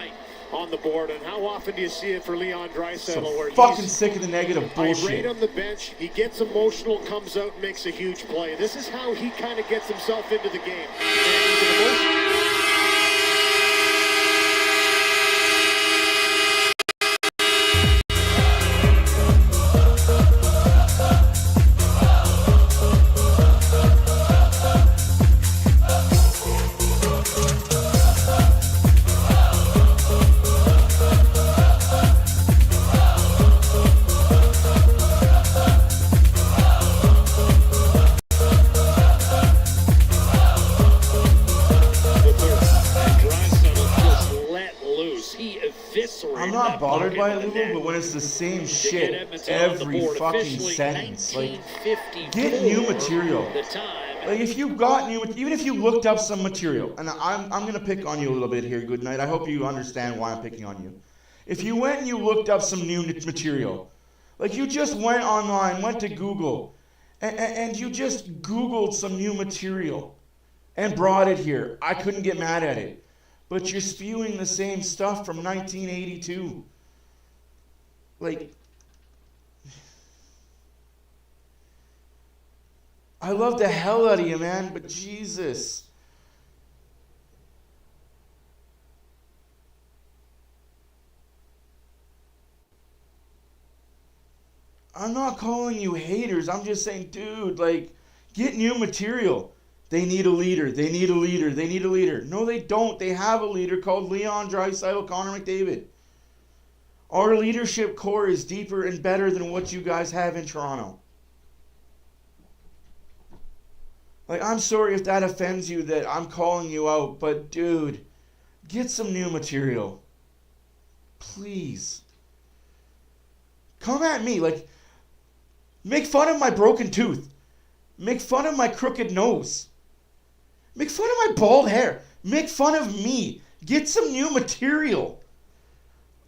Speaker 4: On the board, and how often do you see it for Leon Draisaitl where
Speaker 1: Fucking
Speaker 4: he's
Speaker 1: sick of the negative bullshit.
Speaker 4: irate on the bench, he gets emotional, comes out and makes a huge play. This is how he kind of gets himself into the game. And he's an emotional.
Speaker 1: I'm not bothered by it, Lulu, but when it's the same shit every fucking sentence, like, get new material. Like, if you got new, even if you looked up some material, and I'm gonna pick on you a little bit here, good night. I hope you understand why I'm picking on you. If you went and you looked up some new material, like you just went online, went to Google, and you just Googled some new material and brought it here, I couldn't get mad at it. But you're spewing the same stuff from 1982. Like, I love the hell out of you, man, but Jesus. I'm not calling you haters. I'm just saying, dude, like, get new material. They need a leader. They need a leader. They need a leader. No, they don't. They have a leader called Leon Draisaitl, Connor McDavid. Our leadership core is deeper and better than what you guys have in Toronto. Like, I'm sorry if that offends you that I'm calling you out, but dude, get some new material. Please. Come at me. Like, make fun of my broken tooth. Make fun of my crooked nose. Make fun of my bald hair. Make fun of me. Get some new material.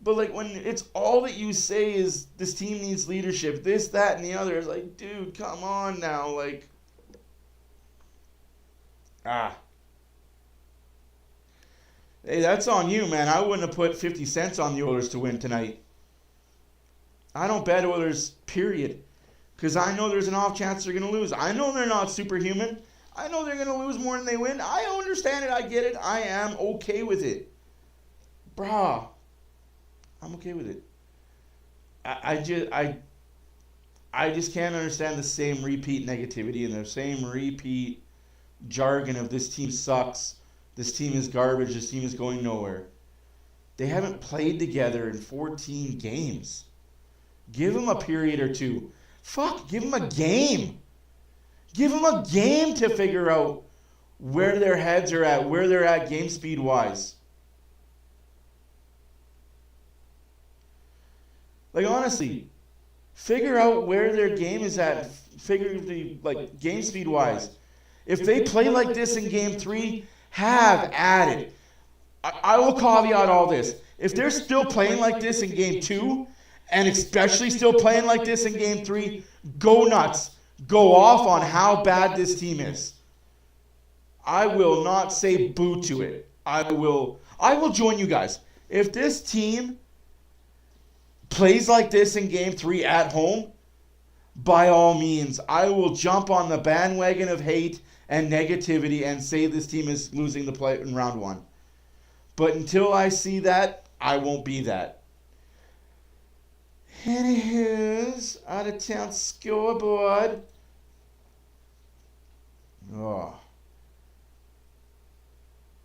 Speaker 1: But like when it's all that you say is this team needs leadership, this, that, and the other, it's like, dude, come on now. Like, Hey, that's on you, man. I wouldn't have put 50 cents on the Oilers to win tonight. I don't bet Oilers, period. Because I know there's an off chance they're going to lose. I know they're not superhuman. I know they're going to lose more than they win. I understand it. I get it. I am okay with it. Brah. I'm okay with it. I just can't understand the same repeat negativity and the same repeat jargon of this team sucks. This team is garbage. This team is going nowhere. They haven't played together in 14 games. Give them a period or two. Fuck, give them a game. Give them a game to figure out where their heads are at, where they're at game speed wise. Like, honestly, figure out where their game is at, figuratively, like, game speed wise. If they play like this in game 3, have at it. I will caveat all this. If they're still playing like this in game 2, and especially still playing like this in game 3, go nuts. Go off on how bad this team is. I will not say boo to it. I will join you guys. If this team plays like this in game 3 at home, by all means, I will jump on the bandwagon of hate and negativity and say this team is losing the play in round 1. But until I see that, I won't be that. Anywho's, out of town scoreboard. Oh.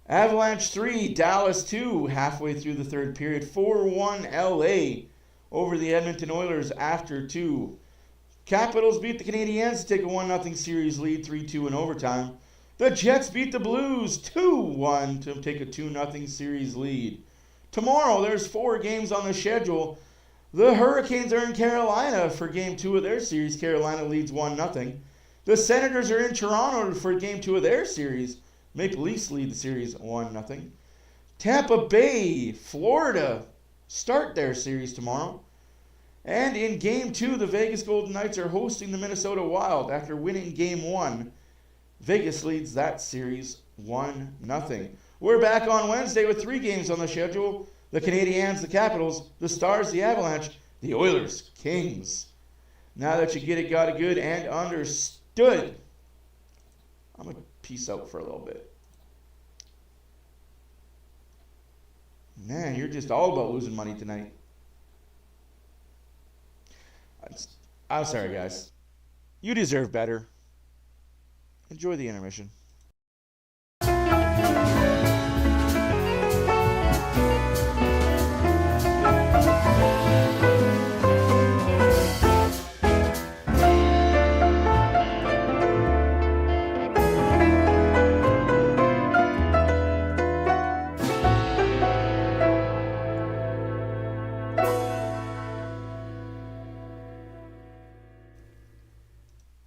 Speaker 1: Avalanche 3, Dallas 2, halfway through the third period. 4-1 LA over the Edmonton Oilers after 2. Capitals beat the Canadiens to take a 1-0 series lead, 3-2 in overtime. The Jets beat the Blues 2-1 to take a 2-0 series lead. Tomorrow, there's 4 games on the schedule. The Hurricanes are in Carolina for Game 2 of their series. Carolina leads 1-0. The Senators are in Toronto for Game 2 of their series. Maple Leafs lead the series 1-0. Tampa Bay, Florida start their series tomorrow. And in Game 2, the Vegas Golden Knights are hosting the Minnesota Wild after winning Game 1. Vegas leads that series 1-0. We're back on Wednesday with 3 games on the schedule. The Canadiens, the Capitals, the Stars, the Avalanche, the Oilers, Kings. Now that you get it, got it good, and understood, I'm going to peace out for a little bit. Man, you're just all about losing money tonight. I'm sorry, guys. You deserve better. Enjoy the intermission.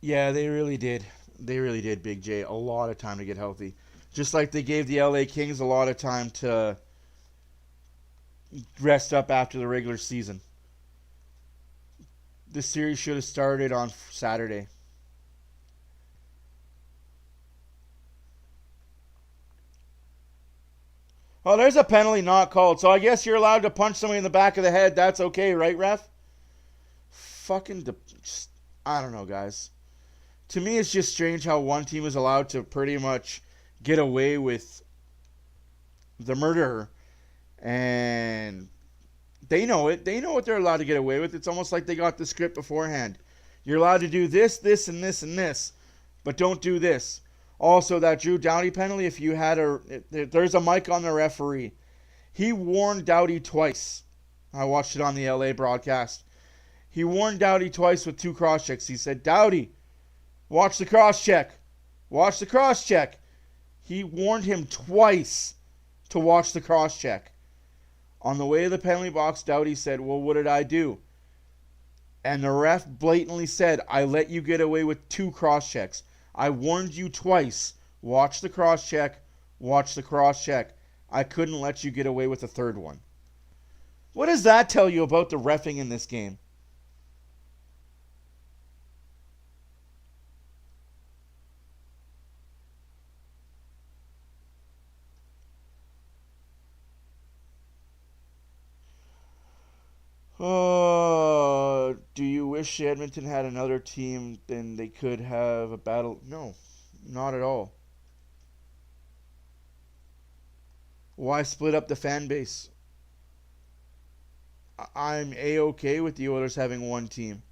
Speaker 1: Yeah, they really did. They really did, Big J. A lot of time to get healthy. Just like they gave the LA Kings a lot of time to rest up after the regular season. This series should have started on Saturday. Oh, there's a penalty not called. So I guess you're allowed to punch somebody in the back of the head. That's okay, right, ref? I don't know, guys. To me, it's just strange how one team is allowed to pretty much get away with the murder. And they know it. They know what they're allowed to get away with. It's almost like they got the script beforehand. You're allowed to do this, this, and this, and this. But don't do this. Also, that Drew Doughty penalty, if you had there's a mic on the referee. He warned Doughty twice. I watched it on the LA broadcast. He warned Doughty twice with 2 cross-checks. He said, Doughty, watch the cross-check. Watch the cross-check. He warned him twice to watch the cross-check. On the way to the penalty box, Doughty said, well, what did I do? And the ref blatantly said, I let you get away with 2 cross-checks. I warned you twice. Watch the cross-check. Watch the cross-check. I couldn't let you get away with a 3rd one. What does that tell you about the reffing in this game? Do you wish Edmonton had another team? Then they could have a battle? No, not at all. Why split up the fan base? I'm A-okay with the Oilers having one team.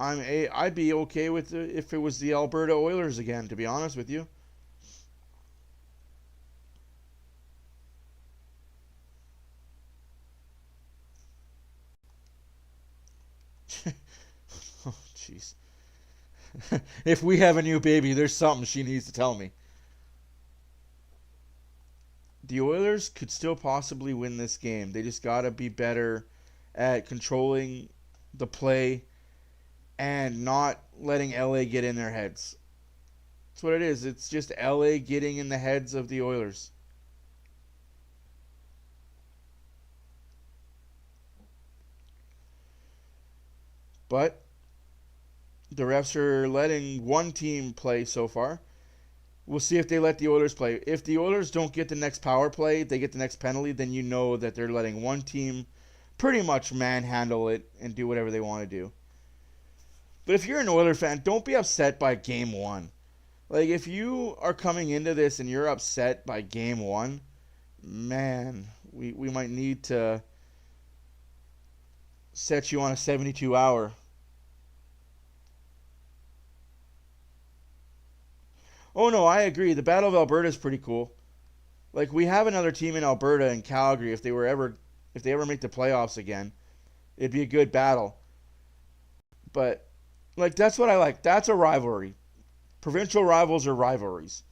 Speaker 1: I'd be okay with it if it was the Alberta Oilers again, to be honest with you. Oh, jeez. If we have a new baby, there's something she needs to tell me. The Oilers could still possibly win this game. They just got to be better at controlling the play and not letting LA get in their heads. That's what it is. It's just LA getting in the heads of the Oilers. But the refs are letting one team play so far. We'll see if they let the Oilers play. If the Oilers don't get the next power play, they get the next penalty, then you know that they're letting one team pretty much manhandle it and do whatever they want to do. But if you're an Oilers fan, don't be upset by game one. Like, if you are coming into this and you're upset by game one, man, we might need to set you on a 72-hour. Oh, no, I agree. The Battle of Alberta is pretty cool. Like, we have another team in Alberta and Calgary. If they ever make the playoffs again, it'd be a good battle. But, like, that's what I like. That's a rivalry. Provincial rivals are rivalries.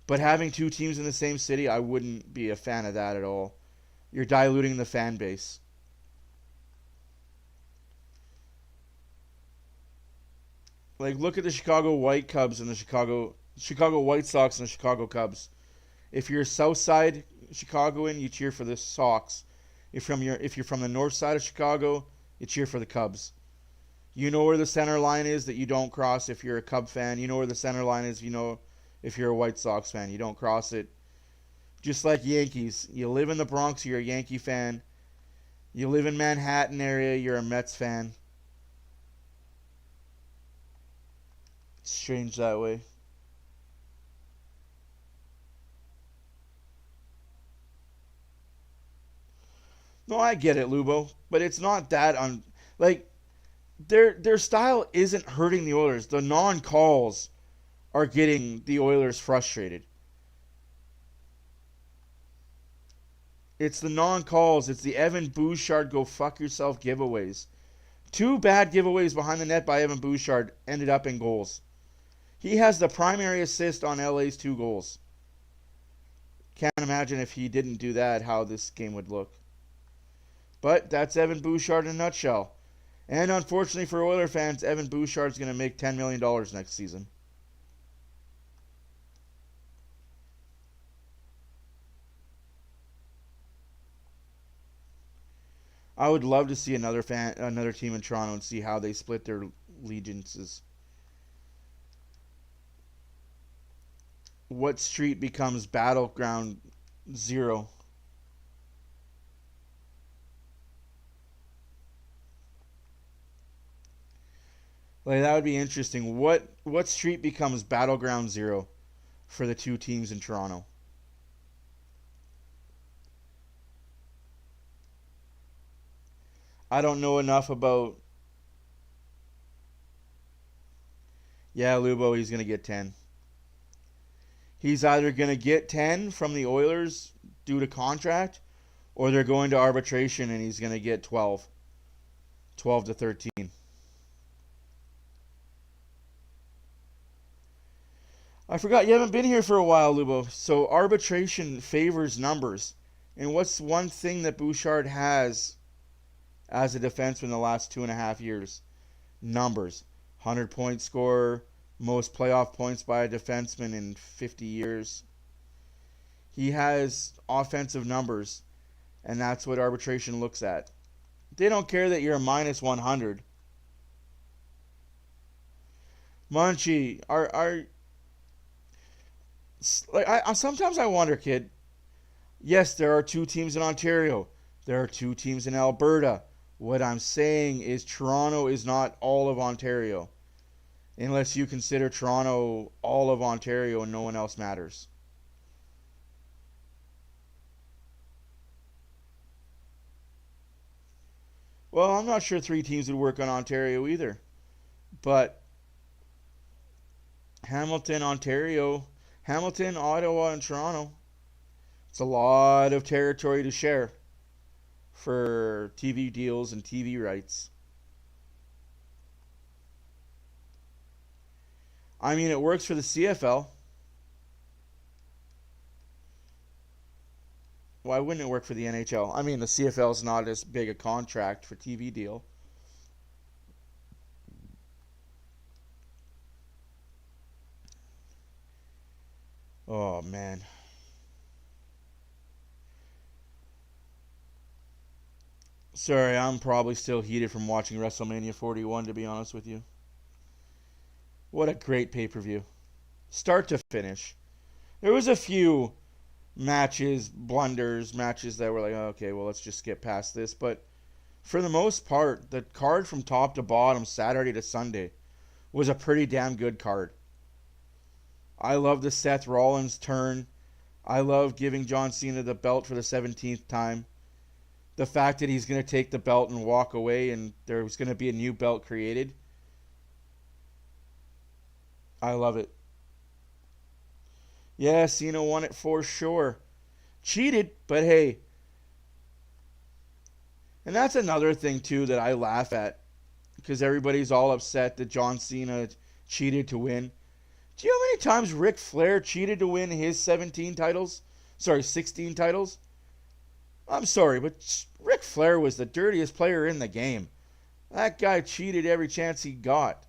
Speaker 1: But having two teams in the same city, I wouldn't be a fan of that at all. You're diluting the fan base. Like, look at the Chicago White Cubs and the Chicago White Sox and the Chicago Cubs. If you're South Side Chicagoan, you cheer for the Sox. If you're from the North Side of Chicago, you cheer for the Cubs. You know where the center line is that you don't cross if you're a Cub fan. You know where the center line is, if you're a White Sox fan. You don't cross it. Just like Yankees. You live in the Bronx, you're a Yankee fan. You live in Manhattan area, you're a Mets fan. It's strange that way. No, I get it, Lubo, but it's not that like their style isn't hurting the Oilers. The non-calls are getting the Oilers frustrated. It's the non-calls. It's the Evan Bouchard go fuck yourself giveaways. Two bad giveaways behind the net by Evan Bouchard ended up in goals. He has the primary assist on LA's 2 goals. Can't imagine if he didn't do that, how this game would look. But that's Evan Bouchard in a nutshell. And unfortunately for Oilers fans, Evan Bouchard's going to make $10 million next season. I would love to see another team in Toronto and see how they split their allegiances. What street becomes battleground 0? Like, that would be interesting. What street becomes battleground 0 for the two teams in Toronto? I don't know enough about... Yeah, Lubo, he's going to get 10. He's either going to get 10 from the Oilers due to contract, or they're going to arbitration and he's going to get 12. 12 to 13. I forgot, you haven't been here for a while, Lubo. So arbitration favors numbers. And what's one thing that Bouchard has as a defenseman the last 2.5 years? Numbers. 100-point scorer, most playoff points by a defenseman in 50 years. He has offensive numbers, and that's what arbitration looks at. They don't care that you're a minus 100. Munchie, sometimes I wonder, kid. Yes, there are 2 teams in Ontario. There are 2 teams in Alberta. What I'm saying is Toronto is not all of Ontario. Unless you consider Toronto all of Ontario and no one else matters. Well, I'm not sure 3 teams would work on Ontario either. But Hamilton, Ontario, Hamilton, Ottawa, and Toronto. It's a lot of territory to share for TV deals and TV rights. I mean, it works for the CFL. Why wouldn't it work for the NHL? I mean, the CFL is not as big a contract for TV deal. Oh, man. Sorry, I'm probably still heated from watching WrestleMania 41, to be honest with you. What a great pay-per-view. Start to finish. There was a few matches that were like, okay, well, let's just skip past this. But for the most part, the card from top to bottom, Saturday to Sunday, was a pretty damn good card. I love the Seth Rollins turn. I love giving John Cena the belt for the 17th time. The fact that he's going to take the belt and walk away and there's going to be a new belt created. I love it. Yeah, Cena won it for sure. Cheated, but hey. And that's another thing, too, that I laugh at. Because everybody's all upset that John Cena cheated to win. Do you know how many times Ric Flair cheated to win his 16 titles? I'm sorry, but Ric Flair was the dirtiest player in the game. That guy cheated every chance he got.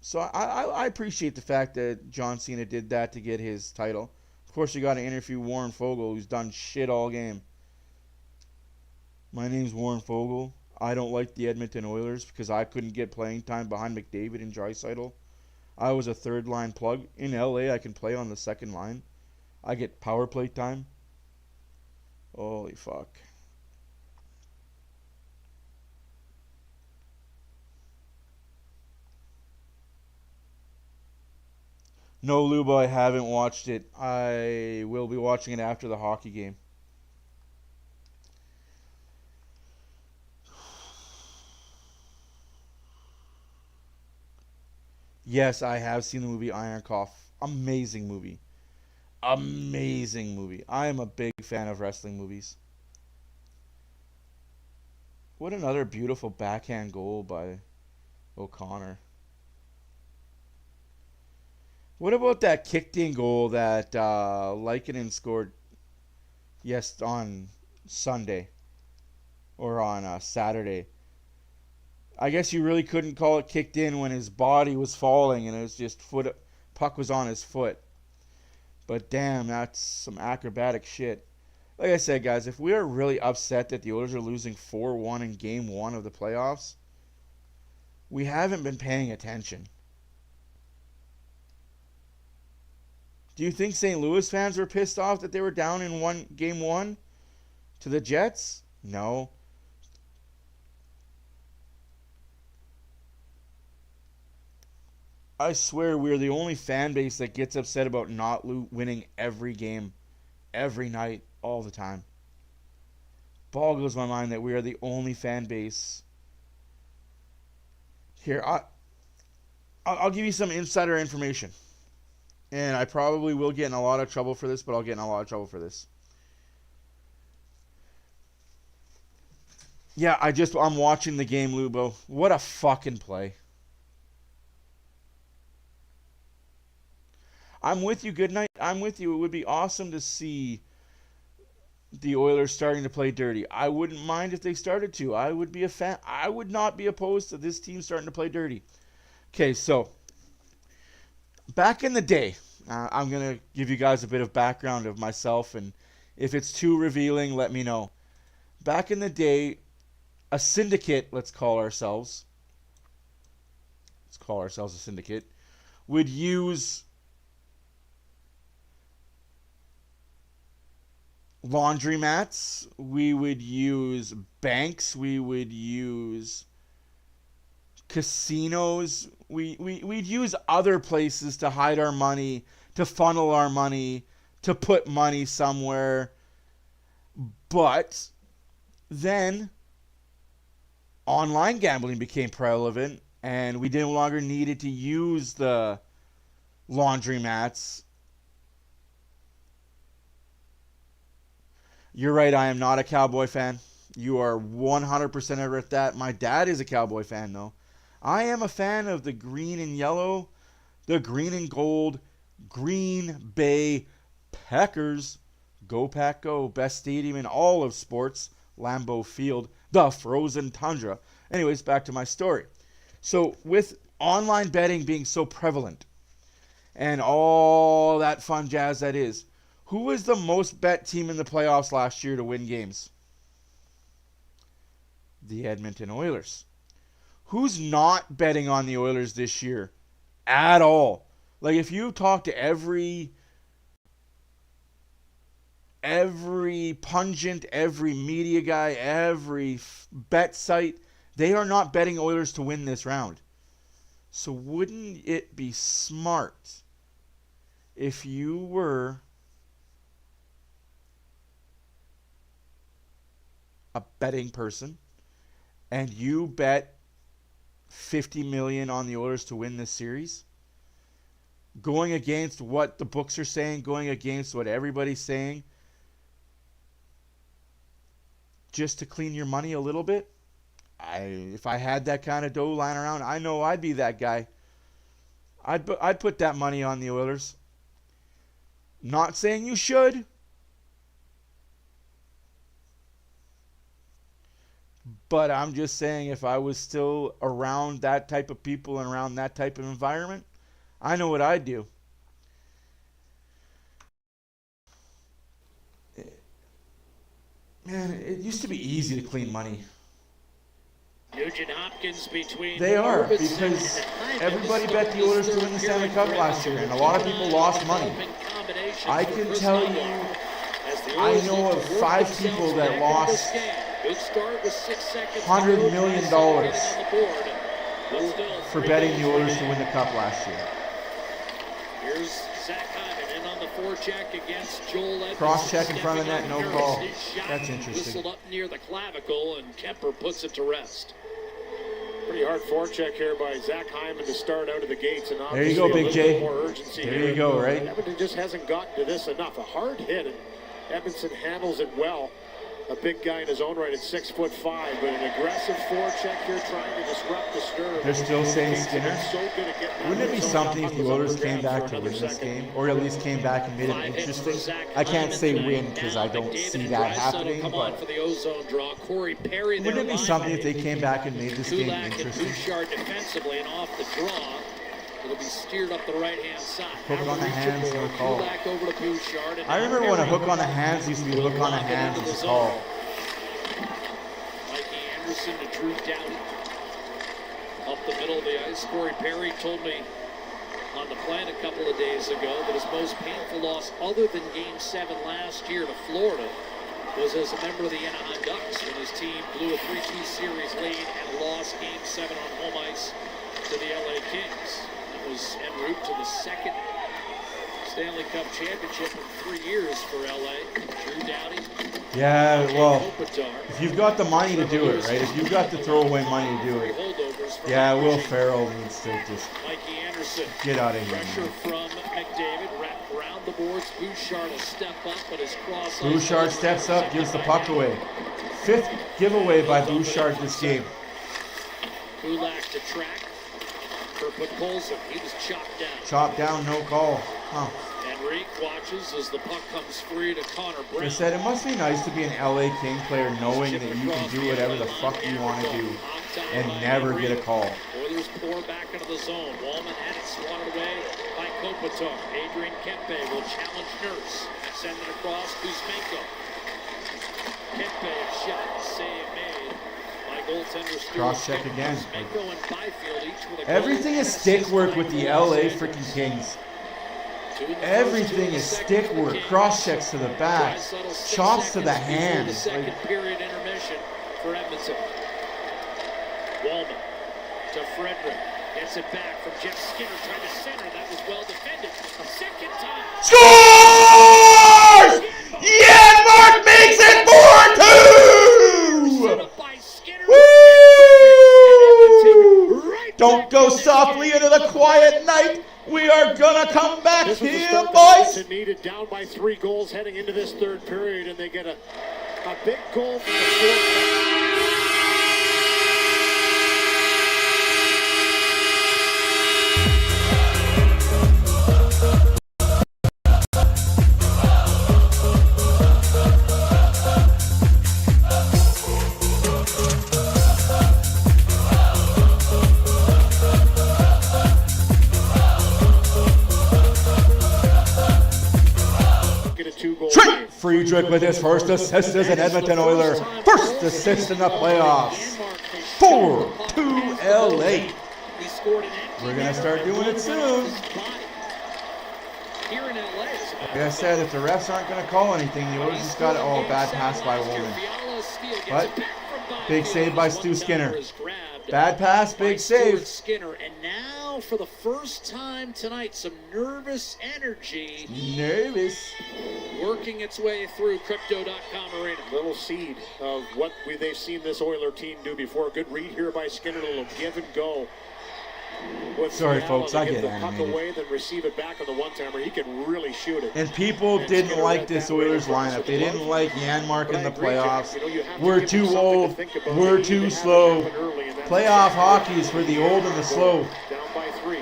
Speaker 1: So I appreciate the fact that John Cena did that to get his title. Of course, you got to interview Warren Fogle, who's done shit all game. My name's Warren Fogle. I don't like the Edmonton Oilers because I couldn't get playing time behind McDavid and Draisaitl. I was a third-line plug. In LA, I can play on the second line. I get power play time. Holy fuck. No, Lubo, I haven't watched it. I will be watching it after the hockey game. Yes, I have seen the movie Iron Cough. Amazing movie. Amazing movie. I am a big fan of wrestling movies. What another beautiful backhand goal by O'Connor. What about that kicked in goal that Lykinen scored on Sunday or on Saturday? I guess you really couldn't call it kicked in when his body was falling and it was just puck was on his foot. But damn, that's some acrobatic shit. Like I said, guys, if we are really upset that the Oilers are losing 4-1 in Game 1 of the playoffs, we haven't been paying attention. Do you think St. Louis fans were pissed off that they were down in Game 1 to the Jets? No. I swear we're the only fan base that gets upset about not winning every game, every night, all the time. Boggles my mind that we are the only fan base. Here, I'll give you some insider information. And I probably will get in a lot of trouble for this, but I'll get in a lot of trouble for this. Yeah, I'm watching the game, Lubo. What a fucking play. I'm with you, good night. I'm with you. It would be awesome to see the Oilers starting to play dirty. I wouldn't mind if they started to. I would be a fan. I would not be opposed to this team starting to play dirty. Okay, so back in the day, I'm going to give you guys a bit of background of myself, and if it's too revealing, let me know. Back in the day, a syndicate, let's call ourselves a syndicate, would use laundromats. We would use banks. We would use casinos. We'd use other places to hide our money, to funnel our money, to put money somewhere. But then online gambling became prevalent, and we no longer needed to use the laundromats. You're right, I am not a Cowboy fan. You are 100% right at that. My dad is a Cowboy fan, though. I am a fan of the green and yellow, the green and gold, Green Bay Packers. Go Pack Go. Best stadium in all of sports, Lambeau Field, the frozen tundra. Anyways, back to my story. So with online betting being so prevalent and all that fun jazz that is, who was the most bet team in the playoffs last year to win games? The Edmonton Oilers. Who's not betting on the Oilers this year at all? Like, if you talk to every pundit, every media guy, every bet site, they are not betting Oilers to win this round. So wouldn't it be smart if you were a betting person and you bet $50 million on the Oilers to win this series, going against what the books are saying, going against what everybody's saying, just to clean your money a little bit? If I had that kind of dough lying around, I know I'd be that guy. I'd put that money on the Oilers. Not saying you should, but I'm just saying if I was still around that type of people and around that type of environment, I know what I'd do. Man, it used to be easy to clean money.
Speaker 3: Nugent Hopkins between
Speaker 1: They are,
Speaker 3: Robertson
Speaker 1: because
Speaker 3: and Hyman.
Speaker 1: everybody bet the Oilers to win the Stanley Cup last year, and a lot of people lost money. I can tell you, I know of 5 people that lost $100 million for betting the Oilers to win the Cup last year.
Speaker 3: Here's Zach Hyman in on the forecheck against Joel Edmonds.
Speaker 1: Cross check in front of the net, no call. That's interesting.
Speaker 3: Whistled up near the clavicle, and Kemper puts it to rest.
Speaker 4: Pretty hard forecheck here by Zach Hyman to start out of the gates. And
Speaker 1: there you go, Big J.
Speaker 4: More urgency
Speaker 1: there you go, right?
Speaker 4: Edmonton just hasn't gotten to this enough. A hard hit, and Edmondson handles it well. A big guy in his own right at 6'5", but an aggressive forecheck here trying to disrupt the stir.
Speaker 1: They're still saying Skinner. Wouldn't it be something if the Oilers came back to win this game, or at least came back and made it interesting? I can't say win because I don't see that happening, but wouldn't it be something if they came back and made this game interesting?
Speaker 3: Bouchard defensively and off the draw. It'll be steered up the right-hand side.
Speaker 1: Hook on the hands, no call.
Speaker 3: Over to Bouchard,
Speaker 1: I remember when a hook on the hands used to be a hook on the hands was a call.
Speaker 3: Mikey Anderson to Drew Doughty. Up the middle of the ice. Corey Perry told me on the plan a couple of days ago that his most painful loss other than Game 7 last year to Florida was as a member of the Anaheim Ducks when his team blew a 3-2 series lead and lost Game 7 on home ice to the LA Kings. Was en route to the second Stanley Cup championship in 3 years for LA. Drew Doughty.
Speaker 1: Yeah, well, if you've got the money to do it, right? If you've got the throwaway money to do it, yeah, Will Ferrell needs to just get out of here.
Speaker 3: Pressure from McDavid, wrapped around the boards. Bouchard will step up, but his cross.
Speaker 1: Bouchard steps up, gives the puck away. 5th giveaway by Bouchard this game.
Speaker 3: Kulak to track. Put Colson, he was chopped down.
Speaker 1: Chopped down, no call. Huh.
Speaker 3: Enrique watches as the puck comes free to Connor Brown.
Speaker 1: They said it must be nice to be an LA King player knowing that you can do whatever the fuck you want to do and never get a call.
Speaker 3: Oilers pour back into the zone. Wallman had it swatted away by Kopitar. Adrian Kempe will challenge Nurse. Send it across Kuzmenko. Kempe shot, save made.
Speaker 1: Cross check again. Everything is stick work with the LA freaking Kings. Everything is stick work, cross checks to the back, chops to the hands.
Speaker 3: Second period intermission for Edmonton. Wallman to Frederick. Gets it back from Jeff Skinner, trying to center. That was well defended. A second time.
Speaker 1: Scores! Janmark makes it 4-2!
Speaker 3: Set up by Skinner.
Speaker 1: Woo! Don't go softly into the quiet night. We are gonna come back here, boys.
Speaker 4: Edmonton needed, down by 3 goals heading into this third period, and they get a big goal from the fourth.
Speaker 1: Trent Friedrich with his first assist as an Edmonton Oiler. First assist in the playoffs. 4-2 LA. We're going to start doing it soon. Like I said, if the refs aren't going to call anything, the Oilers just got it. Oh, bad pass by Woolman. But big save by Stu Skinner. Bad pass, big save.
Speaker 3: Skinner, and now for the first time tonight, some nervous energy.
Speaker 1: Nervous.
Speaker 3: Working its way through Crypto.com Arena.
Speaker 4: Little seed of what they've seen this Oiler team do before. Good read here by Skinner, a little give and go.
Speaker 1: Sorry, folks, I get
Speaker 4: the puck
Speaker 1: animated.
Speaker 4: away, then receive it back on the one-timer. He can really shoot it.
Speaker 1: And people didn't like this Oilers lineup. They didn't like Janmark in the playoffs. We're too old. We're too slow. Playoff hockey is for the old and the slow.
Speaker 4: Down by 3.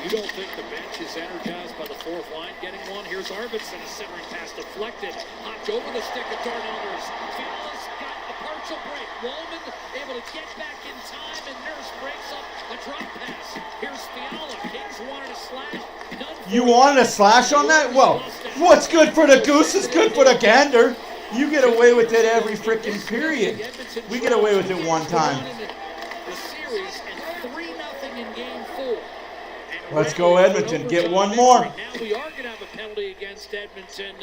Speaker 3: You don't think the bench is energized by the fourth line getting one? Here's Arvidsson, a centering pass deflected. Hopped over the stick of Darnellers. Fiala's got a partial break. Wallman able to get back in time, and Nurse breaks up a drop pass. Here's Fiala. Kings wanted a slash.
Speaker 1: You wanted a slash on that? Well, what's good for the goose is good for the gander. You get away with it every freaking period. We get away with it one time.
Speaker 3: The series and 3-0 in game 4.
Speaker 1: Let's go Edmonton. Get one more.
Speaker 3: Now we are going to have a penalty against Edmonton.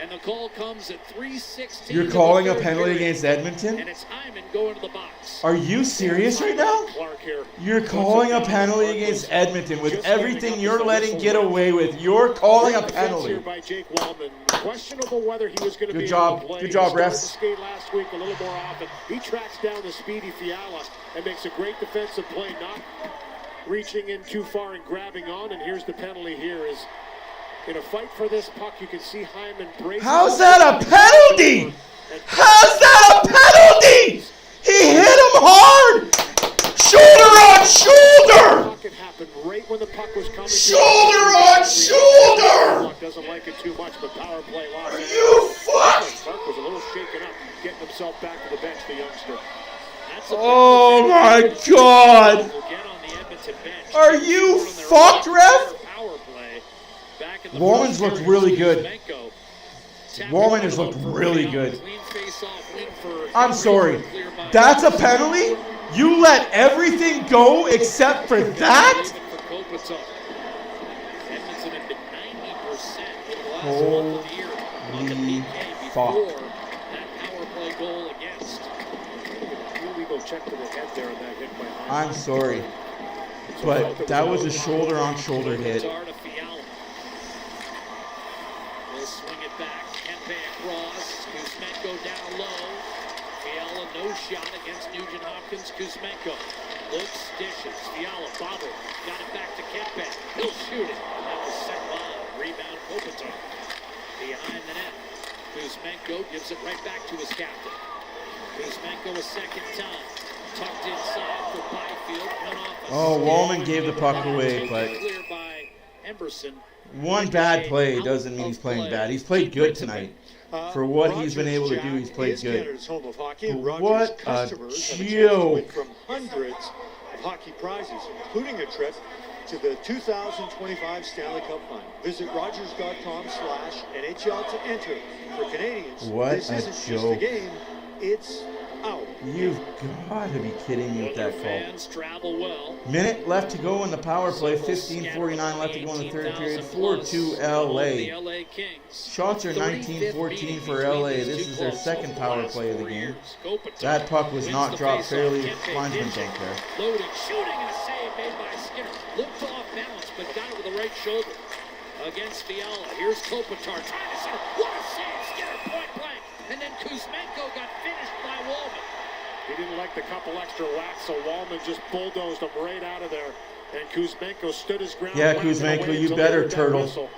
Speaker 3: And the call comes at 3:16.
Speaker 1: You're calling a penalty against Edmonton?
Speaker 3: And it's Hyman going to the box.
Speaker 1: Are you serious right now? You're calling a penalty against Edmonton with everything you're letting get away with. You're calling a penalty.
Speaker 4: Questionable whether he was going to
Speaker 1: Good job, refs.
Speaker 4: Skate last week a little more often. He tracks down the speedy Fiala and makes a great defensive play, not reaching in too far and grabbing on. And here's the penalty here is. In a fight for this puck, you can see Hyman brace.
Speaker 1: How's that a penalty? How's that a penalty? He hit him hard. Shoulder on shoulder.
Speaker 4: Puck had happened right when the puck was coming.
Speaker 1: Shoulder on shoulder.
Speaker 4: Doesn't like it too much, but power play lost.
Speaker 1: Are you fucked?
Speaker 4: Puck was a little shaken up, getting himself back to the bench, the youngster.
Speaker 1: Oh my God. Are you fucked, ref? Woolman's looked really good. Woolman has looked really good. I'm sorry. That's a penalty? You let everything go except for that? Holy fuck. I'm sorry. But that was a shoulder-on-shoulder hit.
Speaker 3: Shot against Nugent Hopkins. Kuzmenko looks, dishes. Fiala bobbled. Got it back to Kempe. He'll shoot it. That was set by. Rebound Kopitar. Behind the net. Kuzmenko gives it right back to his captain. Kuzmenko a second time. Tucked inside for Byfield.
Speaker 1: Oh, Wallman gave the puck away, but
Speaker 3: clear by Emberson.
Speaker 1: One bad play doesn't mean he's playing bad. He's played good tonight. For what he's been able to do, he's played good. What a joke.
Speaker 2: From hundreds of hockey prizes, including a trip to the 2025 Stanley Cup Final. Visit Rogers.com/NHL to enter. For Canadians,
Speaker 1: what
Speaker 2: this
Speaker 1: a
Speaker 2: isn't just a
Speaker 1: joke.
Speaker 2: game, it's out.
Speaker 1: You've got to be kidding me with that call.
Speaker 3: Fans travel well.
Speaker 1: Minute left to go in the power play. 15:49 left to go in the third period. 4-2
Speaker 3: The
Speaker 1: LA.
Speaker 3: LA Kings.
Speaker 1: Shots are 19-14 for LA. This is their second power play of the game. That puck was not dropped fairly. Linesman don't care.
Speaker 3: Loading, shooting, and a save made by Skinner. Looked off balance, but got it with the right shoulder against Fiala. Here's Kopitar trying to center. What a save! Skinner point blank. And then Kuzmenko got finished by Wallman.
Speaker 4: He didn't like the couple extra whacks, so Wallman just bulldozed him right out of there. And Kuzmenko stood his ground.
Speaker 1: Yeah, Kuzmenko, you better turtle.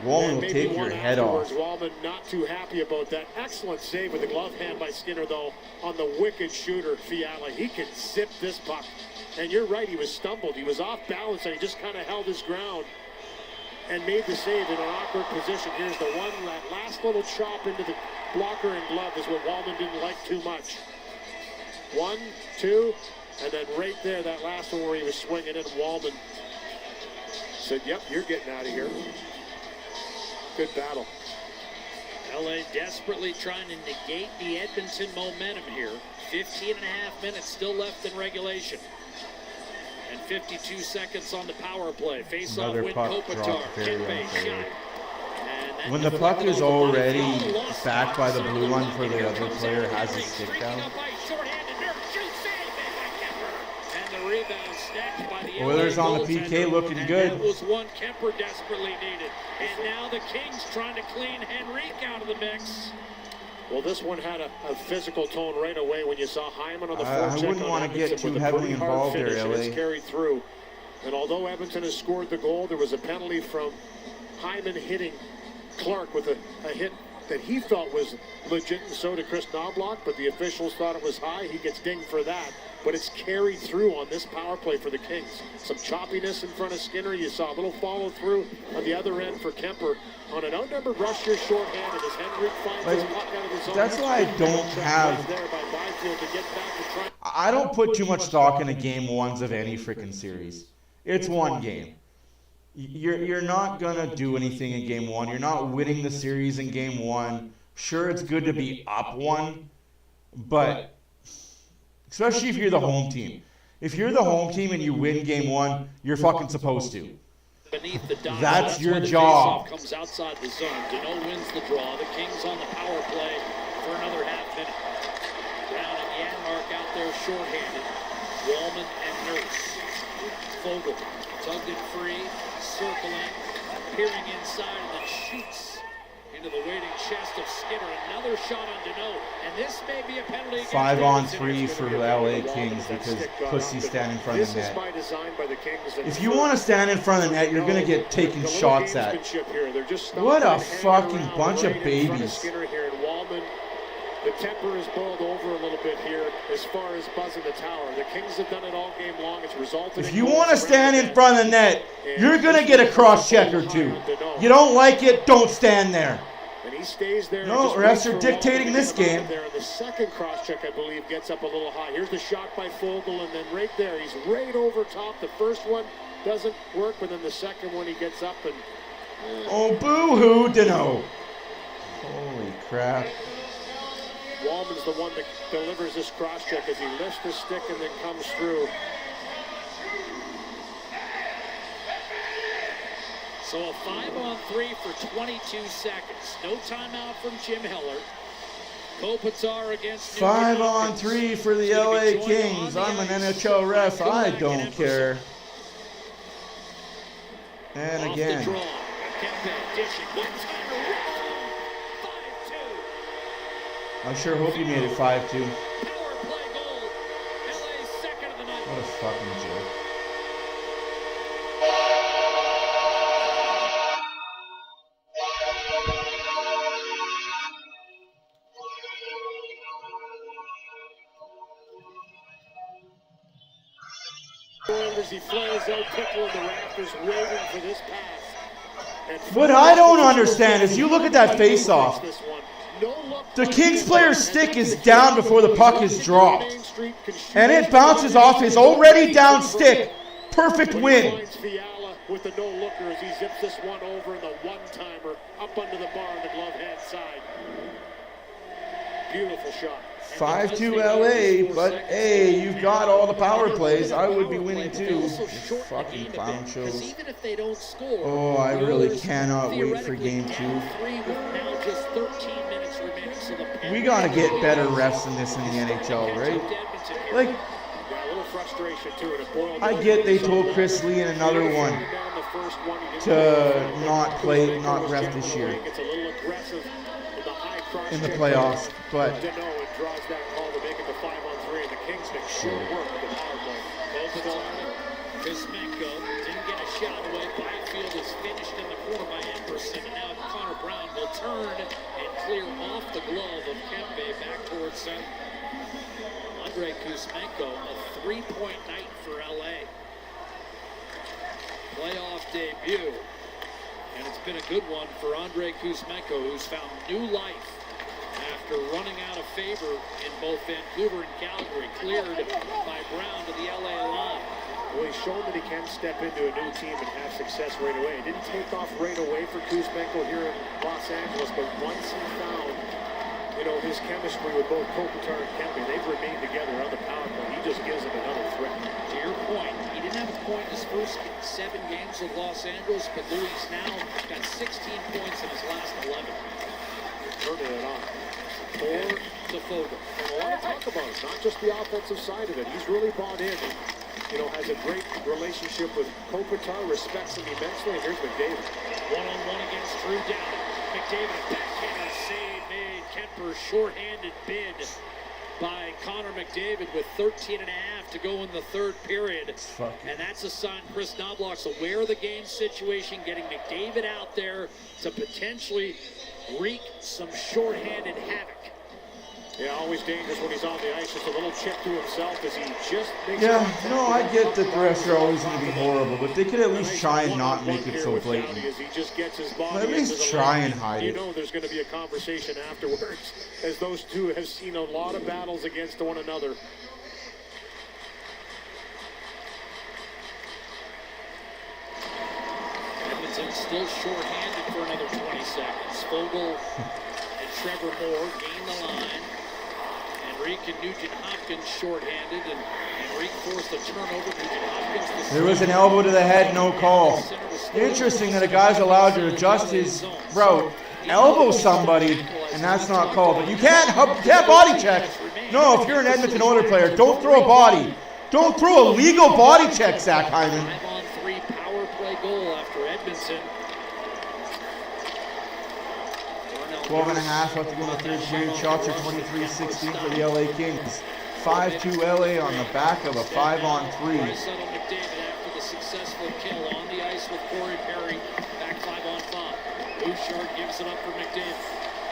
Speaker 1: Wallman will take your head off.
Speaker 4: Wallman not too happy about that. Excellent save with the glove hand by Skinner, though, on the wicked shooter, Fiala. He can zip this puck. And you're right, he was stumbled. He was off balance, and he just kind of held his ground and made the save in an awkward position. Here's the one, that last little chop into the blocker and glove is what Wallman didn't like too much. 1, 2, and then right there, that last one where he was swinging in, Wallman said, yep, you're getting out of here. Good battle.
Speaker 3: LA desperately trying to negate the Edmonton momentum here. 15 and a half minutes still left in regulation. And 52 seconds on the power play. Face off with Kopitar. Kempe shot.
Speaker 1: When the puck is already back by the blue line for the other player has his stick down. Oilers on the PK looking good.
Speaker 3: That was one Kemper desperately needed. And now the Kings trying to clean Henrique out of the mix.
Speaker 4: Well, this one had a physical tone right away when you saw Hyman on the forecheck.
Speaker 1: I wouldn't want to get too heavily involved there, LA.
Speaker 4: It's carried through. And although Edmonton has scored the goal, there was a penalty from Hyman hitting Clark with a hit that he felt was legit, and so did Chris Knobloch, but the officials thought it was high. He gets dinged for that. But it's carried through on this power play for the Kings. Some choppiness in front of Skinner. You saw a little follow through on the other end for Kemper. On an outnumbered rush here, shorthanded as Henrique finds his puck out of his own.
Speaker 1: That's why I don't have. I don't put too much stock into game ones of any freaking series. It's one game. You're not gonna do anything in game one. You're not winning the series in game one. Sure, it's good to be up one, but especially if you're the home team. If you're the home team and you win game one, you're fucking supposed to.
Speaker 3: Beneath the dot.
Speaker 1: That's your job.
Speaker 3: Comes outside the zone. Deneau wins the draw. The Kings on the power play for another half minute. Brown and Janmark out there shorthanded. Wallman and Nurse. Fogle tugged it free, circling, peering inside, and then shoots into the waiting chest of Skinner. Another shot on Deneau, and this may be a penalty.
Speaker 1: 5-on-3 for the LA Kings because Pussy's standing in front of the net. If you want to stand in front of the net, you're going to get taken shots at. What a fucking bunch of babies.
Speaker 4: The temper is boiled over a little bit here as far as buzzing the tower. The Kings have done it all game long. It's resulted
Speaker 1: If you want to stand in front of the net, you're going to get a cross-check or two. You don't like it, don't stand there.
Speaker 4: And he stays there.
Speaker 1: No, refs are dictating this game.
Speaker 4: The second cross-check, I believe, gets up a little high. Here's the shot by Fogle, and then right there, he's right over top. The first one doesn't work, but then the second one he gets up and...
Speaker 1: Oh, boo-hoo, Deneau. Holy crap.
Speaker 4: Wallman's the one that delivers this cross-check as he lifts the stick and then comes through.
Speaker 3: So a 5-on-3 for 22 seconds. No timeout from Jim Heller. Kopitar against
Speaker 1: 5-on-3 for the LA Kings. I'm an NHL ref. I don't care. And again. I sure hope you made it 5-2. What a fucking joke.
Speaker 4: As he flares out, Pickle in the rafters waiting for this pass.
Speaker 1: What I don't understand is you look at that face-off. The Kings player's stick is down before the puck is dropped. And it bounces off his already down stick. Perfect win.
Speaker 4: With the no-looker as he zips this one over in the one-timer up under the bar on the glove hand side. Beautiful shot.
Speaker 1: 5-2 LA, but hey, you've got all the power plays. I would be winning too. Fucking clown shows.
Speaker 3: Even if they don't score,
Speaker 1: Oh, I really cannot wait for game 2. We gotta get better refs than this in the NHL, right? Like, I get they told Chris Lee in another one to not ref this year in the playoffs, but
Speaker 3: Kuzmenko didn't get a shot away. Byfield is finished in the corner by Anderson, and now Connor Brown will turn and clear off the glove of Kempe back towards center. Andrei Kuzmenko, a 3-point night for LA. Playoff debut, and it's been a good one for Andrei Kuzmenko, who's found new life after running out of favor in both Vancouver and Calgary. Cleared by Brown to the LA line.
Speaker 4: Well, he's shown that he can step into a new team and have success right away. It didn't take off right away for Kuzmenko here in Los Angeles, but once he found, his chemistry with both Kopitar and Kempe, they've remained together on the power play. He just gives them another threat.
Speaker 3: To your point, he didn't have a point in his first 7 games with Los Angeles, but Louis now got 16 points in his last 11.
Speaker 4: Turning it on.
Speaker 3: 4 to Fogle.
Speaker 4: And a lot to talk about it, not just the offensive side of it. He's really bought in. Has a great relationship with Kopitar, respects him immensely, and here's McDavid.
Speaker 3: One-on-one against Drew Dowdy. McDavid, a backhander save made. Kemper, shorthanded bid by Connor McDavid with 13 and a half to go in the third period. And that's a sign Chris Knobloch's aware of the game situation, getting McDavid out there to potentially wreak some shorthanded havoc.
Speaker 4: Yeah, always dangerous when he's on the ice. Just a little chip to himself as he just makes
Speaker 1: I get that the refs are always going to be horrible, but they could at least try and not make it so blatant. At least try and hide it.
Speaker 4: There's going to be a conversation afterwards, as those two have seen a lot of battles against one another.
Speaker 3: Edmonton still shorthanded for another 20 seconds. Fogle and Trevor Moore gain the line. Enrique and Nugent-Hopkins shorthanded, and Enrique forced a turnover. Nugent-Hopkins.
Speaker 1: There was an elbow to the head, no call. Interesting that a guy's allowed to adjust his route, elbow somebody, and that's not called. But you can't body check. No, if you're an Edmonton Oilers player, don't throw a body. Don't throw a legal body check, Zach Hyman.
Speaker 3: 5-on-3 power play goal after Edmonton.
Speaker 1: 12 and a half left to go in the third period. Shots are 23-16 for the LA Kings. 5-2 LA on the back of a 5-on-3.
Speaker 3: Settle McDavid after the successful kill on the ice with Corey Perry. Back 5-on-5. Bouchard gives it up for McDavid.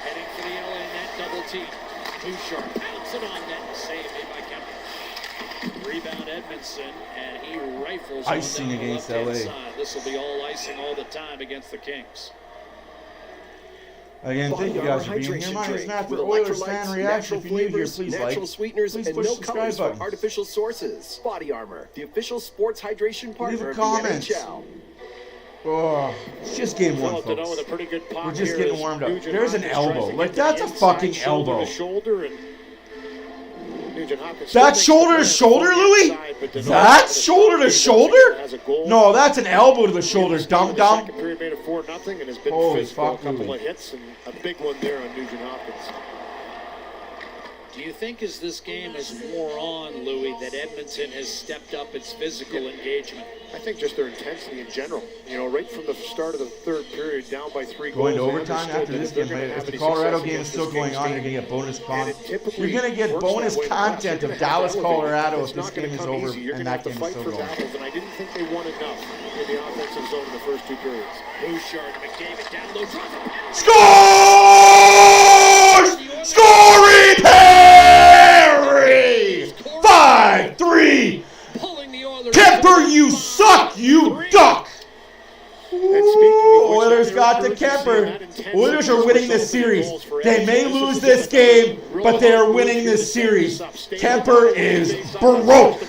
Speaker 3: Heading for the LA net, double team. Bouchard pounds it on net. Save made by Kemper. Rebound Edmondson, and he rifles
Speaker 1: icing against LA.
Speaker 3: This will be all icing all the time against the Kings.
Speaker 1: Again, thank you guys for being here. My name is Matt for Oilers Fan Reaction. If you're new here, please like,
Speaker 9: sweeteners,
Speaker 1: please
Speaker 9: and
Speaker 1: push
Speaker 9: no
Speaker 1: the subscribe
Speaker 9: colors
Speaker 1: button.
Speaker 9: from artificial sources. Body Armor, the official sports hydration partner of the
Speaker 1: comments.
Speaker 9: NHL.
Speaker 1: Oh, it's just game 1,
Speaker 4: With a
Speaker 1: folks.
Speaker 4: pretty good
Speaker 1: We're just getting warmed up.
Speaker 4: Nugent
Speaker 1: There's an
Speaker 4: Hopkins
Speaker 1: elbow.
Speaker 4: tries to
Speaker 1: Like,
Speaker 4: get
Speaker 1: that's
Speaker 4: to
Speaker 1: a
Speaker 4: the
Speaker 1: fucking
Speaker 4: inside, shoulder
Speaker 1: elbow.
Speaker 4: to shoulder, and Nugent Hopkins
Speaker 1: That's shoulder to shoulder, Louis? That's shoulder to shoulder? No, that's an elbow to the shoulder, dum-dum.
Speaker 4: Second period made it 4-0 and has been
Speaker 1: Holy
Speaker 4: physical.
Speaker 1: fuck,
Speaker 4: A couple
Speaker 1: Louis.
Speaker 4: of hits and a big one there on Nugent Hopkins.
Speaker 3: Do you think as this game has wore on, Louis, that Edmonton has stepped up its physical engagement?
Speaker 4: I think just their intensity in general. Right from the start of the third period, down by 3 goals.
Speaker 1: Going to overtime after this game. If the Colorado game is still going on, you're going to get bonus content. You're going to get bonus content of Dallas, Colorado if this game is over and that game is still going.
Speaker 4: And I didn't think they won enough in the offensive zone in the first 2 periods.
Speaker 3: Bouchard, McDavid down low, draws a penalty.
Speaker 1: Scores! Scoring Perry! 5-3!
Speaker 3: Pulling the Oilers.
Speaker 1: Kemper, you suck, you duck! Ooh, Oilers got the Kemper. Oilers are winning this series. They may lose this game, but they are winning this series. Kemper is broke.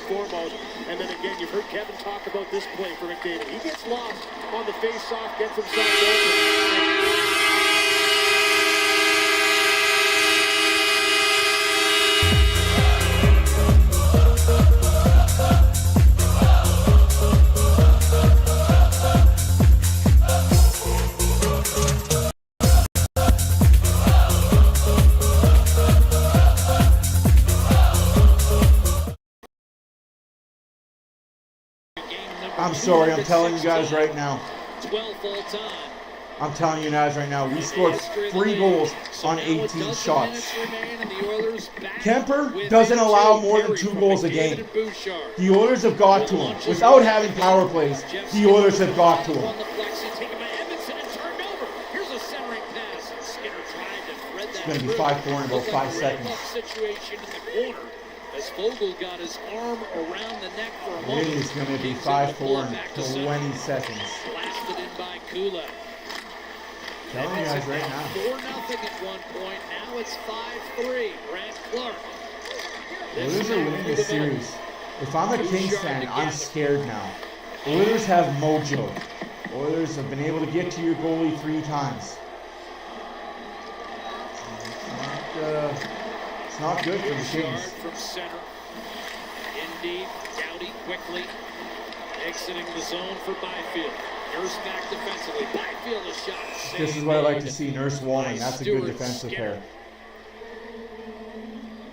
Speaker 4: And then again, you've heard Kevin talk about this play for McDavid. He gets lost on the face-off, gets himself open.
Speaker 1: I'm sorry, I'm telling you guys right now.
Speaker 3: 12 full time.
Speaker 1: I'm telling you guys right now, we scored 3 goals on 18 shots. Kemper doesn't allow more than 2 goals a game. The Oilers have got to him. Without having power plays, the Oilers have got to him. It's going to be 5-4 in about 5 seconds.
Speaker 3: As Vogel got his arm around the neck for a moment.
Speaker 1: It is going to be 5-4 in 20 seconds.
Speaker 3: Blasted in by Kula.
Speaker 1: Telling you guys right now.
Speaker 3: 4-0 at one point. Now it's 5-3. Grant Clark.
Speaker 1: Oilers are winning this series. If I'm a Kings fan, I'm scared now. Oilers have mojo. Oilers have been able to get to your goalie 3 times. It's not good for the Kings.
Speaker 3: From center. Indeed, Gowdy quickly exiting the zone for Byfield. Nurse back defensively. Byfield a shot.
Speaker 1: This is what I like to see. Nurse Wallman. That's a good defensive pair.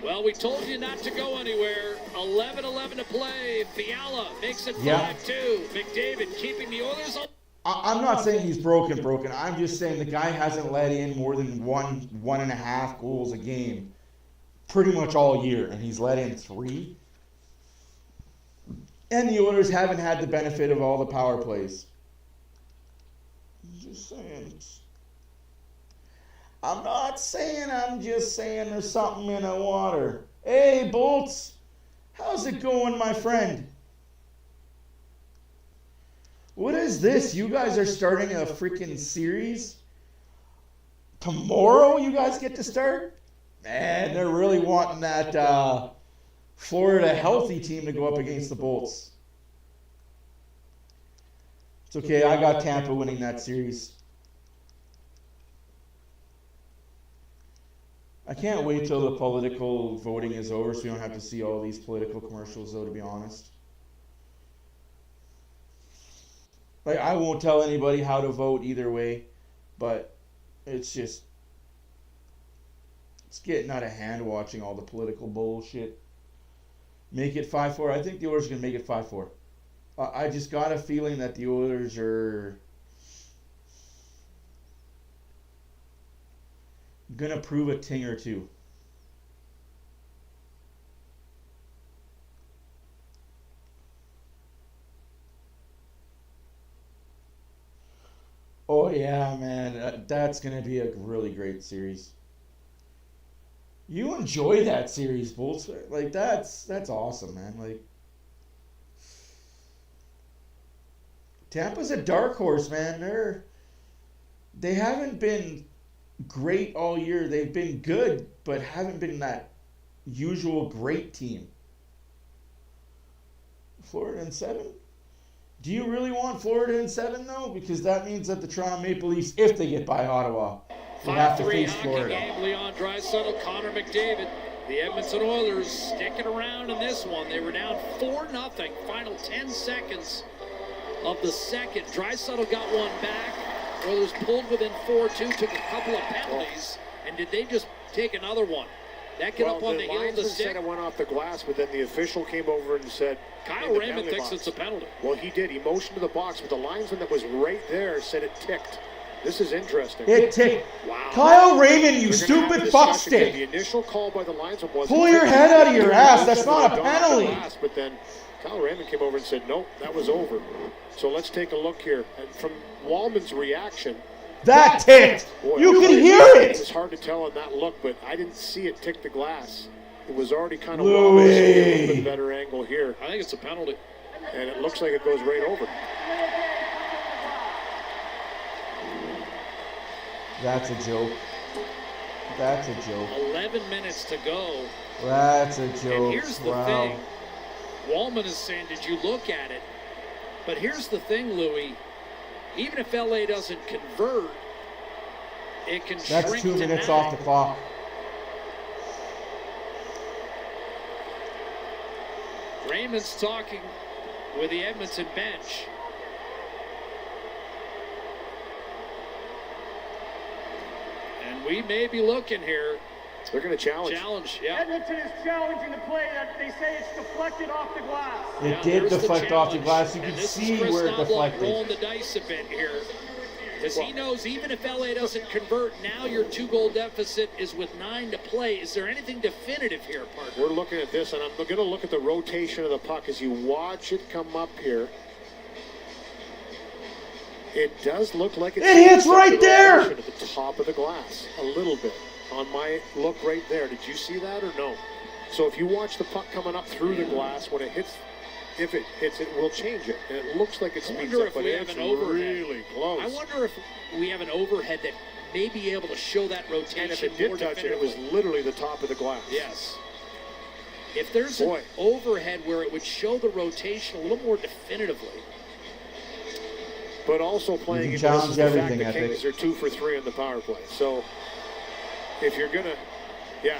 Speaker 3: Well, we told you not to go anywhere. 11-11 to play. Fiala makes it 5-2. McDavid keeping the Oilers up.
Speaker 1: I'm not saying he's broken. I'm just saying the guy hasn't let in more than 1.5 goals a game pretty much all year, and he's let in 3. And the Oilers haven't had the benefit of all the power plays. I'm just saying. I'm not saying, I'm just saying there's something in the water. Hey, Bolts, how's it going, my friend? What is this? You guys are starting a freaking series? Tomorrow you guys get to start? Man, they're really wanting that Florida healthy team to go up against the Bolts. It's okay, I got Tampa winning that series. I can't wait till the political voting is over so we don't have to see all these political commercials, though, to be honest. Like, I won't tell anybody how to vote either way, but it's just, it's getting out of hand watching all the political bullshit. Make it 5-4. I think the Oilers are going to make it 5-4. I just got a feeling that the Oilers are going to prove a ting or two. Oh, yeah, man. That's going to be a really great series. You enjoy that series, Bolts. Like, that's awesome, man. Like, Tampa's a dark horse, man. They haven't been great all year. They've been good, but haven't been that usual great team. Florida in 7? Do you really want Florida in 7, though? Because that means that the Toronto Maple Leafs, if they get by Ottawa, will have to face Florida.
Speaker 3: Game, Leon Draisaitl, Connor McDavid. The Edmonton Oilers sticking around in this one. They were down 4-0. Final 10 seconds of the second. Draisaitl got one back. Oilers pulled within 4-2, took a couple of penalties, and did they just take another one? That get up on the heel of the stick.
Speaker 4: Said it went off the glass, but then the official came over and said,
Speaker 3: Kyle Raymond thinks it's a penalty.
Speaker 4: Well, he did. He motioned to the box, but the linesman that was right there said it ticked. This is interesting.
Speaker 1: It ticked. Wow. Kyle Raymond, you stupid fuckstick.
Speaker 4: The initial call by the linesman was...
Speaker 1: Pull your head out of your ass. That's not a penalty.
Speaker 4: But then Kyle Raymond came over and said, nope, that was over. So let's take a look here. And from Wallman's reaction...
Speaker 1: That ticked!
Speaker 4: Boy,
Speaker 1: you could hear it!
Speaker 4: It's hard to tell in that look, but I didn't see it tick the glass. It was already kind of low. A little bit better angle here.
Speaker 3: I think it's a penalty.
Speaker 4: And it looks like it goes right over.
Speaker 1: That's a joke. That's a joke.
Speaker 3: 11 minutes to go.
Speaker 1: That's a joke.
Speaker 3: And here's the thing. Wallman is saying, did you look at it? But here's the thing, Louis. Even if LA doesn't convert, it can shrink.
Speaker 1: That's 2 minutes off the clock.
Speaker 3: Raymond's talking with the Edmonton bench. And we may be looking here
Speaker 4: They're going to challenge.
Speaker 3: Yeah.
Speaker 11: Edmonton is challenging the play that they say it's deflected off the glass.
Speaker 1: It did deflect off the glass. You can see where it deflected.
Speaker 3: Rolling the dice a bit here. Because he knows even if LA doesn't convert, now your 2-goal deficit is with 9 to play. Is there anything definitive here, partner?
Speaker 4: We're looking at this, and I'm going to look at the rotation of the puck as you watch it come up here. It does look like it
Speaker 1: hits right there
Speaker 4: at the top of the glass a little bit. On my look right there, did you see that or no? So if you watch the puck coming up through the glass, when it hits, if it hits, it will change it. And it looks like it speeds up, but it's really close.
Speaker 3: I wonder if we have an overhead that may be able to show that rotation.
Speaker 4: And if it did touch it, it was literally the top of the glass.
Speaker 3: Yes. If there's an overhead where it would show the rotation a little more definitively.
Speaker 4: But also playing into
Speaker 1: challenge
Speaker 4: the
Speaker 1: everything,
Speaker 4: fact the Kings are 2 for 3 on the power play. So if you're going to,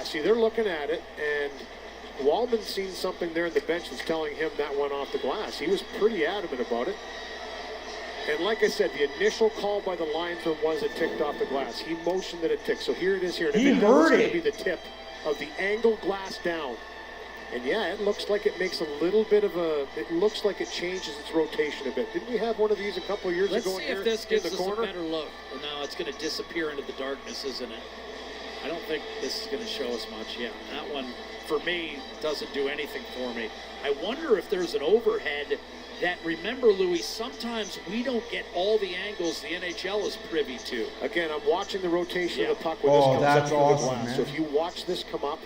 Speaker 4: see, they're looking at it, and Wallman's seen something there in the bench that's telling him that went off the glass. He was pretty adamant about it. And like I said, the initial call by the linesman was it ticked off the glass. He motioned that it ticked. So here it is here. And
Speaker 1: he heard it.
Speaker 4: It's going to be the tip of the angled glass down. And yeah, it looks like it makes a little bit of a, it looks like it changes its rotation a bit. Didn't we have one of these a couple of years ago in here?
Speaker 3: Let's see if this gives
Speaker 4: us
Speaker 3: a better look. Well, now it's going to disappear into the darkness, isn't it? I don't think this is going to show us much. Yeah, that one, for me, doesn't do anything for me. I wonder if there's an overhead that, remember, Louis, sometimes we don't get all the angles the NHL is privy to.
Speaker 4: Again, I'm watching the rotation of the puck when this comes up through the glass.
Speaker 1: Man.
Speaker 4: So if you watch this come up,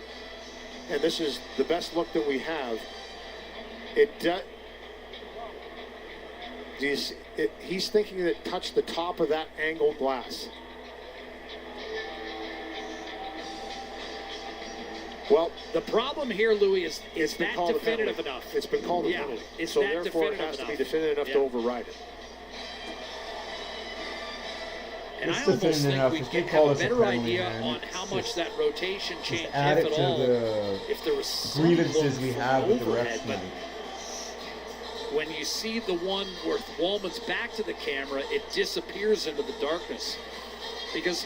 Speaker 4: and this is the best look that we have, he's thinking that it touched the top of that angled glass. Well,
Speaker 3: the problem here, Louis, is that definitive enough?
Speaker 4: It's been called a penalty. So therefore it has to be definitive enough to override it.
Speaker 3: And I almost think we can have a better idea on how much that rotation changed, if at all, if there was some
Speaker 1: grievances we have with the
Speaker 3: overhead.
Speaker 1: refs.
Speaker 3: But when you see the one where Wallman's back to the camera, it disappears into the darkness. Because,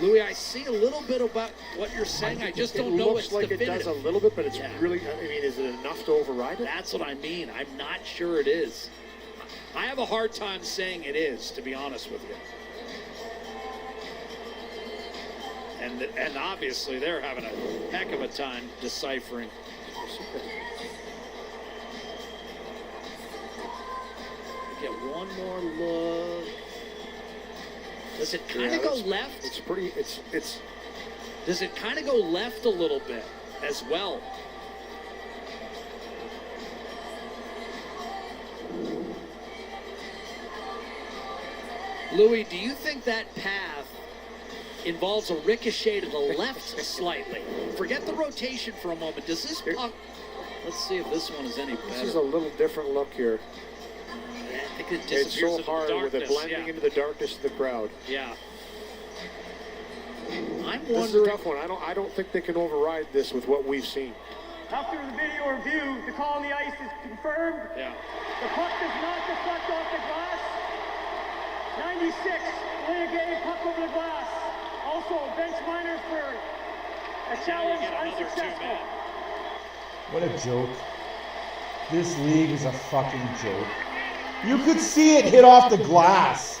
Speaker 3: Louis, I see a little bit about what you're saying. I just don't know it's definitive.
Speaker 4: It looks like it does a little bit, but it's really, I mean, is it enough to override it?
Speaker 3: That's what I mean. I'm not sure it is. I have a hard time saying it is, to be honest with you. And obviously they're having a heck of a time deciphering. Get one more look. Does it kind of go left?
Speaker 4: It's pretty. It's.
Speaker 3: Does it kind of go left a little bit as well? Louis, do you think that path involves a ricochet to the left slightly? Forget the rotation for a moment. Does this puck... Let's see if this one is any better.
Speaker 4: This is a little different look here.
Speaker 3: Yeah, I think it disappears
Speaker 4: it's so hard with it blending into the darkness of the crowd.
Speaker 3: Yeah. I'm wondering...
Speaker 4: This is a tough one. I don't think they can override this with what we've seen.
Speaker 11: After the video review, the call on the ice is confirmed.
Speaker 3: Yeah.
Speaker 11: The puck does not deflect off the glass. 96, win a game, puck over the glass. Also, bench minor for a challenge unsuccessful.
Speaker 1: What a joke. This league is a fucking joke. You could see it hit off the glass.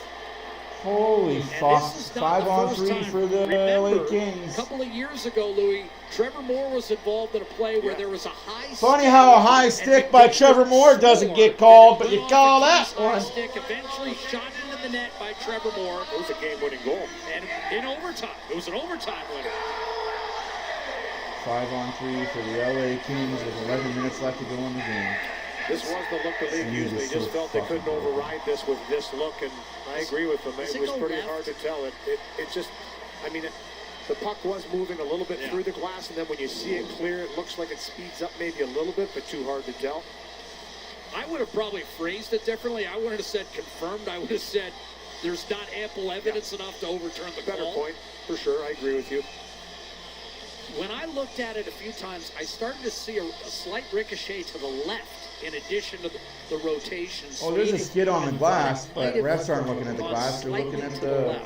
Speaker 1: Holy fuck. 5-on-3 for the LA Kings.
Speaker 3: A couple of years ago, Louis, Trevor Moore was involved in a play where there was a high stick.
Speaker 1: Funny how a high stick by Trevor Moore doesn't get called, but you call that one.
Speaker 3: Stick eventually shot into the net by Trevor Moore.
Speaker 4: It was a game-winning goal.
Speaker 3: And in overtime. It was an overtime winner.
Speaker 1: 5-on-3 for the LA Kings with 11 minutes left to go in the game.
Speaker 4: This was the look the league used. They just felt they couldn't override this with this look, and I agree with them. It was pretty hard to tell. It just, I mean, the puck was moving a little bit through the glass, and then when you see it clear, it looks like it speeds up maybe a little bit, but too hard to tell.
Speaker 3: I would have probably phrased it differently. I wouldn't have said confirmed. I would have said there's not ample evidence enough to overturn the call.
Speaker 4: Better point, for sure. I agree with you.
Speaker 3: When I looked at it a few times, I started to see a slight ricochet to the left in addition to the rotations.
Speaker 1: Oh, there's a skid on the glass, but refs aren't looking at the glass. They're looking at the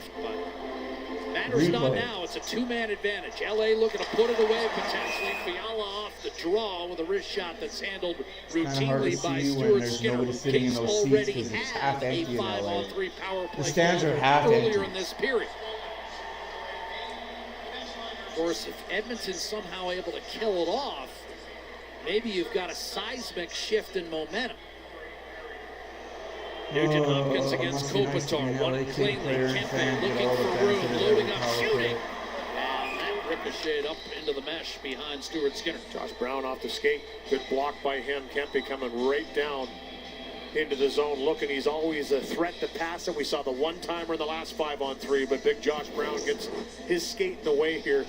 Speaker 3: matters not
Speaker 1: Replay.
Speaker 3: now. It's a two-man advantage. LA looking to put it away potentially. Fiala off the draw with a wrist shot that's handled routinely by Stuart Skinner.
Speaker 1: Nobody sitting in
Speaker 3: Kings
Speaker 1: those seats
Speaker 3: already
Speaker 1: 'cause it's
Speaker 3: have
Speaker 1: half
Speaker 3: a
Speaker 1: empty in LA.
Speaker 3: 5-on-3 power play
Speaker 1: The stands are half
Speaker 3: earlier
Speaker 1: empty.
Speaker 3: in this period. Of course, if Edmonton's somehow able to kill it off, maybe you've got a seismic shift in momentum. Nugent Hopkins against Kopitar, won it cleanly. Kempe looking for room, loading up, shooting. And that ricocheted up into the mesh behind Stuart Skinner.
Speaker 4: Josh Brown off the skate. Good block by him. Kempe coming right down into the zone looking. He's always a threat to pass it. We saw the one-timer in the last 5-on-3, but big Josh Brown gets his skate in the way here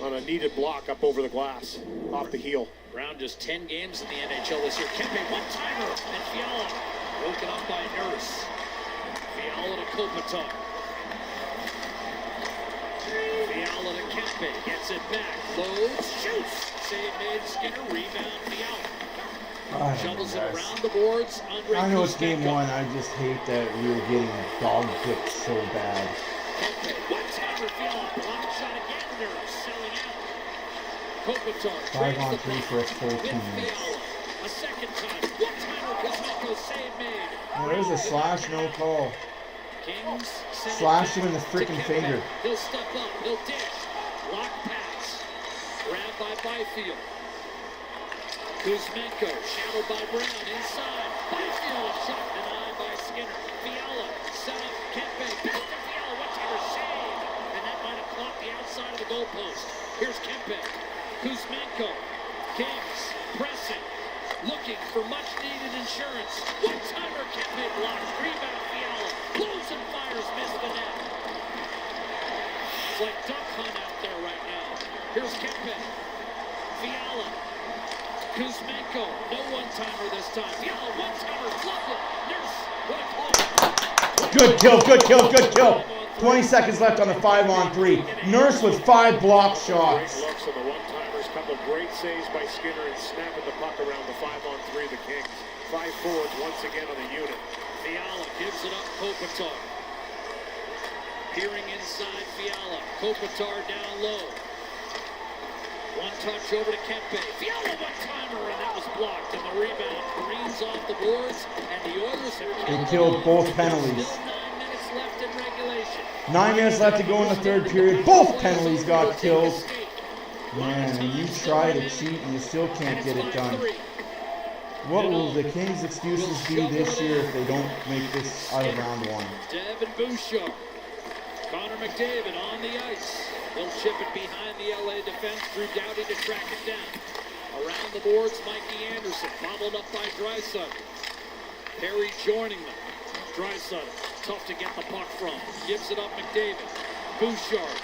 Speaker 4: on a needed block up over the glass, off the heel.
Speaker 3: Brown just 10 games in the NHL this year. Kempe one-timer, and Fiala broken up by Nurse. Fiala to Kopitar. Fiala to Kempe, gets it back, loads, shoots. Save made, Skinner, rebound, Fiala. Shovels it around the boards.
Speaker 1: I know it's game one. I just hate that we were getting dog picked so bad.
Speaker 3: Kempe, one-timer, Fiala, block shot again, Nurse, selling out. Kopitar,
Speaker 1: 5-on-3 for a full team.
Speaker 3: a second time, one-timer, Kuzmenko, save made.
Speaker 1: Oh, there's a slash, no call.
Speaker 3: Kings
Speaker 1: Slash him in the freaking finger.
Speaker 3: He'll step up, he'll dish. Lock pass. Grabbed by Byfield. Kuzmenko, shadowed by Brown, inside. Byfield, shot denied by Skinner. Fiala, set up, Kempe, back to Fiala, one-timer, save. And that might have clocked the outside of the goalpost. Here's Kempe. Kuzmenko, Kings, pressing, looking for much-needed insurance. One-timer, Kempe blocked, rebound, Fiala, blows and fires, missed the net. It's like duck hunt out there right now. Here's Kempe, Fiala, Kuzmenko, no one-timer this time. Fiala, one-timer, flubbed it. Nurse, what a play.
Speaker 1: Good kill, good kill, good kill. 20 seconds left on the 5-on-3. Nurse with 5 block shots.
Speaker 4: Great looks on the one-timers. Couple great saves by Skinner and snapping the puck around the 5-on-3. The Kings. 5 forwards once again on the unit.
Speaker 3: Fiala gives it up, Kopitar. Peering inside Fiala. Kopitar down low. One touch over to Kempe. Fiala one-timer, and that was blocked. And the rebound greens off the boards, and the Oilers have
Speaker 1: killed both penalties.
Speaker 3: Still 9 minutes left in regulation.
Speaker 1: 9 minutes left to go in the third period. Both penalties got killed. Man, and you try to cheat and you still can't get it done. What will the Kings' excuses be this year if they don't make this out of round one?
Speaker 3: Devin Bouchard. Connor McDavid on the ice. He'll chip it behind the LA defense. Drew Doughty to track it down. Around the boards, Mikey Anderson. Bobbled up by Draisaitl. Perry joining them. Draisaitl, tough to get the puck from. Gives it up McDavid. Bouchard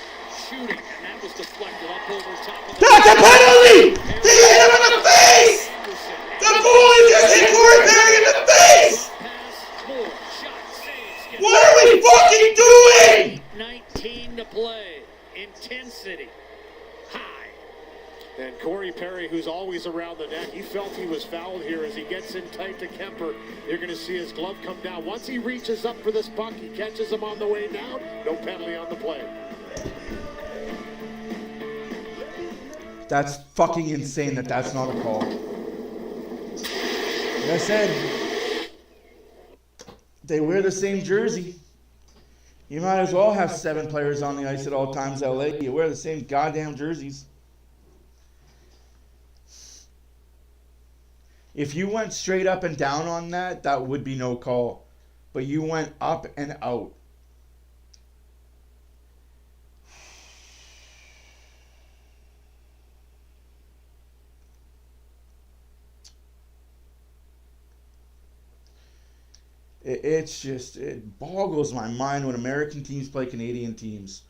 Speaker 3: shooting, and that was deflected up over top of the...
Speaker 1: That's a penalty! He hit him in the face! The goalie just hit Corey Perry in the face! What are we fucking doing?
Speaker 3: 19 to play. Intensity. High.
Speaker 4: And Corey Perry, who's always around the net, he felt he was fouled here as he gets in tight to Kemper. You're going to see his glove come down. Once he reaches up for this puck, he catches him on the way down. No penalty on the play.
Speaker 1: That's fucking insane that that's not a call. Like I said, they wear the same jersey. You might as well have 7 players on the ice at all times, LA. You wear the same goddamn jerseys. If you went straight up and down on that, that would be no call. But you went up and out. It boggles my mind when American teams play Canadian teams.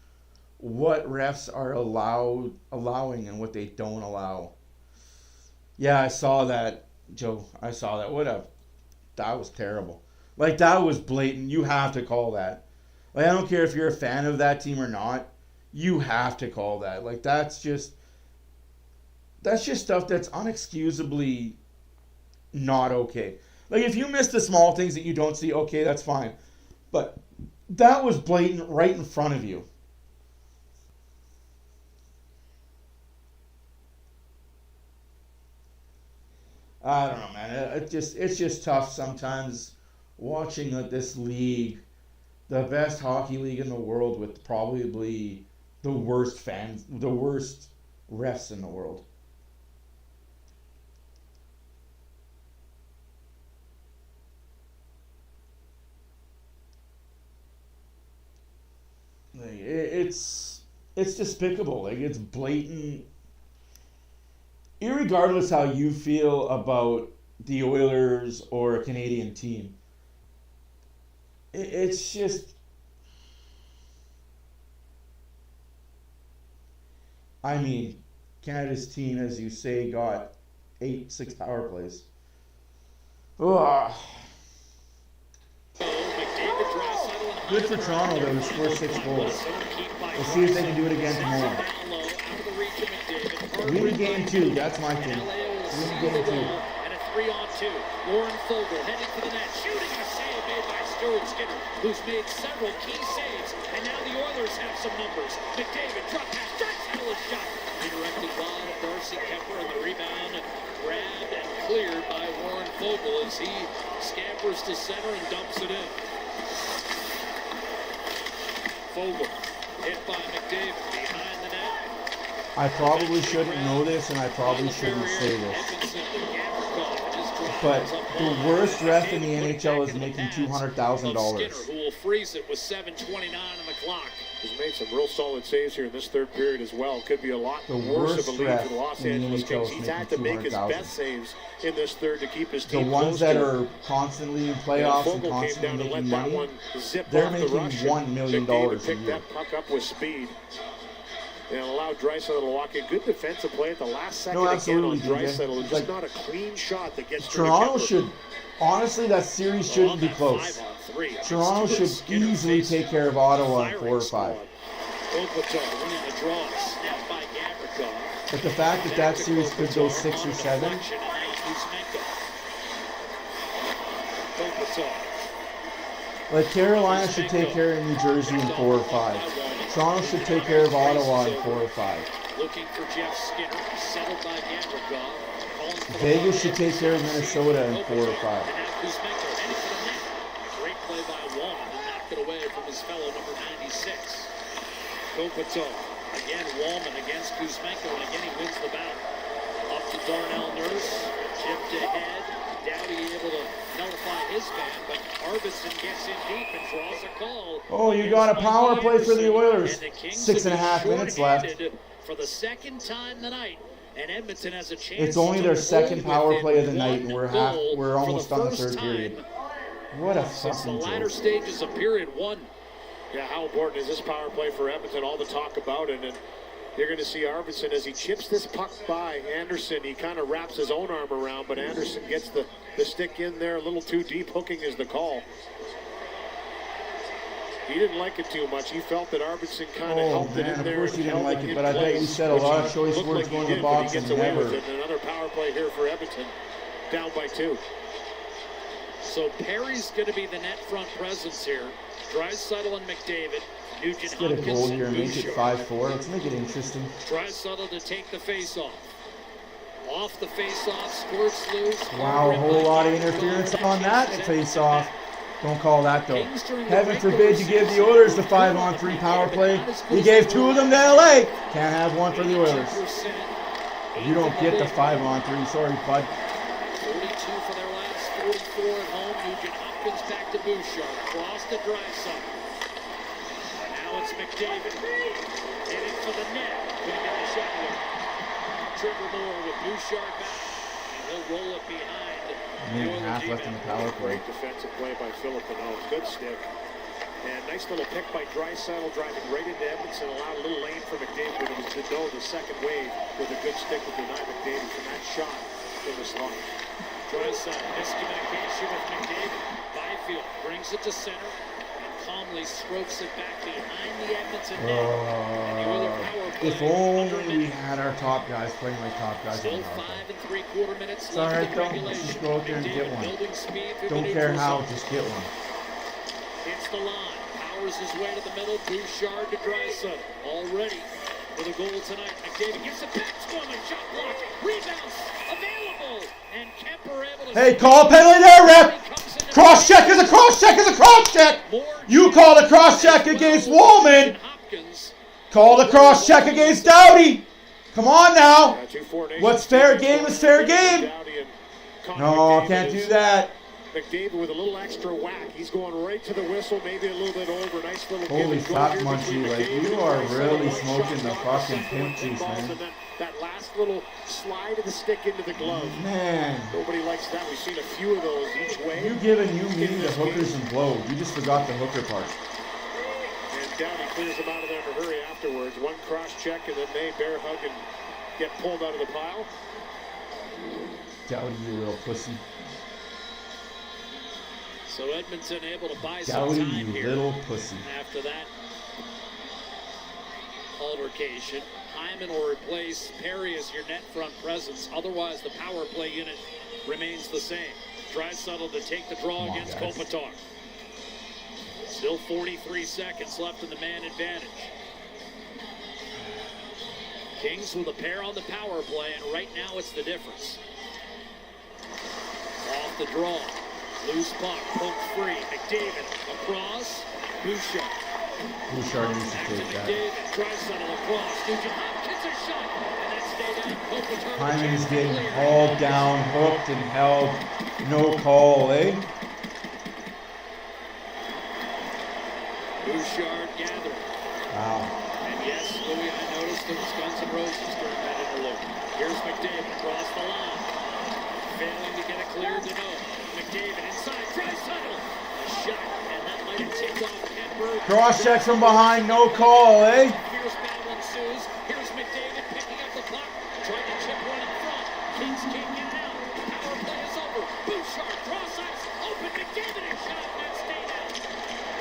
Speaker 1: What refs are allowing and what they don't allow. Yeah, I saw that, Joe. I saw that. That was terrible. Like, that was blatant. You have to call that. Like, I don't care if you're a fan of that team or not. You have to call that. Like, that's just stuff that's unexcusably not okay. Like, if you miss the small things that you don't see, okay, that's fine. But that was blatant right in front of you. I don't know, man. It's just tough sometimes watching this league, the best hockey league in the world, with probably the worst fans, the worst refs in the world. Like, it's despicable. Like, it's blatant. Irregardless how you feel about the Oilers or a Canadian team, it's just. I mean, Canada's team, as you say, got 6 power plays. Ugh. Good for Toronto, though, to score 6 goals. We'll see if they can do it again tomorrow. Win game 2, that's my thing. Win game 2.
Speaker 3: And a 3-on-2. Warren Fogle heading for the net, shooting, a save made by Stuart Skinner, who's made several key saves. And now the Oilers have some numbers. McDavid, drop pass, Draisaitl is shot. Redirected by Darcy Kemper, and the rebound grabbed and cleared by Warren Fogle as he scampers to center and dumps it in. Fogle hit by McDavid behind the net.
Speaker 1: I probably shouldn't know this, and I probably shouldn't say this, but the worst ref in the NHL is making $200,000.
Speaker 3: Who will freeze it with 7:29 on the clock.
Speaker 4: He's made some real solid saves here in this third period as well. Could be a lot worse of a lead for the Los Angeles Kings. He's had to make his best saves in this third to keep his team
Speaker 1: the ones that are constantly in playoffs and constantly making money, they're making $1 million a year.
Speaker 4: Pick that puck up with speed and allow Draisaitl to walk in. Good defensive play at the last second again on Draisaitl. It's just not a clean shot that gets
Speaker 1: Toronto should, honestly, that series shouldn't be close. Toronto should easily take care of Ottawa in 4 or 5. But the fact that that series could go 6 or 7. Like, Carolina should take care of New Jersey in 4 or 5. Toronto should take care of Ottawa in 4 or 5.
Speaker 3: Looking for Jeff Skinner, settled by Gavrikov.
Speaker 1: Vegas should take care of Minnesota in 4 or 5.
Speaker 3: Great play by Wallman and knocked it away from his fellow number 96. Kopitar. Again, Wallman against Kuzmenko, and again he wins the battle. Up to Darnell Nurse, chipped ahead. Dowdy able to nullify his man, but Arvidsson gets in deep and draws a call.
Speaker 1: Oh, you got a power play for the Oilers. 6.5 minutes left.
Speaker 3: For the second time tonight, and Edmonton has a chance.
Speaker 1: It's only their second power play of the night, and we're almost on the third period. What a fucking
Speaker 3: the latter stages of period 1.
Speaker 4: Yeah, how important is this power play for Edmonton? All the talk about it, and you're going to see Arvidsson as he chips this puck by Anderson. He kind of wraps his own arm around, but Anderson gets the stick in there a little too deep. Hooking is the call. He didn't like it too much. He felt that Arvidsson kind of helped it in there.
Speaker 1: Of course he didn't like it, but I bet you said a lot of choice words going to the box and never.
Speaker 4: Another power play here for Edmonton, down by 2.
Speaker 3: So Perry's going to be the net front presence here. Draisaitl and McDavid. Nugent
Speaker 1: Let's get a goal here and make it 5-4. Let's make it interesting.
Speaker 3: Draisaitl to take the face-off. Off the face-off, squirts loose.
Speaker 1: Wow, a whole lot of interference on that face-off. Don't call that, though. Heaven forbid you give the Oilers the 5-on-3 power play. You gave 2 of them to LA. Can't have 1 for the Oilers. You don't get the 5-on-3. Sorry, bud.
Speaker 3: 42 for their last 44 at home. Nugent Hopkins back to Bouchard. Across to Draisaitl. Now it's McDavid. Heading for the net. Couldn't get the shot away. Trevor Moore with Bouchard back. And he'll roll it behind.
Speaker 1: Minute and a half left in the power play.
Speaker 4: Great defensive play by Filipino. Good stick. And nice little pick by Draisaitl, driving right into Edmonton. Allowed a little lane for McDavid, but it was Dedeaux, the second wave, with a good stick to deny McDavid from that shot in the slot.
Speaker 3: Draisaitl, miscommunication with McDavid. Byfield brings it to center and calmly strokes it back behind the Edmonton net. And the Oilers power play.
Speaker 1: If only we had our top guys playing like top guys.
Speaker 3: Still 5 3/4 minutes
Speaker 1: it's
Speaker 3: left.
Speaker 1: Alright, don't just go out there and get one. Don't care how, just get one.
Speaker 3: Hits the line, powers his way to the middle. Bouchard to Draisaitl. Already for the goal tonight. McDavid gives it back to him, a shot blocked, rebounds available, and Kemper able to...
Speaker 1: Hey, call a penalty there, ref! Cross check is a cross check is a cross check! You called a cross check against Wallman! Call the cross check against Doughty! Come on now! What's fair game is fair game! No, can't do that.
Speaker 4: McDavid with a little extra whack. He's going right to the whistle, maybe a little bit over. Nice little
Speaker 1: holy fuck, Munchie. Like, you are really smoking the fucking pimp juice, man.
Speaker 4: That last little slide of the stick into the glove.
Speaker 1: Man.
Speaker 4: Nobody likes that. We've seen a few of those each way.
Speaker 1: You giving me the hookers and blow. You just forgot the hooker part.
Speaker 4: And Downey clears them out of there in a hurry afterwards. One cross check, and then they bear hug and get pulled out of the pile.
Speaker 1: Doughty, you little pussy.
Speaker 3: So Edmonton able to buy
Speaker 1: Doughty,
Speaker 3: some time
Speaker 1: you
Speaker 3: here.
Speaker 1: Little pussy.
Speaker 3: After that altercation, Hyman will replace Perry as your net front presence. Otherwise, the power play unit remains the same. Draisaitl to take the draw against Kopitar. Still 43 seconds left in the man advantage. Kings with a pair on the power play, and right now it's the difference. Off the draw. Loose puck, poked free. McDavid across. Bouchard.
Speaker 1: Bouchard needs to
Speaker 3: Back to
Speaker 1: take that.
Speaker 3: McDavid. Draisaitl across. Nugent Hopkins a shot. And that stayed down. Kopitar.
Speaker 1: Hyman is getting hauled down, hooked, and held. No call, eh?
Speaker 3: Bouchard gathering.
Speaker 1: Wow.
Speaker 3: And yes, Louis, I noticed there was Guns N' Roses during that interlude. Here's McDavid across the line. Failing to get it cleared to no. McDavid inside, Draisaitl. A shot, and that might have tipped off Kemper.
Speaker 1: Cross check from behind, no call, eh?
Speaker 3: Fierce battle ensues. Here's McDavid picking up the puck, trying to chip one in front. Kings can't get it out. Power play is over. Bouchard cross ice, open McDavid and shot, and that stayed out.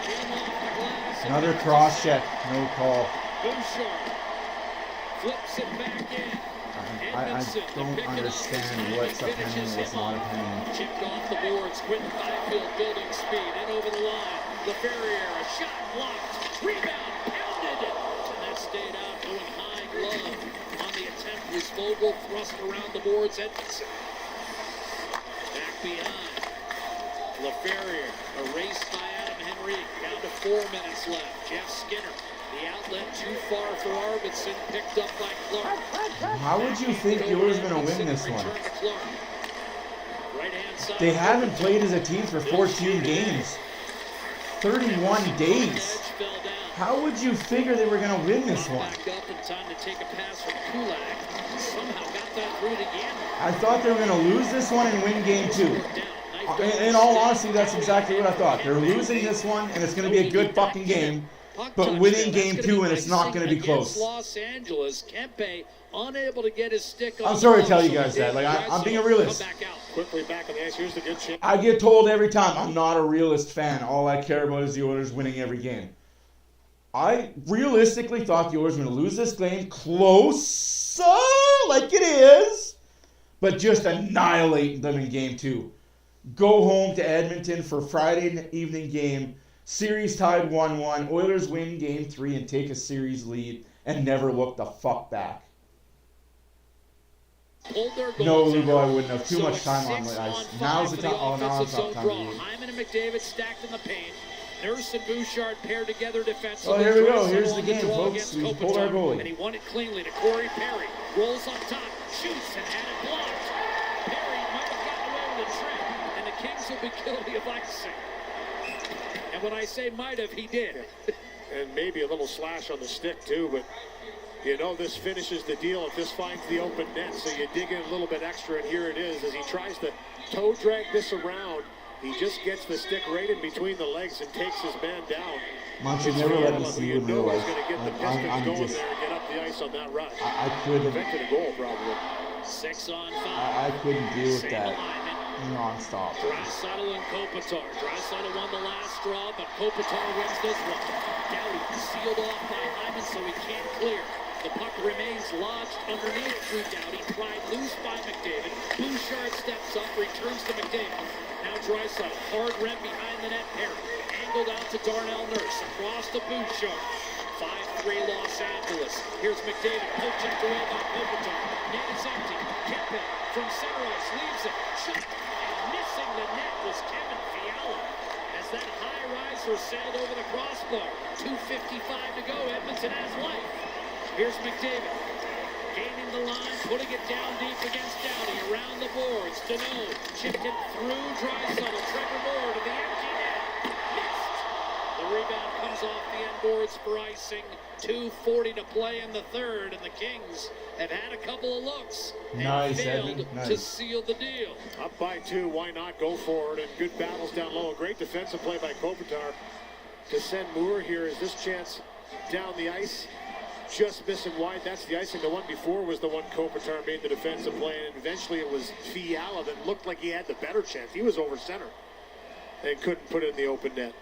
Speaker 3: Came off the glass.
Speaker 1: Another cross check, no call.
Speaker 3: Bouchard flips it back in.
Speaker 1: I don't understand what's a penalty and what's not a penalty.
Speaker 3: Chipped off the boards. Quinton Byfield building speed in over the line. LaFerriere, a shot blocked. Rebound, pounded. And that stayed out, going high glove. On the attempt was Vogel, thrust around the boards. Edmondson back behind. LaFerriere erased by Adam Henrique. Down to 4 minutes left. Jeff Skinner. The outlet too far for Arvidsson, picked up by Clark.
Speaker 1: How would you think the Oilers were going to win this one? They haven't played as a team for 14 games. 31 days. How would you figure they were going to win this one? I thought they were going to lose this one and win game 2. In all honesty, that's exactly what I thought. They're losing this one, and it's going to be a good fucking game. But winning game 2, and it's not going to be close.
Speaker 3: Los Angeles, Kempe unable to get his stick on.
Speaker 1: I'm sorry to tell you guys that. Like, I'm being a realist.
Speaker 4: Quickly back on the ice. Here's the good chance.
Speaker 1: I get told every time I'm not a realist fan. All I care about is the Oilers winning every game. I realistically thought the Oilers were going to lose this game close, like it is, but just annihilate them in game 2. Go home to Edmonton for Friday evening game. Series tied 1-1. Oilers win game 3 and take a series lead and never look the fuck back. No, Lugo, I wouldn't have. Too much time on the ice. Now's the time. Oh, now it's not time to use.
Speaker 3: Hyman and McDavid stacked in the paint. Nurse and Bouchard paired together defensively.
Speaker 1: Oh, here we go. Here's the game, folks. We pulled our goalie.
Speaker 3: And he won it cleanly to Corey Perry. Rolls on top, shoots, and had it blocked. Perry might have gotten away with a trick, and the Kings will be guilty of icing. And when I say might have, he did.
Speaker 4: And maybe a little slash on the stick, too, but you know this finishes the deal if this finds the open net, so you dig in a little bit extra, and here it is as he tries to toe drag this around. He just gets the stick right in between the legs and takes his man down.
Speaker 1: Munchie, never let me see you in real life.
Speaker 4: He's going to get the Pistons going there and get up the ice on that rush.
Speaker 1: I couldn't.
Speaker 4: Prevented a goal, probably.
Speaker 3: 6 on 5.
Speaker 1: I couldn't deal with that non-stop.
Speaker 3: Draisaitl and Kopitar. Draisaitl won the last straw, but Kopitar wins this one. Doughty sealed off by Hyman, so he can't clear. The puck remains lodged underneath through Doughty. Pried loose by McDavid. Bouchard steps up, returns to McDavid. Now Draisaitl, hard rim behind the net. Perry angled out to Darnell Nurse. Across to Bouchard. 5-3 Los Angeles. Here's McDavid, poaching away by Kopitar. Net is empty. Kempe from center ice leaves it. Shot, and missing the net was Kevin Fiala. As that high riser sailed over the crossbar. 2:55 to go. Edmonton has life. Here's McDavid. Gaining the line, putting it down deep against Doughty. Around the boards. Deneau chipped it through Draisaitl. Trevor Moore to the empty net. Missed. The rebound comes off the end boards for icing. 2:40 to play in the third, and the Kings have had a couple of looks and failed to seal the deal.
Speaker 4: Up by 2, why not go for it? And good battles down low. A great defensive play by Kopitar to send Moore here. Is this chance down the ice? Just missing wide. That's the icing. The one before was the one Kopitar made the defensive play, and eventually it was Fiala that looked like he had the better chance. He was over center and couldn't put it in the open net.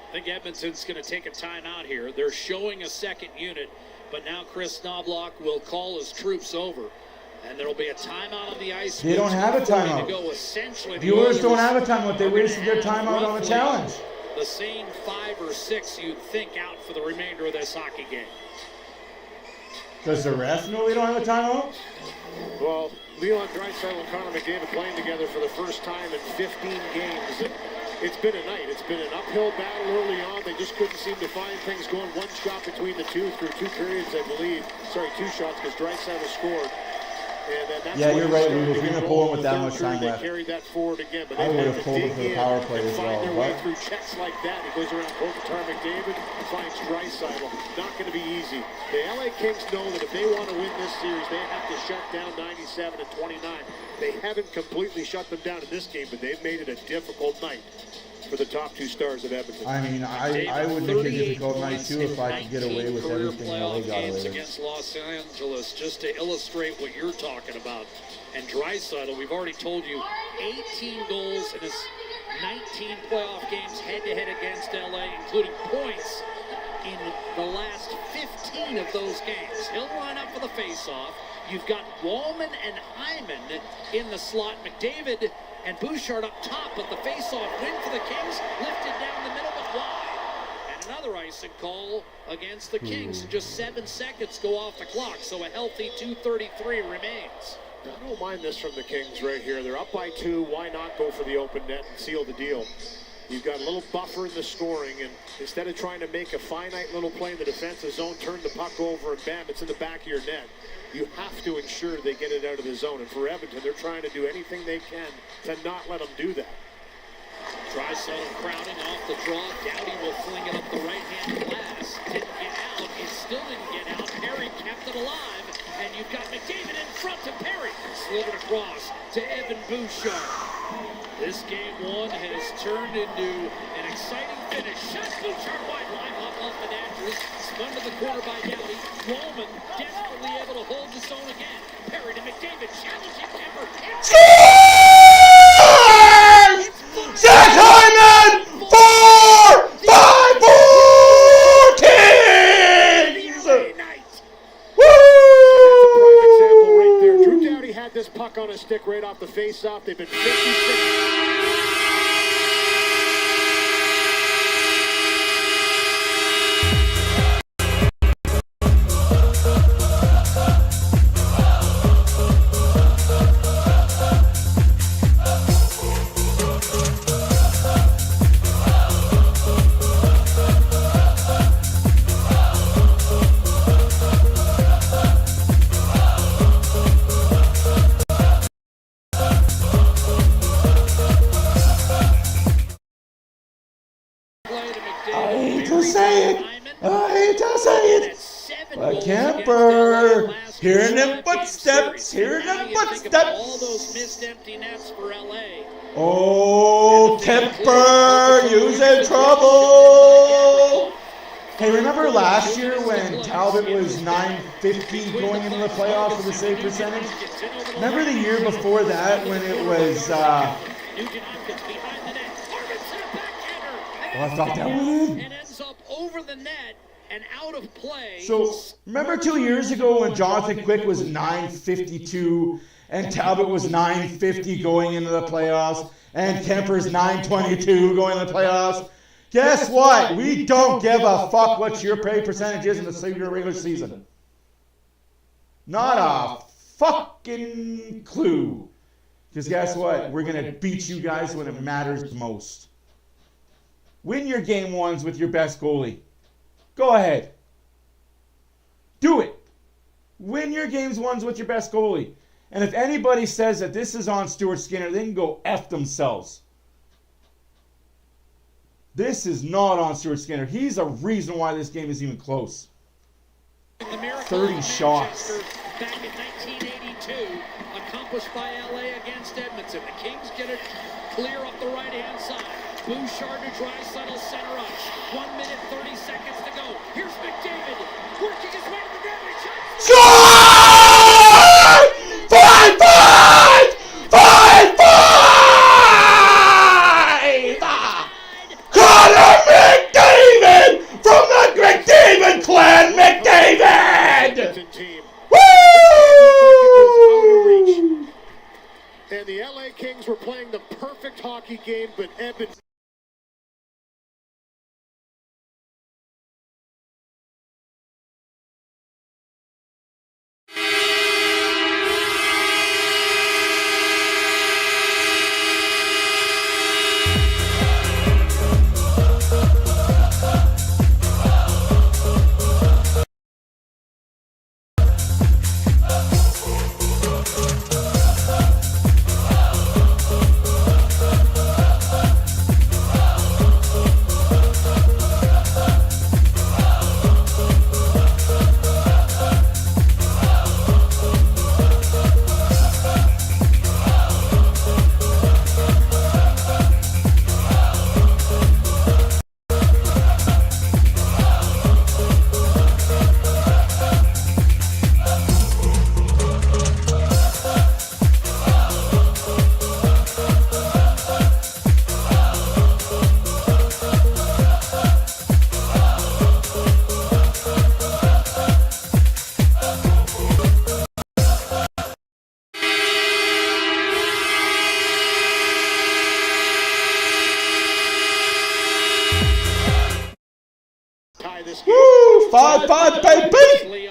Speaker 3: I think Edmonton's going to take a timeout here. They're showing a second unit, but now Chris Knobloch will call his troops over, and there will be a timeout on the ice.
Speaker 1: They don't have a timeout. The Oilers don't have a timeout. They wasted their timeout on the challenge.
Speaker 3: The same 5 or 6 you'd think out for the remainder of this hockey game.
Speaker 1: Does the ref know we don't have a timeout?
Speaker 4: Well, Leon Draisaitl and Connor McDavid playing together for the first time in 15 games. And it's been a night. It's been an uphill battle early on. They just couldn't seem to find things going. One shot between the two through 2 periods, I believe. Sorry, 2 shots because Draisaitl scored. And that's
Speaker 1: yeah, you're right. We were going to pull him with that much time left.
Speaker 4: They carried that forward again, but
Speaker 1: I would have pulled him for the power play as well.
Speaker 4: Find their way through checks like that. He goes around Kopitar, McDavid, finds Draisaitl. Not going to be easy. The LA Kings know that if they want to win this series, they have to shut down 97 and 29. They haven't completely shut them down in this game, but they've made it a difficult night for the top 2 stars of Edmonton.
Speaker 1: I mean, I would make it a difficult night too if I could get away with everything LA got away with.
Speaker 3: Against Los Angeles, just to illustrate what you're talking about. And Draisaitl, we've already told you, 18 goals in his 19 playoff games head-to-head against LA, including points in the last 15 of those games. He'll line up for the face-off. You've got Wallman and Hyman in the slot. McDavid and Bouchard up top, but the face-off win for the Kings, lifted down the middle but wide. And another icing call against the Kings. Just 7 seconds go off the clock, so a healthy 2:33 remains.
Speaker 4: I don't mind this from the Kings right here. They're up by 2. Why not go for the open net and seal the deal? You've got a little buffer in the scoring, and instead of trying to make a finite little play in the defensive zone, turn the puck over and bam, it's in the back of your net. You have to ensure they get it out of the zone. And for Edmonton, they're trying to do anything they can to not let them do that.
Speaker 3: Draisaitl crowding off the draw. Doughty will fling it up the right-hand glass. Didn't get out. It still didn't get out. Perry kept it alive. And you've got McDavid in front of Perry. Slivered across to Evan Bouchard. This game 1 has turned into an exciting finish. Shot Bouchard wide line off the Dodgers. Spun to the corner by Doughty. Roman desperately able to hold the zone again. Perry to McDavid. Challenging Kemper.
Speaker 1: Zach Hyman! 4-5-4 Kings! Woo!
Speaker 4: That's a prime example right there. Drew Doughty had this puck on his stick right off the face-off. They've been 56.
Speaker 1: I hate to say it. But Kemper, hearing them footsteps,
Speaker 3: All those missed empty nets for LA.
Speaker 1: Oh, Kemper, you's in trouble. Hey, remember last year when Talbot was .950 going into the playoffs with a save percentage? Remember the year before that when it was, I thought that was in.
Speaker 3: And ends up over the net and out of play.
Speaker 1: So, remember 2 years ago when Jonathan Quick was .952 and Talbot was .950 going into the playoffs and Kemper's .922 going into the playoffs? Guess what? We don't give a fuck what your pay percentage is in the regular season. Not a fucking clue. Because guess what? We're going to beat you guys when it matters the most. Win your game ones with your best goalie. Go ahead. Do it. Win your games ones with your best goalie. And if anybody says that this is on Stuart Skinner, they can go F themselves. This is not on Stuart Skinner. He's a reason why this game is even close. 30 shots.
Speaker 3: Back in 1982, accomplished by LA against Edmonton. The Kings get it clear up the right-hand side. Bouchard to Draisaitl, center ice. 1 minute, 30 seconds to go. Here's McDavid working his way to the net.
Speaker 1: Score! 5-5! 5-5! Connor McDavid from the McDavid clan, McDavid! Woo!
Speaker 4: And the LA Kings were playing the perfect hockey game, but Edmonton...
Speaker 1: Woo! 5-5, baby!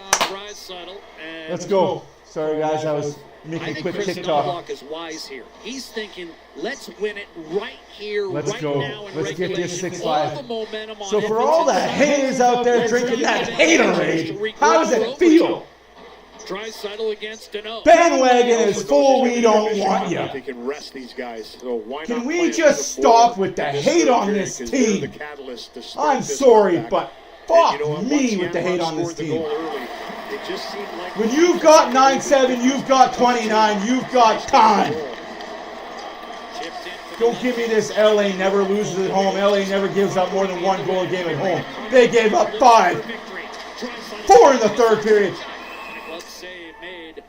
Speaker 1: Let's go. Sorry, guys. I was making a quick TikTok.
Speaker 3: Is wise here. He's thinking, let's win it right here,
Speaker 1: let's
Speaker 3: right
Speaker 1: go.
Speaker 3: now.
Speaker 1: Let's get this 6-5. So for all the haters out there drinking that haterade, how does it feel?
Speaker 3: Draisaitl against Danault.
Speaker 1: Bandwagon is full. We don't want you.
Speaker 4: They can rest these guys. So why
Speaker 1: can
Speaker 4: not
Speaker 1: we just stop with the hate on this team? I'm sorry, but fuck me with the hate on this team. When you've got 9-7, you've got 29, you've got time. Don't give me this LA never loses at home. LA never gives up more than 1 goal a game at home. They gave up 5. 4 in the third period.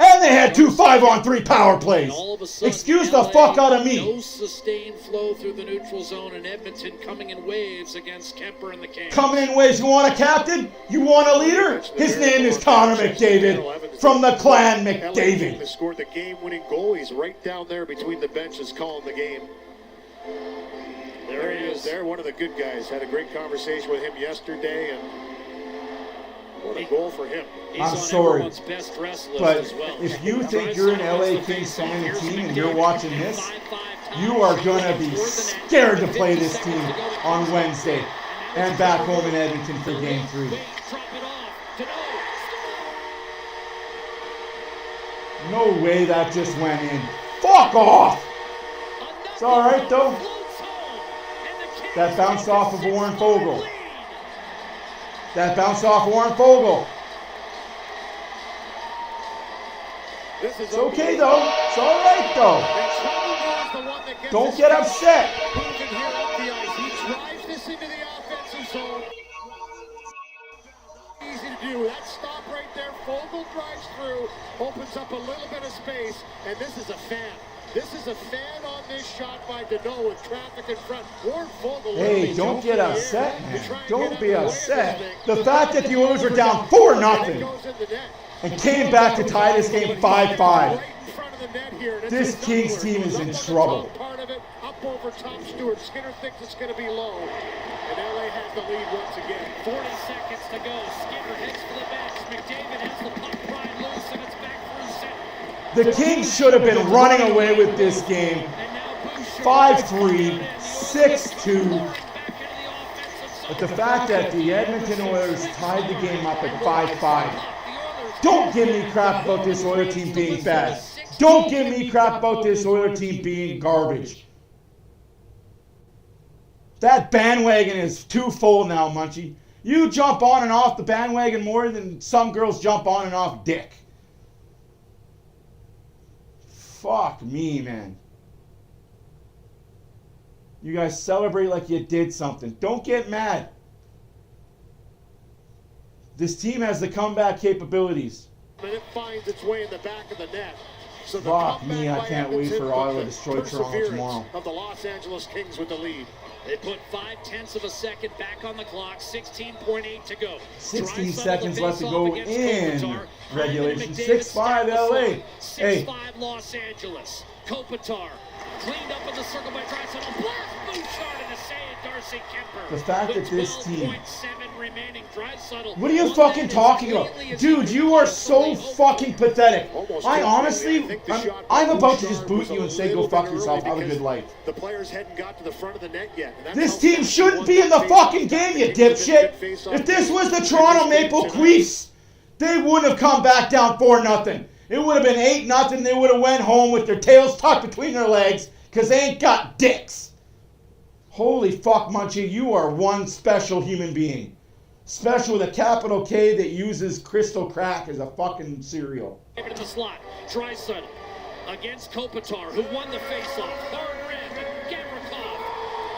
Speaker 1: And they had 2 5-on-3 power plays. Excuse the fuck out of me.
Speaker 3: No sustained flow through the neutral zone, and Edmonton coming in waves against Kemper and the Kings.
Speaker 1: Coming in waves. You want a captain? You want a leader? His name is Connor McDavid from the clan McDavid.
Speaker 4: Scored the game-winning goal. He's right down there between the benches calling the game. There he is. There, one of the good guys. Had a great conversation with him yesterday, and what a goal for him.
Speaker 1: I'm sorry, but if you think you're an LA Kings fan and team and you're watching this, you are going to be scared to play this team on Wednesday and back home in Edmonton for Game 3. No way that just went in. Fuck off! It's alright though. That bounced off of Warren Foegele. That bounced off Warren Foegele. It's okay though. It's all right though. Don't get upset.
Speaker 4: He drives this into the offensive zone. Easy to do. That stop right there. Foegele drives through, opens up a little bit of space, and this is a fan. This is a fan on this shot by Danault with traffic in front. Warren Foegele.
Speaker 1: Hey, don't get upset, man. Don't be upset. The fact that the Oilers are down 4-0 and came back to tie this game 5-5. This Kings team is in trouble.
Speaker 4: Part of it, up over top Stewart. Skinner thinks it's going to be low. And now the lead once again.
Speaker 3: 40 seconds to go. Skinner heads for the bench. McDavid has the puck pried loose, and it's back through center.
Speaker 1: The Kings should have been running away with this game. 5-3, 6-2. But the fact that the Edmonton Oilers tied the game up at 5-5. Don't give me crap about this Oilers team being bad. Don't give me crap about this Oilers team being garbage. That bandwagon is too full now, Munchie. You jump on and off the bandwagon more than some girls jump on and off dick. Fuck me, man. You guys celebrate like you did something. Don't get mad. This team has the comeback capabilities.
Speaker 4: And it finds its way in the back of the net. So the
Speaker 1: Fuck me, I can't wait for Oilers to destroy Toronto
Speaker 4: perseverance
Speaker 1: tomorrow.
Speaker 4: of the Los Angeles Kings with the lead.
Speaker 3: They put 0.5 of a second back on the clock. 16.8 to go.
Speaker 1: 16 seconds left to go in regulation. 6-5 LA.
Speaker 3: 6-5 Los Angeles. Kopitar cleaned up in the circle by Draisaitl. Blast Bouchard in the save. Darcy Kemper.
Speaker 1: The fact that this team...
Speaker 3: 12.7 remaining. Draisaitl.
Speaker 1: What are you fucking talking about? Dude, you are so fucking pathetic. I honestly, I'm about to just boot you and say go fuck yourself. Have a good life.
Speaker 4: The players hadn't got to the front of the net yet.
Speaker 1: This team shouldn't be in the fucking game, you dipshit. If this was the Toronto Maple Leafs, they wouldn't have come back down 4-0. It would have been 8-0. They would have went home with their tails tucked between their legs because they ain't got dicks. Holy fuck, Munchie, you are one special human being. Special with a capital K that uses crystal crack as a fucking cereal.
Speaker 3: In the slot, Draisaitl against Kopitar, who won the faceoff. Third rim, Gavrikov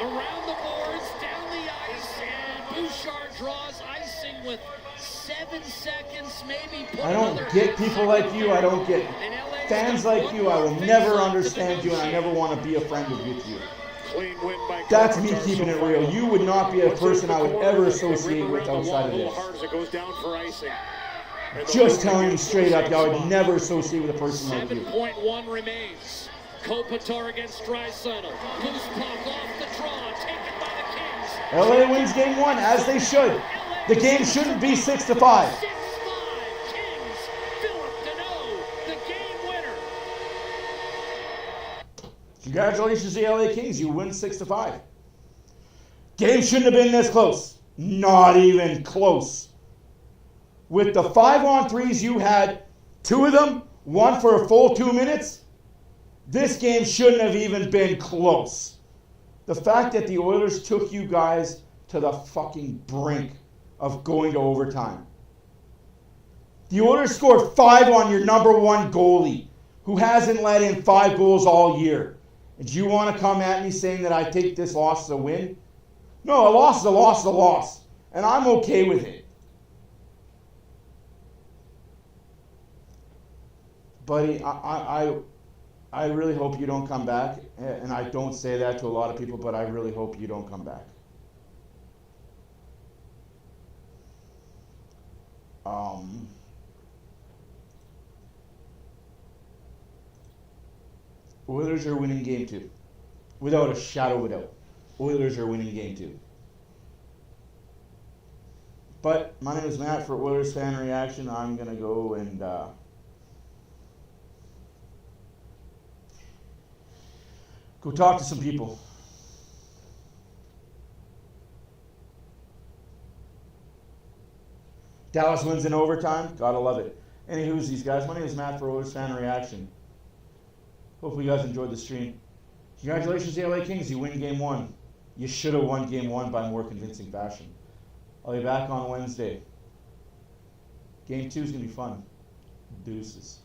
Speaker 3: around the boards, down the ice, and Bouchard draws icing with 7 seconds, maybe.
Speaker 1: I don't get people like you. I don't get fans like you. I will never understand you, and I never want to be a friend with you. That's me keeping it real. You would not be a person I would ever associate with outside of this. Just telling you straight up, I would never associate with a person like you.
Speaker 3: 7.1 remains. Kopitar against Draisaitl. Loose puck off the draw, taken by the Kings.
Speaker 1: LA wins game 1, as they should. The game shouldn't be 6-5.
Speaker 3: 6-5 Kings. Philip Deneau, the game winner.
Speaker 1: Congratulations to the LA Kings. You win 6-5. Game shouldn't have been this close. Not even close. With the 5-on-3s you had, 2 of them, 1 for a full 2 minutes, this game shouldn't have even been close. The fact that the Oilers took you guys to the fucking brink of going to overtime. The Oilers scored 5 on your number 1 goalie, who hasn't let in 5 goals all year. And do you want to come at me saying that I take this loss as a win? No, a loss is a loss is a loss. And I'm okay with it. Buddy, I really hope you don't come back. And I don't say that to a lot of people, but I really hope you don't come back. Oilers are winning game 2. Without a shadow of a doubt. Oilers are winning game 2. But my name is Matt for Oilers Fan Reaction. I'm going to go and go talk to some people. Dallas wins in overtime. Gotta love it. Anywho's these guys. My name is Matt for Oilers Fan Reaction. Hopefully you guys enjoyed the stream. Congratulations to the LA Kings. You win game 1. You should have won game 1 by more convincing fashion. I'll be back on Wednesday. Game 2 is going to be fun. Deuces.